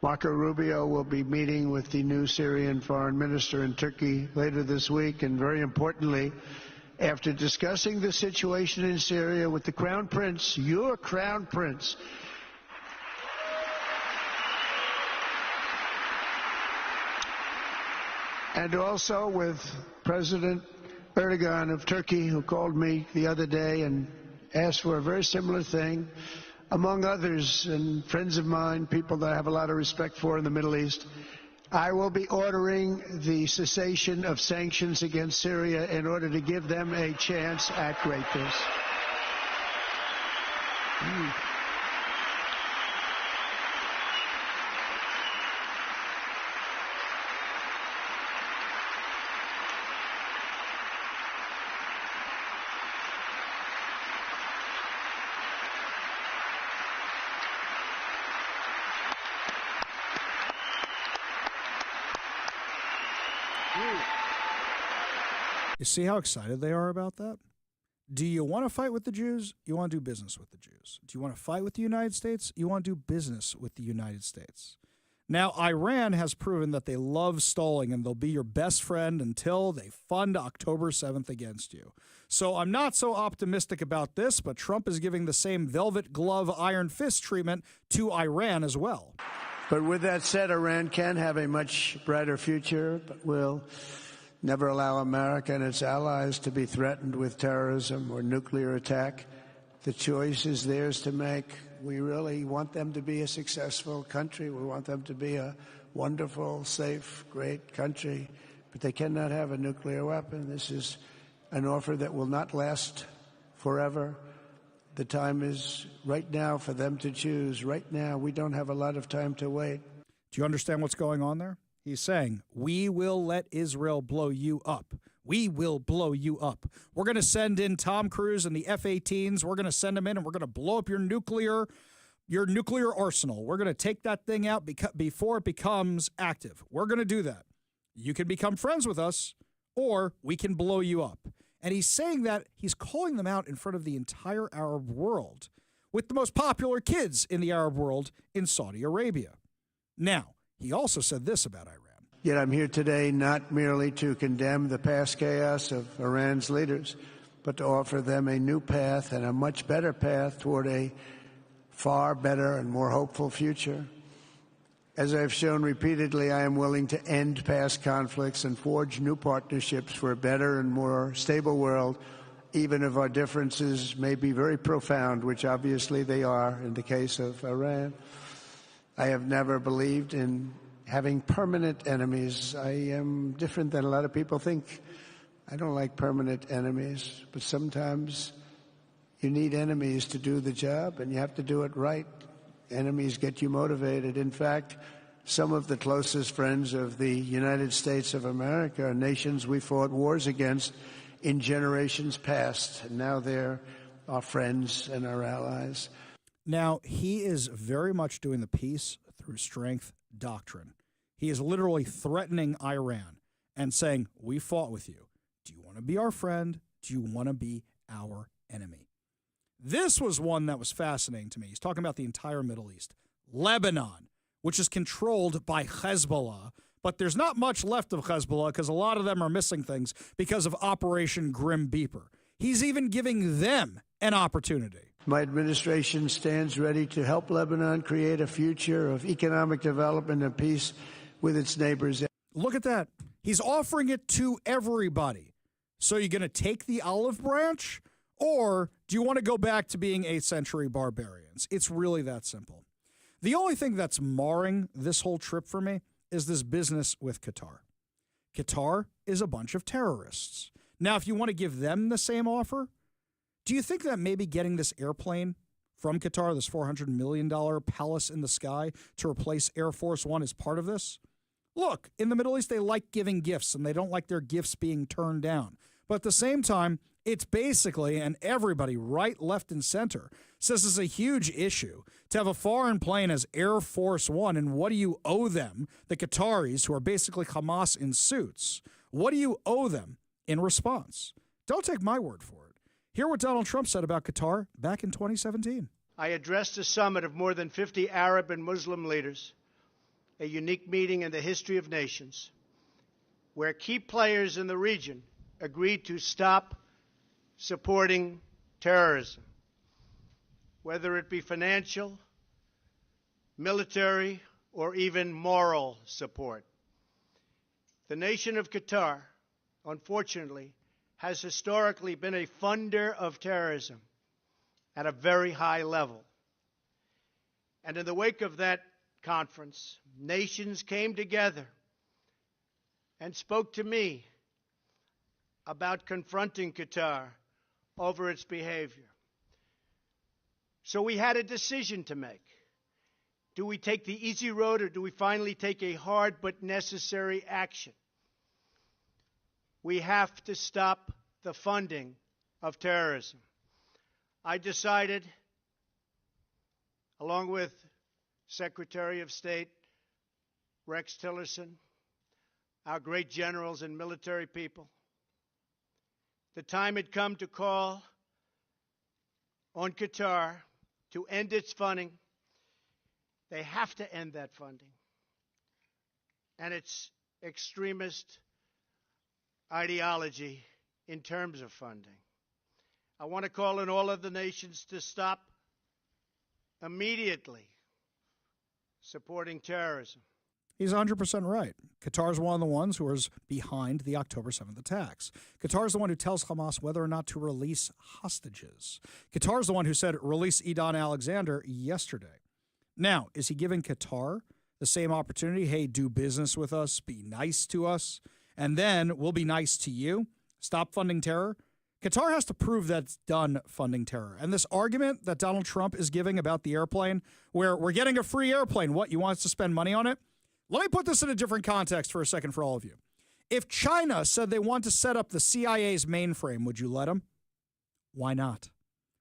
Marco Rubio will be meeting with the new Syrian foreign minister in Turkey later this week. And very importantly, after discussing the situation in Syria with the Crown Prince, your Crown Prince, and also with President Erdogan of Turkey, who called me the other day and asked for a very similar thing, among others, and friends of mine, people that I have a lot of respect for in the Middle East, I will be ordering the cessation of sanctions against Syria in order to give them a chance at greatness. You see how excited they are about that? Do you want to fight with the Jews? You want to do business with the Jews. Do you want to fight with the United States? You want to do business with the United States. Now, Iran has proven that they love stalling, and they'll be your best friend until they fund October 7th against you. So I'm not so optimistic about this, but Trump is giving the same velvet glove, iron fist treatment to Iran as well. But with that said, Iran can have a much brighter future, but will never allow America and its allies to be threatened with terrorism or nuclear attack. The choice is theirs to make. We really want them to be a successful country. We want them to be a wonderful, safe, great country. But they cannot have a nuclear weapon. This is an offer that will not last forever. The time is right now for them to choose. Right now, we don't have a lot of time to wait. Do you understand what's going on there? He's saying, we will let Israel blow you up. We will blow you up. We're going to send in Tom Cruise and the F-18s. We're going to send them in, and we're going to blow up your nuclear arsenal. We're going to take that thing out before it becomes active. We're going to do that. You can become friends with us, or we can blow you up. And he's saying that he's calling them out in front of the entire Arab world, with the most popular kids in the Arab world in Saudi Arabia. Now, he also said this about Iran. Yet I'm here today not merely to condemn the past chaos of Iran's leaders, but to offer them a new path and a much better path toward a far better and more hopeful future. As I've shown repeatedly, I am willing to end past conflicts and forge new partnerships for a better and more stable world, even if our differences may be very profound, which obviously they are in the case of Iran. I have never believed in having permanent enemies. I am different than a lot of people think. I don't like permanent enemies, but sometimes you need enemies to do the job, and you have to do it right. Enemies get you motivated. In fact, some of the closest friends of the United States of America are nations we fought wars against in generations past, and now they're our friends and our allies. Now, he is very much doing the peace through strength doctrine. He is literally threatening Iran and saying, we fought with you. Do you want to be our friend? Do you want to be our enemy? This was one that was fascinating to me. He's talking about the entire Middle East. Lebanon, which is controlled by Hezbollah, but there's not much left of Hezbollah because a lot of them are missing things because of Operation Grim Beeper. He's even giving them an opportunity. My administration stands ready to help Lebanon create a future of economic development and peace with its neighbors. Look at that. He's offering it to everybody. So you're going to take the olive branch, or do you want to go back to being 8th century barbarians? It's really that simple. The only thing that's marring this whole trip for me is this business with Qatar. Qatar is a bunch of terrorists. Now, if you want to give them the same offer, do you think that maybe getting this airplane from Qatar, this $400 million palace in the sky to replace Air Force One, is part of this? Look, in the Middle East, they like giving gifts, and they don't like their gifts being turned down. But at the same time, it's basically, and everybody, right, left, and center, says it's a huge issue to have a foreign plane as Air Force One, and what do you owe them, the Qataris, who are basically Hamas in suits? What do you owe them in response? Don't take my word for it. Hear what Donald Trump said about Qatar back in 2017. I addressed a summit of more than 50 Arab and Muslim leaders, a unique meeting in the history of nations, where key players in the region agreed to stop supporting terrorism, whether it be financial, military, or even moral support. The nation of Qatar, unfortunately, has historically been a funder of terrorism at a very high level. And in the wake of that conference, nations came together and spoke to me about confronting Qatar over its behavior. So we had a decision to make. Do we take the easy road, or do we finally take a hard but necessary action? We have to stop the funding of terrorism. I decided, along with Secretary of State Rex Tillerson, our great generals and military people, the time had come to call on Qatar to end its funding. They have to end that funding and its extremist ideology in terms of funding. I want to call on all of the nations to stop immediately supporting terrorism. He's 100% right. Qatar is one of the ones who is behind the October 7th attacks. Qatar is the one who tells Hamas whether or not to release hostages. Qatar is the one who said, release Edan Alexander yesterday. Now, is he giving Qatar the same opportunity? Hey, do business with us, be nice to us, and then we'll be nice to you. Stop funding terror. Qatar has to prove that it's done funding terror. And this argument that Donald Trump is giving about the airplane, where we're getting a free airplane, what, you want us to spend money on it? Let me put this in a different context for a second for all of you. If China said they want to set up the CIA's mainframe, would you let them? Why not?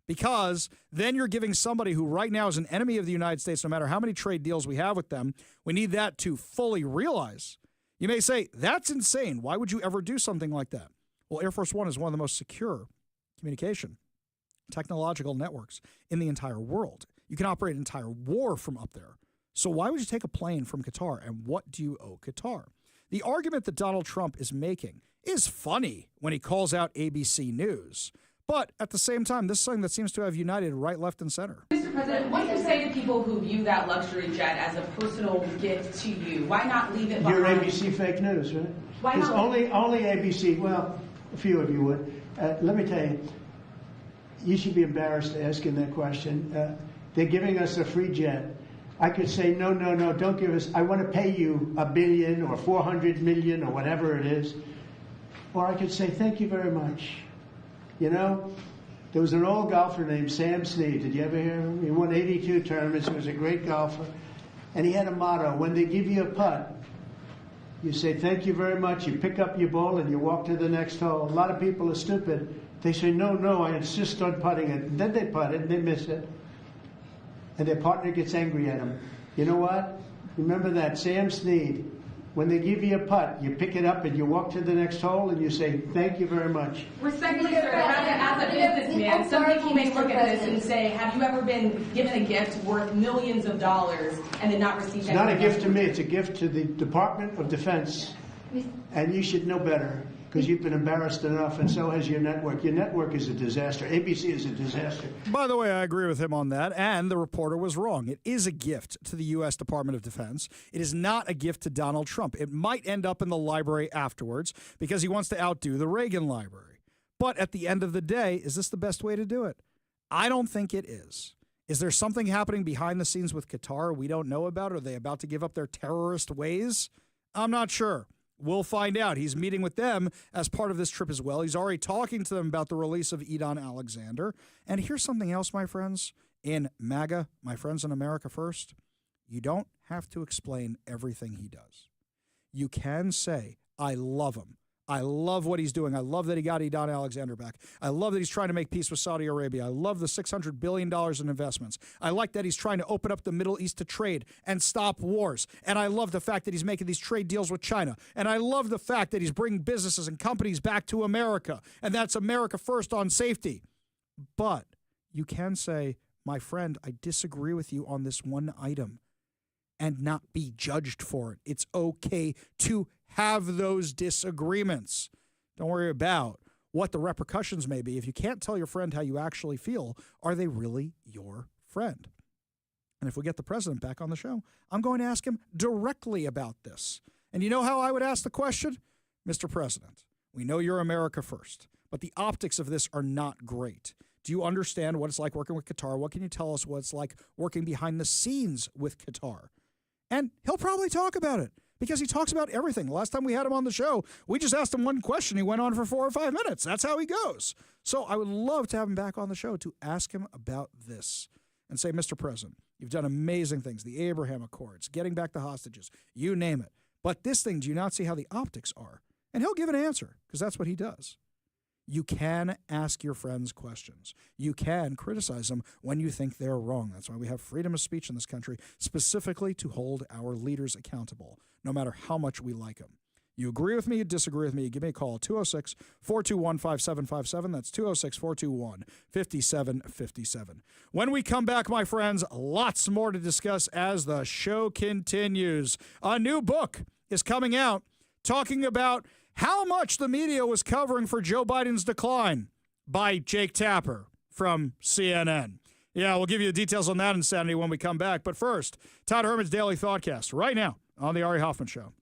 Because then you're giving somebody who right now is an enemy of the United States, no matter how many trade deals we have with them, we need that to fully realize. You may say, that's insane. Why would you ever do something like that? Well, Air Force One is one of the most secure communication technological networks in the entire world. You can operate an entire war from up there. So why would you take a plane from Qatar, and what do you owe Qatar? The argument that Donald Trump is making is funny when he calls out ABC News. But at the same time, this is something that seems to have united right, left, and center. Mr. President, what do you say to people who view that luxury jet as a personal gift to you? Why not leave it behind? You're ABC fake news, right? Why Because not? only ABC, well, a few of you would. Let me tell you, you should be embarrassed asking that question. They're giving us a free jet. I could say, no, no, no, don't give us, I want to pay you $1 billion or 400 million or whatever it is. Or I could say, thank you very much. You know, there was an old golfer named Sam Snead. Did you ever hear him? He won 82 tournaments. He was a great golfer. And he had a motto: when they give you a putt, you say, thank you very much. You pick up your ball and you walk to the next hole. A lot of people are stupid. They say, no, no, I insist on putting it. And then they putt it and they miss it. And their partner gets angry at them. You know what? Remember that, Sam Snead. When they give you a putt, you pick it up and you walk to the next hole and you say, thank you very much. Respectfully, sir, as a businessman, some people may look at this and say, have you ever been given a gift worth millions of dollars and then not received It's anything? not a gift to me. It's a gift to the Department of Defense. And you should know better, because you've been embarrassed enough, and so has your network. Your network is a disaster. ABC is a disaster. By the way, I agree with him on that, and the reporter was wrong. It is a gift to the U.S. Department of Defense. It is not a gift to Donald Trump. It might end up in the library afterwards because he wants to outdo the Reagan Library. But at the end of the day, is this the best way to do it? I don't think it is. Is there something happening behind the scenes with Qatar we don't know about? Are they about to give up their terrorist ways? I'm not sure. We'll find out. He's meeting with them as part of this trip as well. He's already talking to them about the release of Edon Alexander. And here's something else, my friends. In MAGA, my friends in America First, you don't have to explain everything he does. You can say, I love him. I love what he's doing. I love that he got Edon Alexander back. I love that he's trying to make peace with Saudi Arabia. I love the $600 billion in investments. I like that he's trying to open up the Middle East to trade and stop wars. And I love the fact that he's making these trade deals with China. And I love the fact that he's bringing businesses and companies back to America. And that's America first on safety. But you can say, my friend, I disagree with you on this one item, and not be judged for it. It's okay to have those disagreements. Don't worry about what the repercussions may be. If you can't tell your friend how you actually feel, are they really your friend? And if we get the president back on the show, I'm going to ask him directly about this. And you know how I would ask the question? Mr. President, we know you're America first, but the optics of this are not great. Do you understand what it's like working with Qatar? What can you tell us what it's like working behind the scenes with Qatar? And he'll probably talk about it because he talks about everything. The last time we had him on the show, we just asked him one question. He went on for 4 or 5 minutes. That's how he goes. So I would love to have him back on the show to ask him about this and say, Mr. President, you've done amazing things, the Abraham Accords, getting back the hostages, you name it. But this thing, do you not see how the optics are? And he'll give an answer because that's what he does. You can ask your friends questions. You can criticize them when you think they're wrong. That's why we have freedom of speech in this country, specifically to hold our leaders accountable, no matter how much we like them. You agree with me, you disagree with me, give me a call, 206-421-5757. That's 206-421-5757. When we come back, my friends, lots more to discuss as the show continues. A new book is coming out talking about how much the media was covering for Joe Biden's decline by Jake Tapper from CNN. Yeah, we'll give you the details on that insanity when we come back. But first, Todd Herman's Daily Thoughtcast right now on the Ari Hoffman Show.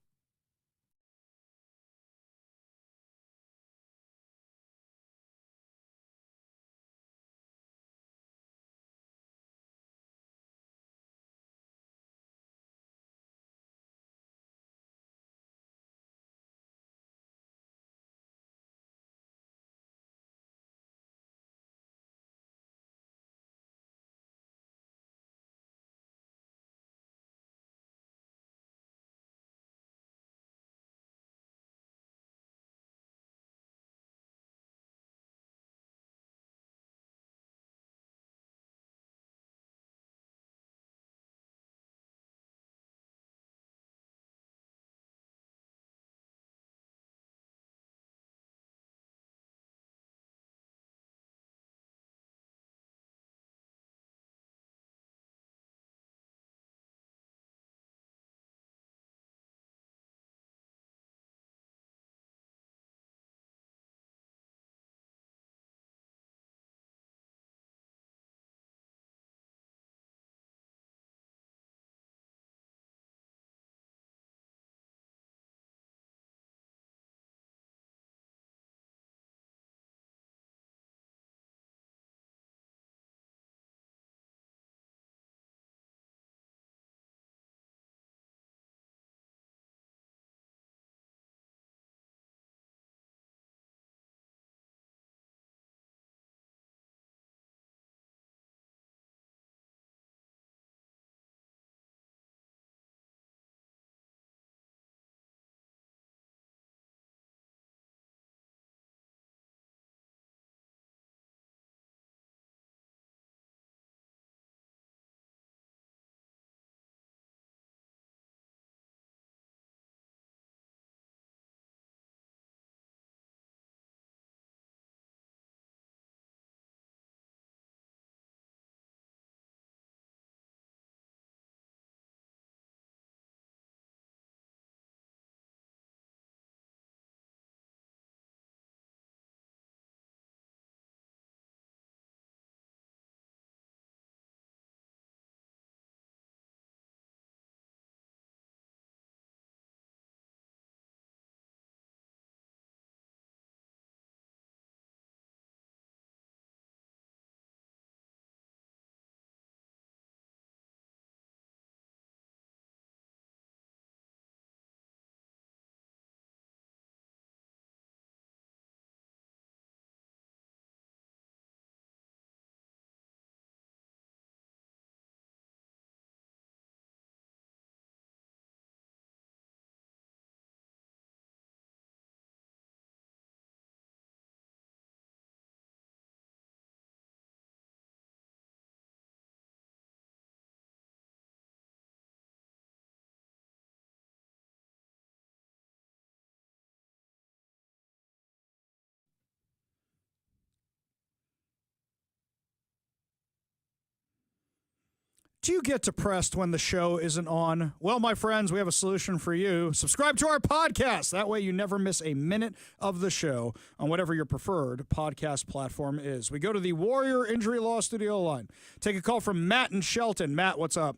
Do you get depressed when the show isn't on? Well, my friends, we have a solution for you. Subscribe to our podcast. That way you never miss a minute of the show on whatever your preferred podcast platform is. We go to the Warrior Injury Law Studio line. Take a call from Matt in Shelton. Matt, what's up?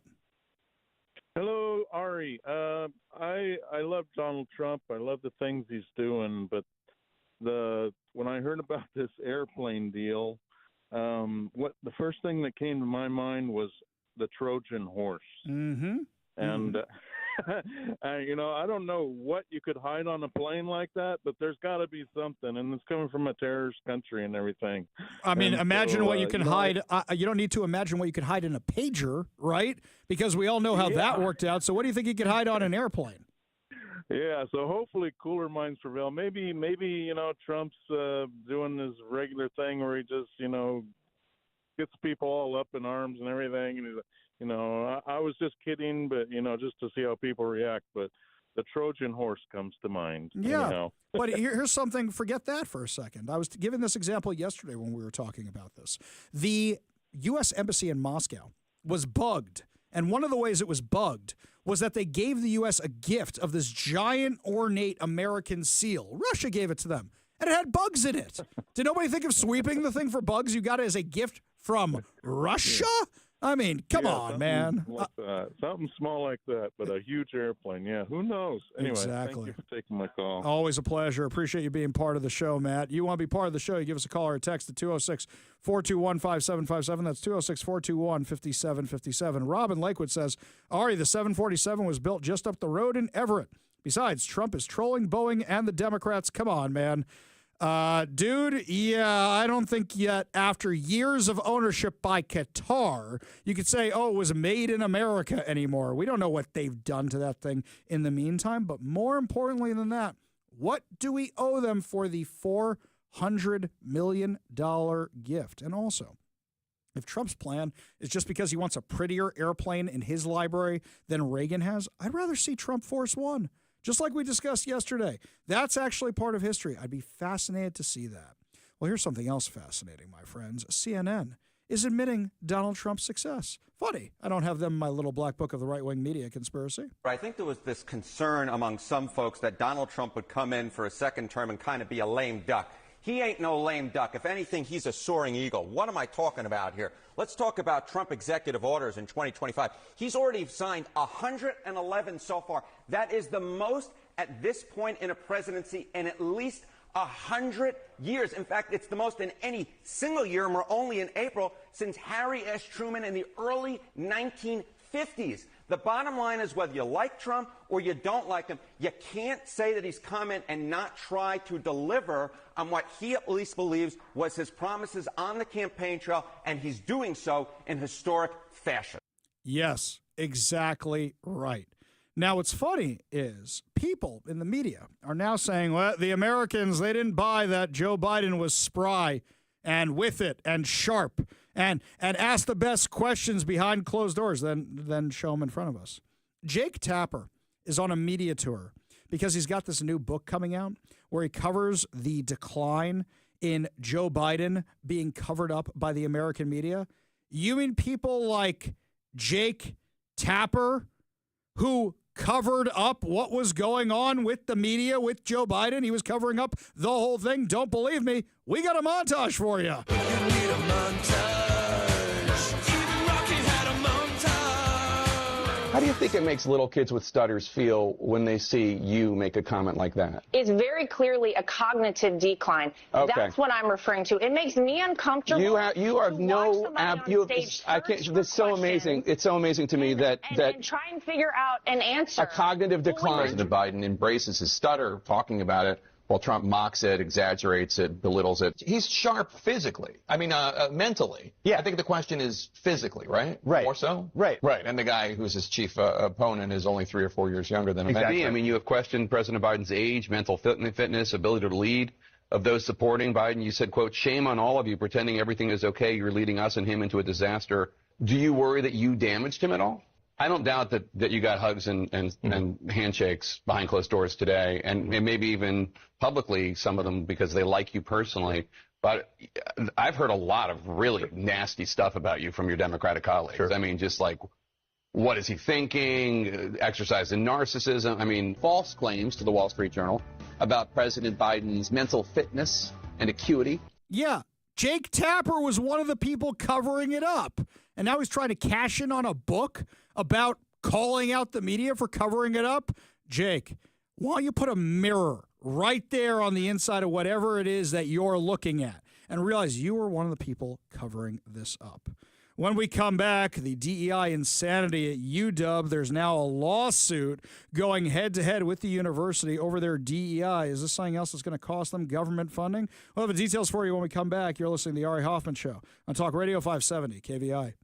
Hello, Ari. I love Donald Trump. I love the things he's doing, but when I heard about this airplane deal, the first thing that came to my mind was the Trojan horse. Mm-hmm. And I don't know what you could hide on a plane like that, but there's got to be something, and it's coming from a terrorist country and everything. I mean, and imagine so, what you can hide. You don't need to imagine what you could hide in a pager, right? Because we all know how that worked out. So what do you think you could hide on an airplane? Yeah, so hopefully cooler minds prevail. Maybe Trump's doing his regular thing where he just gets people all up in arms and everything, and I was just kidding, but just to see how people react. But the Trojan horse comes to mind. Yeah, but here's something. Forget that for a second. I was giving this example yesterday when we were talking about this. The U.S. Embassy in Moscow was bugged, and one of the ways it was bugged was that they gave the U.S. a gift of this giant, ornate American seal. Russia gave it to them, and it had bugs in it. Did nobody think of sweeping the thing for bugs? You got it as a gift from Russia? I mean, come on, man. Like something small like that, but a huge airplane. Yeah, who knows? Anyway, exactly. Thank you for taking my call. Always a pleasure. Appreciate you being part of the show, Matt. You want to be part of the show, you give us a call or a text at 206-421-5757. That's 206-421-5757. Robin Lakewood says, Ari, the 747 was built just up the road in Everett. Besides, Trump is trolling Boeing and the Democrats. Come on, man. Dude, I don't think yet after years of ownership by Qatar, you could say, it was made in America anymore. We don't know what they've done to that thing in the meantime. But more importantly than that, what do we owe them for the $400 million gift? And also, if Trump's plan is just because he wants a prettier airplane in his library than Reagan has, I'd rather see Trump Force One. Just like we discussed yesterday. That's actually part of history. I'd be fascinated to see that. Well, here's something else fascinating, my friends. CNN is admitting Donald Trump's success. Funny, I don't have them in my little black book of the right-wing media conspiracy. I think there was this concern among some folks that Donald Trump would come in for a second term and kind of be a lame duck. He ain't no lame duck. If anything, he's a soaring eagle. What am I talking about here? Let's talk about Trump executive orders in 2025. He's already signed 111 so far. That is the most at this point in a presidency in at least 100 years. In fact, it's the most in any single year, and we're only in April, since Harry S. Truman in the early 1950s. The bottom line is whether you like Trump or you don't like him, you can't say that he's come in and not try to deliver on what he at least believes was his promises on the campaign trail, and he's doing so in historic fashion. Yes, exactly right. Now, what's funny is people in the media are now saying, well, the Americans, they didn't buy that Joe Biden was spry and with it and sharp and ask the best questions behind closed doors, then show them in front of us. Jake Tapper is on a media tour because he's got this new book coming out where he covers the decline in Joe Biden being covered up by the American media. You mean people like Jake Tapper, who covered up what was going on with the media with Joe Biden? He was covering up the whole thing. Don't believe me? We got a montage for you. How do you think it makes little kids with stutters feel when they see you make a comment like that? It's very clearly a cognitive decline. Okay. That's what I'm referring to. It makes me uncomfortable. You have no. I can't. It's so amazing. It's so amazing to me that and try and figure out an answer. A cognitive decline. President Biden embraces his stutter, talking about it, while Trump mocks it, exaggerates it, belittles it. He's sharp physically. I mean, mentally. Yeah. I think the question is physically, right? Right. More so? Right. Right. And the guy who's his chief opponent is only 3 or 4 years younger than him. Exactly. I mean, you have questioned President Biden's age, mental fitness, ability to lead. Of those supporting Biden, you said, quote, shame on all of you pretending everything is okay. You're leading us and him into a disaster. Do you worry that you damaged him at all? I don't doubt that you got hugs and handshakes behind closed doors today, and maybe even publicly, some of them because they like you personally. But I've heard a lot of really nasty stuff about you from your Democratic colleagues. Sure. I mean, just like What is he thinking? Exercise in narcissism. I mean, false claims to the Wall Street Journal about President Biden's mental fitness and acuity. Yeah, Jake Tapper was one of the people covering it up. And now he's trying to cash in on a book about calling out the media for covering it up. Jake, why don't you put a mirror right there on the inside of whatever it is that you're looking at and realize you were one of the people covering this up. When we come back, the DEI insanity at UW, there's now a lawsuit going head-to-head with the university over their DEI. Is this something else that's going to cost them government funding? We'll have the details for you when we come back. You're listening to the Ari Hoffman Show on Talk Radio 570 KVI.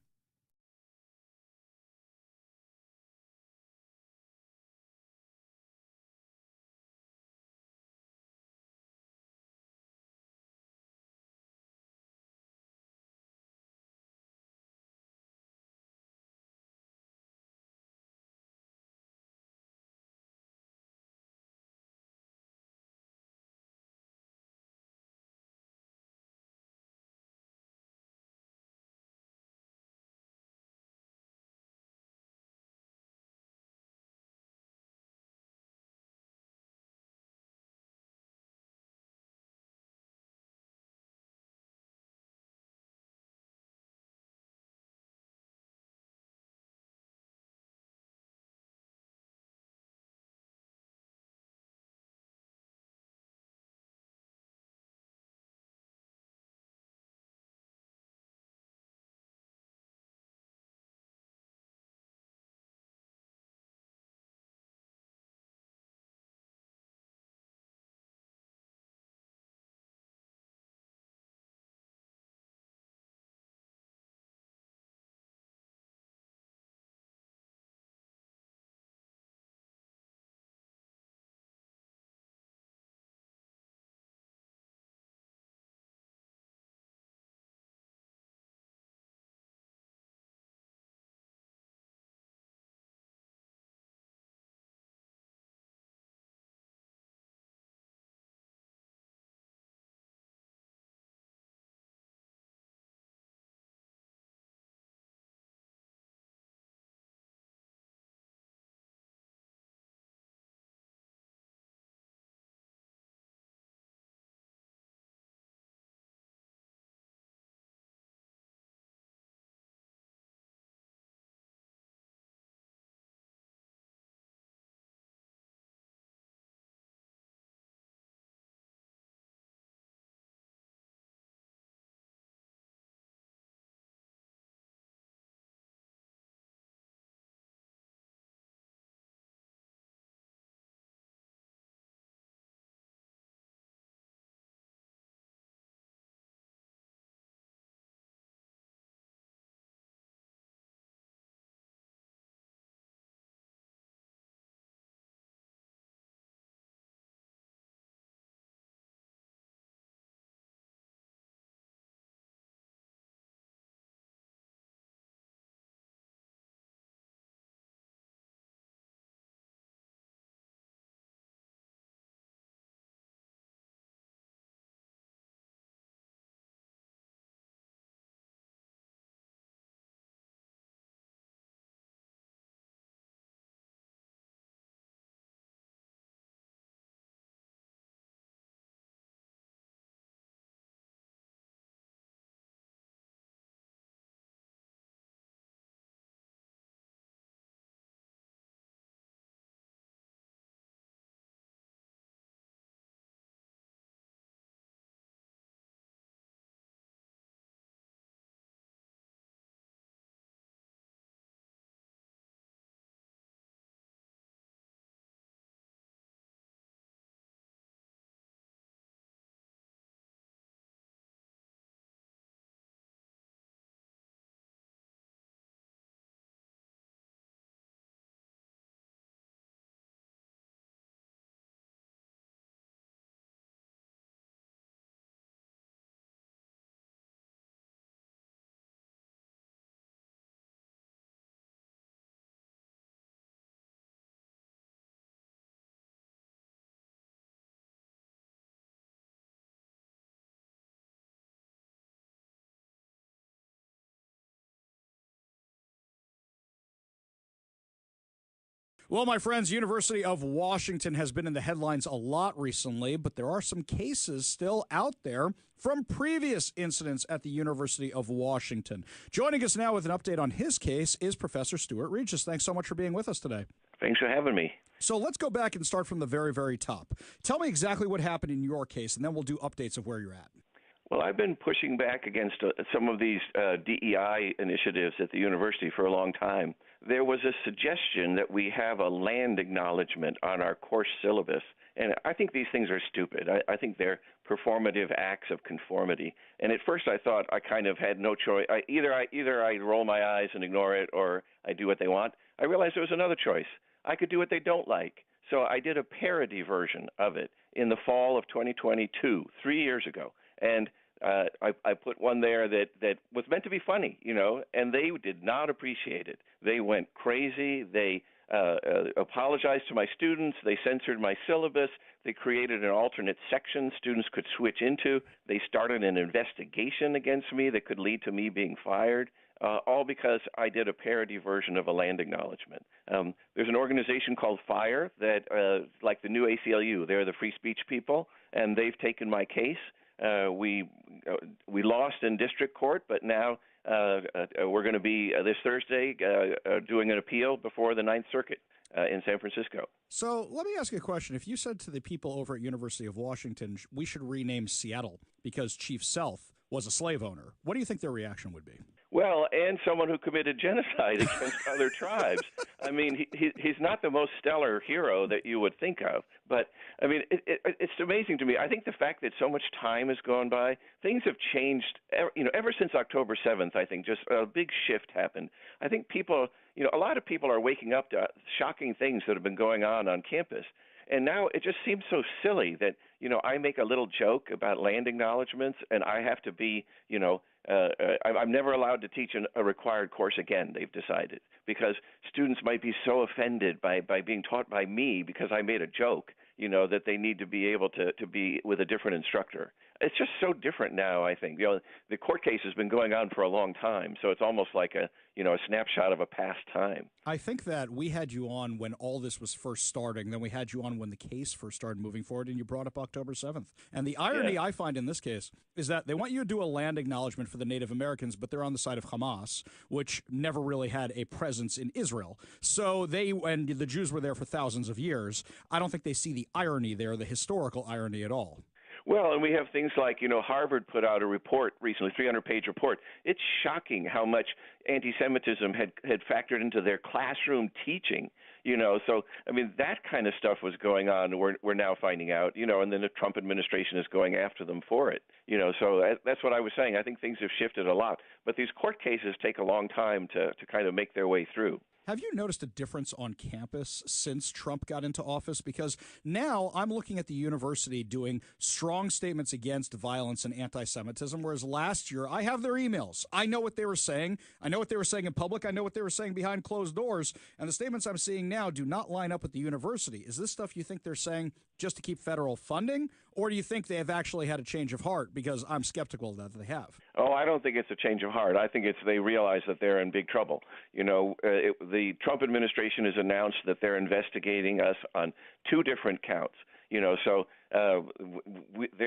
Well, my friends, University of Washington has been in the headlines a lot recently, but there are some cases still out there from previous incidents at the University of Washington. Joining us now with an update on his case is Professor Stuart Regis. Thanks so much for being with us today. Thanks for having me. So let's go back and start from the very, very top. Tell me exactly what happened in your case, and then we'll do updates of where you're at. Well, I've been pushing back against some of these DEI initiatives at the university for a long time. There was a suggestion that we have a land acknowledgement on our course syllabus, and I think these things are stupid. I think they're performative acts of conformity. And at first I thought I kind of had no choice. Either I roll my eyes and ignore it, or I do what they want. I realized there was another choice. I could do what they don't like. So I did a parody version of it in the fall of 2022, 3 years ago. And I put one there that was meant to be funny, and they did not appreciate it. They went crazy. They apologized to my students. They censored my syllabus. They created an alternate section students could switch into. They started an investigation against me that could lead to me being fired. All because I did a parody version of a land acknowledgement. There's an organization called FIRE that, like the new ACLU, they're the free speech people, and they've taken my case. We lost in district court, but now we're going to be this Thursday doing an appeal before the Ninth Circuit in San Francisco. So let me ask you a question. If you said to the people over at University of Washington, we should rename Seattle because Chief Sealth was a slave owner, what do you think their reaction would be? Well, and someone who committed genocide against other tribes. I mean, he's not the most stellar hero that you would think of. But, I mean, it's amazing to me. I think the fact that so much time has gone by, things have changed, ever since October 7th, I think just a big shift happened. I think people, a lot of people are waking up to shocking things that have been going on campus. And now it just seems so silly that, I make a little joke about land acknowledgments and I have to be, I'm never allowed to teach a required course again, they've decided, because students might be so offended by being taught by me because I made a joke, that they need to be able to be with a different instructor. It's just so different now, I think. The court case has been going on for a long time, so it's almost like a snapshot of a past time. I think that we had you on when all this was first starting, then we had you on when the case first started moving forward, and you brought up October 7th. And the irony I find in this case is that they want you to do a land acknowledgement for the Native Americans, but they're on the side of Hamas, which never really had a presence in Israel. So and the Jews were there for thousands of years. I don't think they see the irony there, the historical irony at all. Well, and we have things like, Harvard put out a report recently, 300-page report. It's shocking how much anti-Semitism had factored into their classroom teaching, So, I mean, that kind of stuff was going on. We're now finding out, and then the Trump administration is going after them for it, So that's what I was saying. I think things have shifted a lot. But these court cases take a long time to kind of make their way through. Have you noticed a difference on campus since Trump got into office? Because now I'm looking at the university doing strong statements against violence and anti-Semitism, whereas last year I have their emails. I know what they were saying. I know what they were saying in public. I know what they were saying behind closed doors. And the statements I'm seeing now do not line up with the university. Is this stuff you think they're saying just to keep federal funding? Or do you think they have actually had a change of heart? Because I'm skeptical that they have. Oh, I don't think it's a change of heart. I think they realize that they're in big trouble. The Trump administration has announced that they're investigating us on 2 different counts. So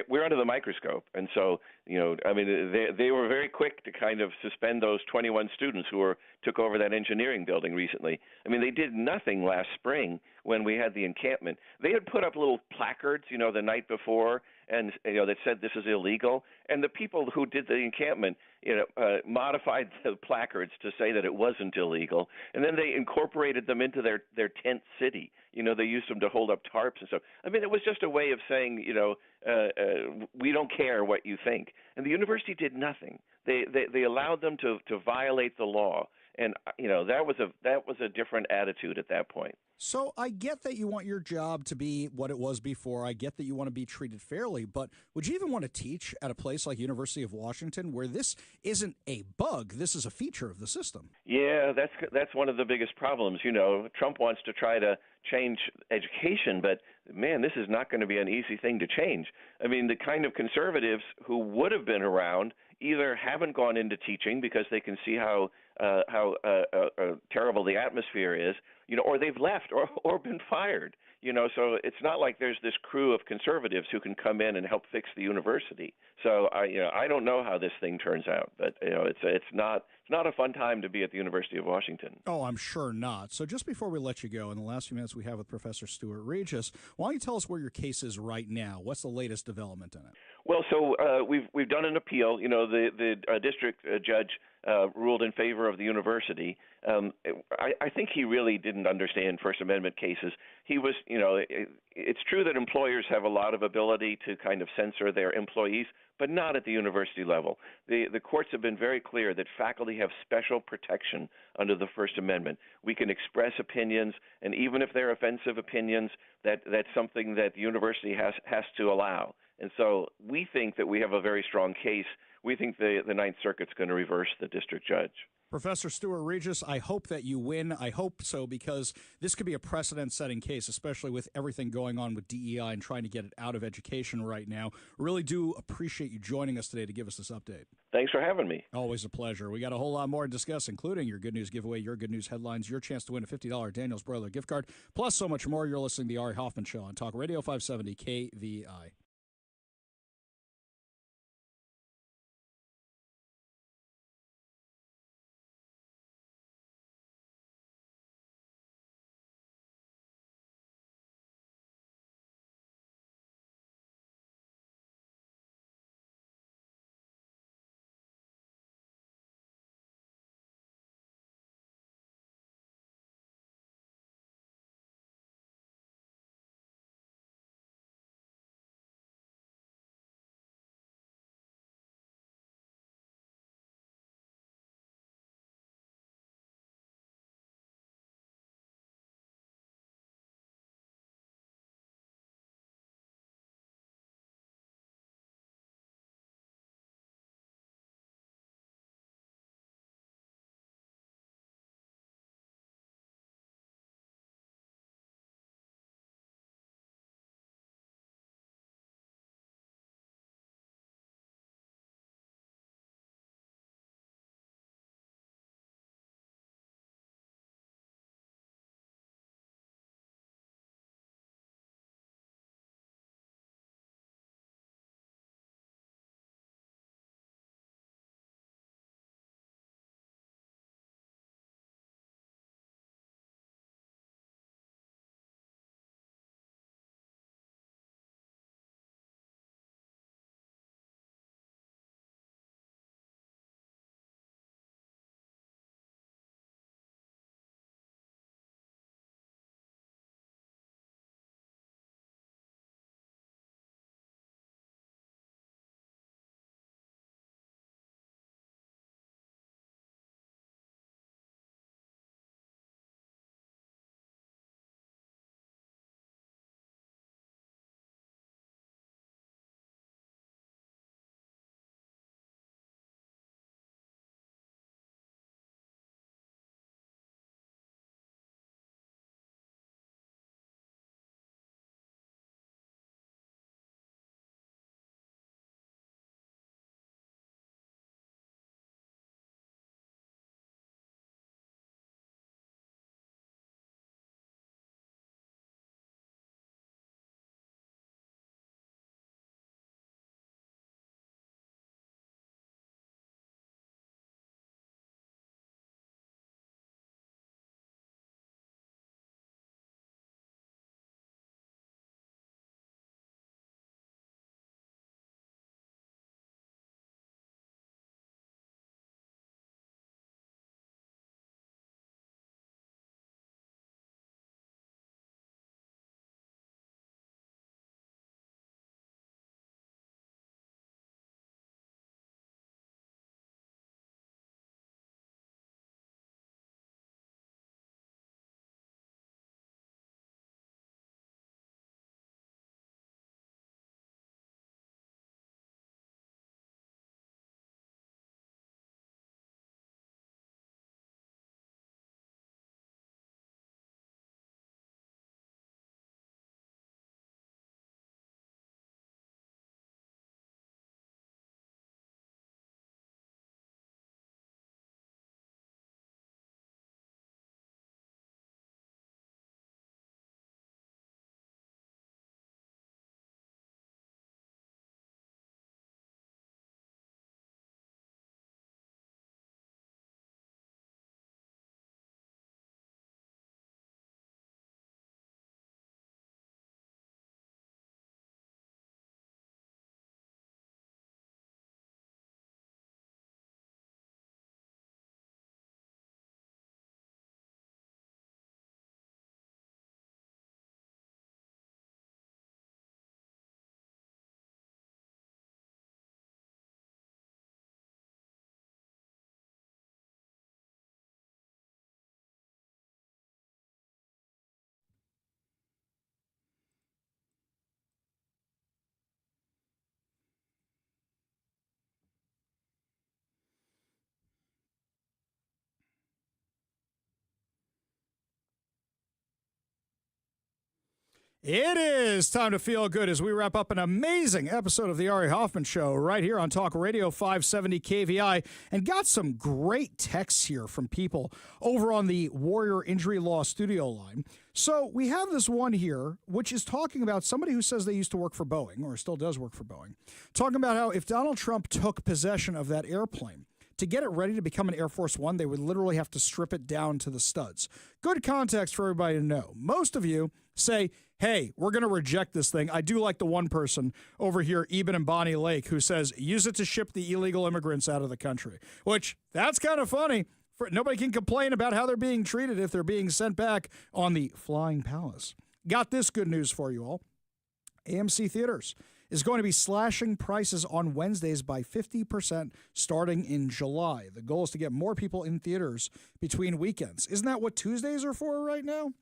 we're under the microscope. And so, I mean, they were very quick to kind of suspend those 21 students who took over that engineering building recently. I mean, they did nothing last spring when we had the encampment. They had put up little placards, the night before, and that said this is illegal. And the people who did the encampment, modified the placards to say that it wasn't illegal, and then they incorporated them into their tent city. They used them to hold up tarps and stuff. I mean, it was just a way of saying, we don't care what you think. And the university did nothing. They allowed them to violate the law. And, that was a different attitude at that point. So I get that you want your job to be what it was before. I get that you want to be treated fairly. But would you even want to teach at a place like University of Washington where this isn't a bug? This is a feature of the system. Yeah, that's one of the biggest problems. Trump wants to try to change education, but, man, this is not going to be an easy thing to change. I mean, the kind of conservatives who would have been around either haven't gone into teaching because they can see how terrible the atmosphere is, or they've left or been fired. So it's not like there's this crew of conservatives who can come in and help fix the university. So I don't know how this thing turns out, but it's not a fun time to be at the University of Washington. Oh, I'm sure not. So just before we let you go, in the last few minutes we have with Professor Stuart Regis, why don't you tell us where your case is right now? What's the latest development in it? Well, so we've done an appeal. The district judge ruled in favor of the university. I think he really didn't understand First Amendment cases. He was, it's true that employers have a lot of ability to kind of censor their employees, but not at the university level. The courts have been very clear that faculty have special protection under the First Amendment. We can express opinions, and even if they're offensive opinions, that's something that the university has to allow. And so we think that we have a very strong case. We think the Ninth Circuit's going to reverse the district judge. Professor Stuart Regis, I hope that you win. I hope so, because this could be a precedent-setting case, especially with everything going on with DEI and trying to get it out of education right now. Really do appreciate you joining us today to give us this update. Thanks for having me. Always a pleasure. We got a whole lot more to discuss, including your good news giveaway, your good news headlines, your chance to win a $50 Daniel's Broiler gift card, plus so much more. You're listening to the Ari Hoffman Show on Talk Radio 570 KVI. It is time to feel good as we wrap up an amazing episode of the Ari Hoffman Show right here on Talk Radio 570 KVI, and got some great texts here from people over on the Warrior Injury Law studio line. So we have this one here, which is talking about somebody who says they used to work for Boeing, or still does work for Boeing, talking about how if Donald Trump took possession of that airplane, to get it ready to become an Air Force One, they would literally have to strip it down to the studs. Good context for everybody to know. Most of you say, hey, we're going to reject this thing. I do like the one person over here, Eben and Bonnie Lake, who says, use it to ship the illegal immigrants out of the country, which that's kind of funny. Nobody can complain about how they're being treated if they're being sent back on the Flying Palace. Got this good news for you all. AMC Theaters is going to be slashing prices on Wednesdays by 50% starting in July. The goal is to get more people in theaters between weekends. Isn't that what Tuesdays are for right now?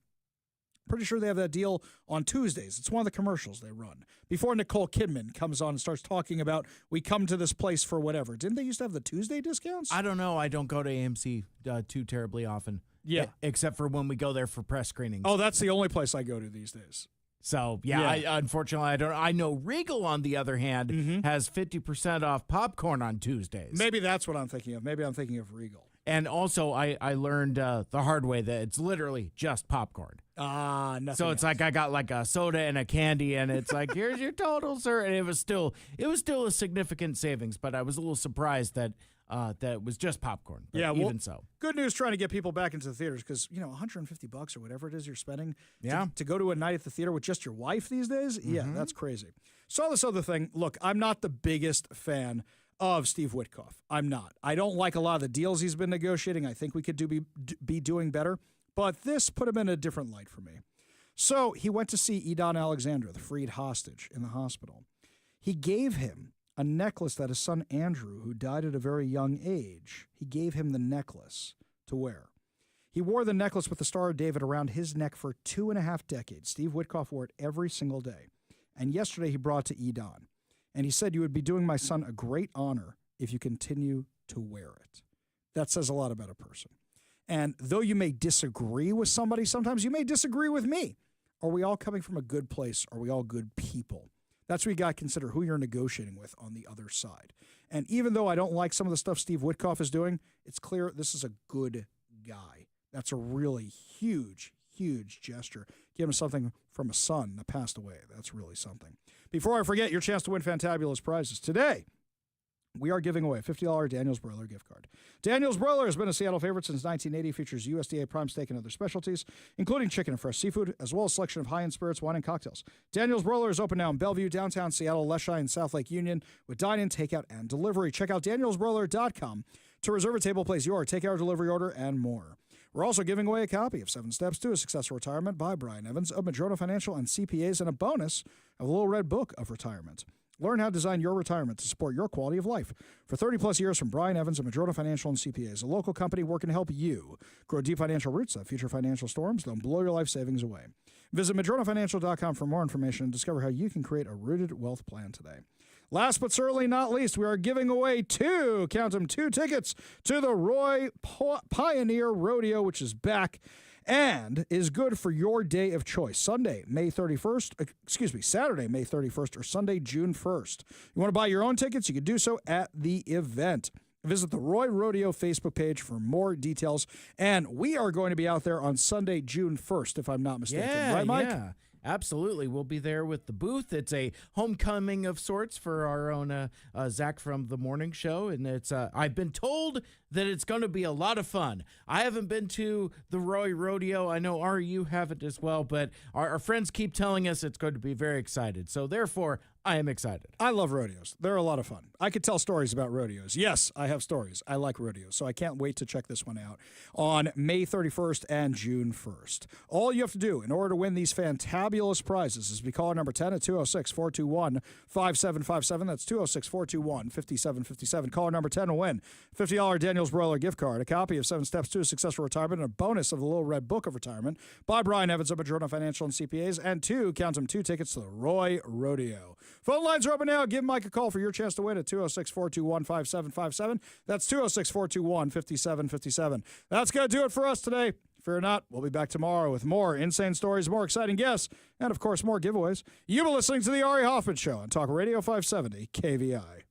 Pretty sure they have that deal on Tuesdays. It's one of the commercials they run. Before Nicole Kidman comes on and starts talking about, we come to this place for whatever. Didn't they used to have the Tuesday discounts? I don't know. I don't go to AMC too terribly often. Yeah. Except for when we go there for press screenings. Oh, that's the only place I go to these days. So, yeah. Unfortunately, I don't. I know Regal, on the other hand, has 50% off popcorn on Tuesdays. Maybe that's what I'm thinking of. Maybe I'm thinking of Regal. And also, I learned the hard way that it's literally just popcorn. Nothing So it's else. like I got like a soda and a candy, and it's like, here's your total, sir. And it was still a significant savings, but I was a little surprised that it was just popcorn. But even so. Good news trying to get people back into the theaters because, $150 or whatever it is you're spending Yeah. to go to a night at the theater with just your wife these days. Yeah, that's crazy. Saw this other thing. Look, I'm not the biggest fan of Steve Witkoff. I'm not. I don't like a lot of the deals he's been negotiating. I think we could be doing better. But this put him in a different light for me. So he went to see Edon Alexander, the freed hostage, in the hospital. He gave him a necklace that his son Andrew, who died at a very young age, he gave him the necklace to wear. He wore the necklace with the Star of David around his neck for 2.5 decades. Steve Witkoff wore it every single day. And yesterday he brought it to Edon. And he said, you would be doing my son a great honor if you continue to wear it. That says a lot about a person. And though you may disagree with somebody, sometimes you may disagree with me. Are we all coming from a good place? Are we all good people? That's what you got to consider who you're negotiating with on the other side. And even though I don't like some of the stuff Steve Witkoff is doing, it's clear this is a good guy. That's a really huge, huge gesture. Give him something from a son that passed away. That's really something. Before I forget, your chance to win fantabulous prizes. Today, we are giving away a $50 Daniel's Broiler gift card. Daniel's Broiler has been a Seattle favorite since 1980, features USDA prime steak and other specialties, including chicken and fresh seafood, as well as a selection of high-end spirits, wine, and cocktails. Daniel's Broiler is open now in Bellevue, downtown Seattle, Leschi, and South Lake Union with dine-in, takeout, and delivery. Check out danielsbroiler.com to reserve a table, place your takeout or delivery order, and more. We're also giving away a copy of 7 Steps to a Successful Retirement by Brian Evans of Madrona Financial and CPAs, and a bonus of the Little Red Book of Retirement. Learn how to design your retirement to support your quality of life. For 30-plus years from Brian Evans of Madrona Financial and CPAs, a local company working to help you grow deep financial roots that future financial storms don't blow your life savings away. Visit madronafinancial.com for more information and discover how you can create a rooted wealth plan today. Last but certainly not least, we are giving away two tickets to the Roy Pioneer Rodeo, which is back and is good for your day of choice. Saturday, May 31st, or Sunday, June 1st. You want to buy your own tickets? You can do so at the event. Visit the Roy Rodeo Facebook page for more details. And we are going to be out there on Sunday, June 1st, if I'm not mistaken. Right, Mike? Yeah. Absolutely. We'll be there with the booth. It's a homecoming of sorts for our own Zach from the morning show. And it's I've been told that it's going to be a lot of fun. I haven't been to the Roy Rodeo. I know, Ari, you haven't as well, but our friends keep telling us it's going to be very excited. So therefore, I am excited. I love rodeos. They're a lot of fun. I could tell stories about rodeos. Yes, I have stories. I like rodeos. So I can't wait to check this one out on May 31st and June 1st. All you have to do in order to win these fantabulous prizes is be caller number 10 at 206-421-5757. That's 206-421-5757. Caller number 10 will win $50 Daniel's Broiler gift card, a copy of 7 Steps to a Successful Retirement, and a bonus of the Little Red Book of Retirement by Brian Evans of Madrona Financial and CPAs, and two tickets to the Roy Rodeo. Phone lines are open now. Give Mike a call for your chance to win at 206-421-5757. That's 206-421-5757. That's going to do it for us today. Fear not, we'll be back tomorrow with more insane stories, more exciting guests, and, of course, more giveaways. You've been listening to The Ari Hoffman Show on Talk Radio 570 KVI.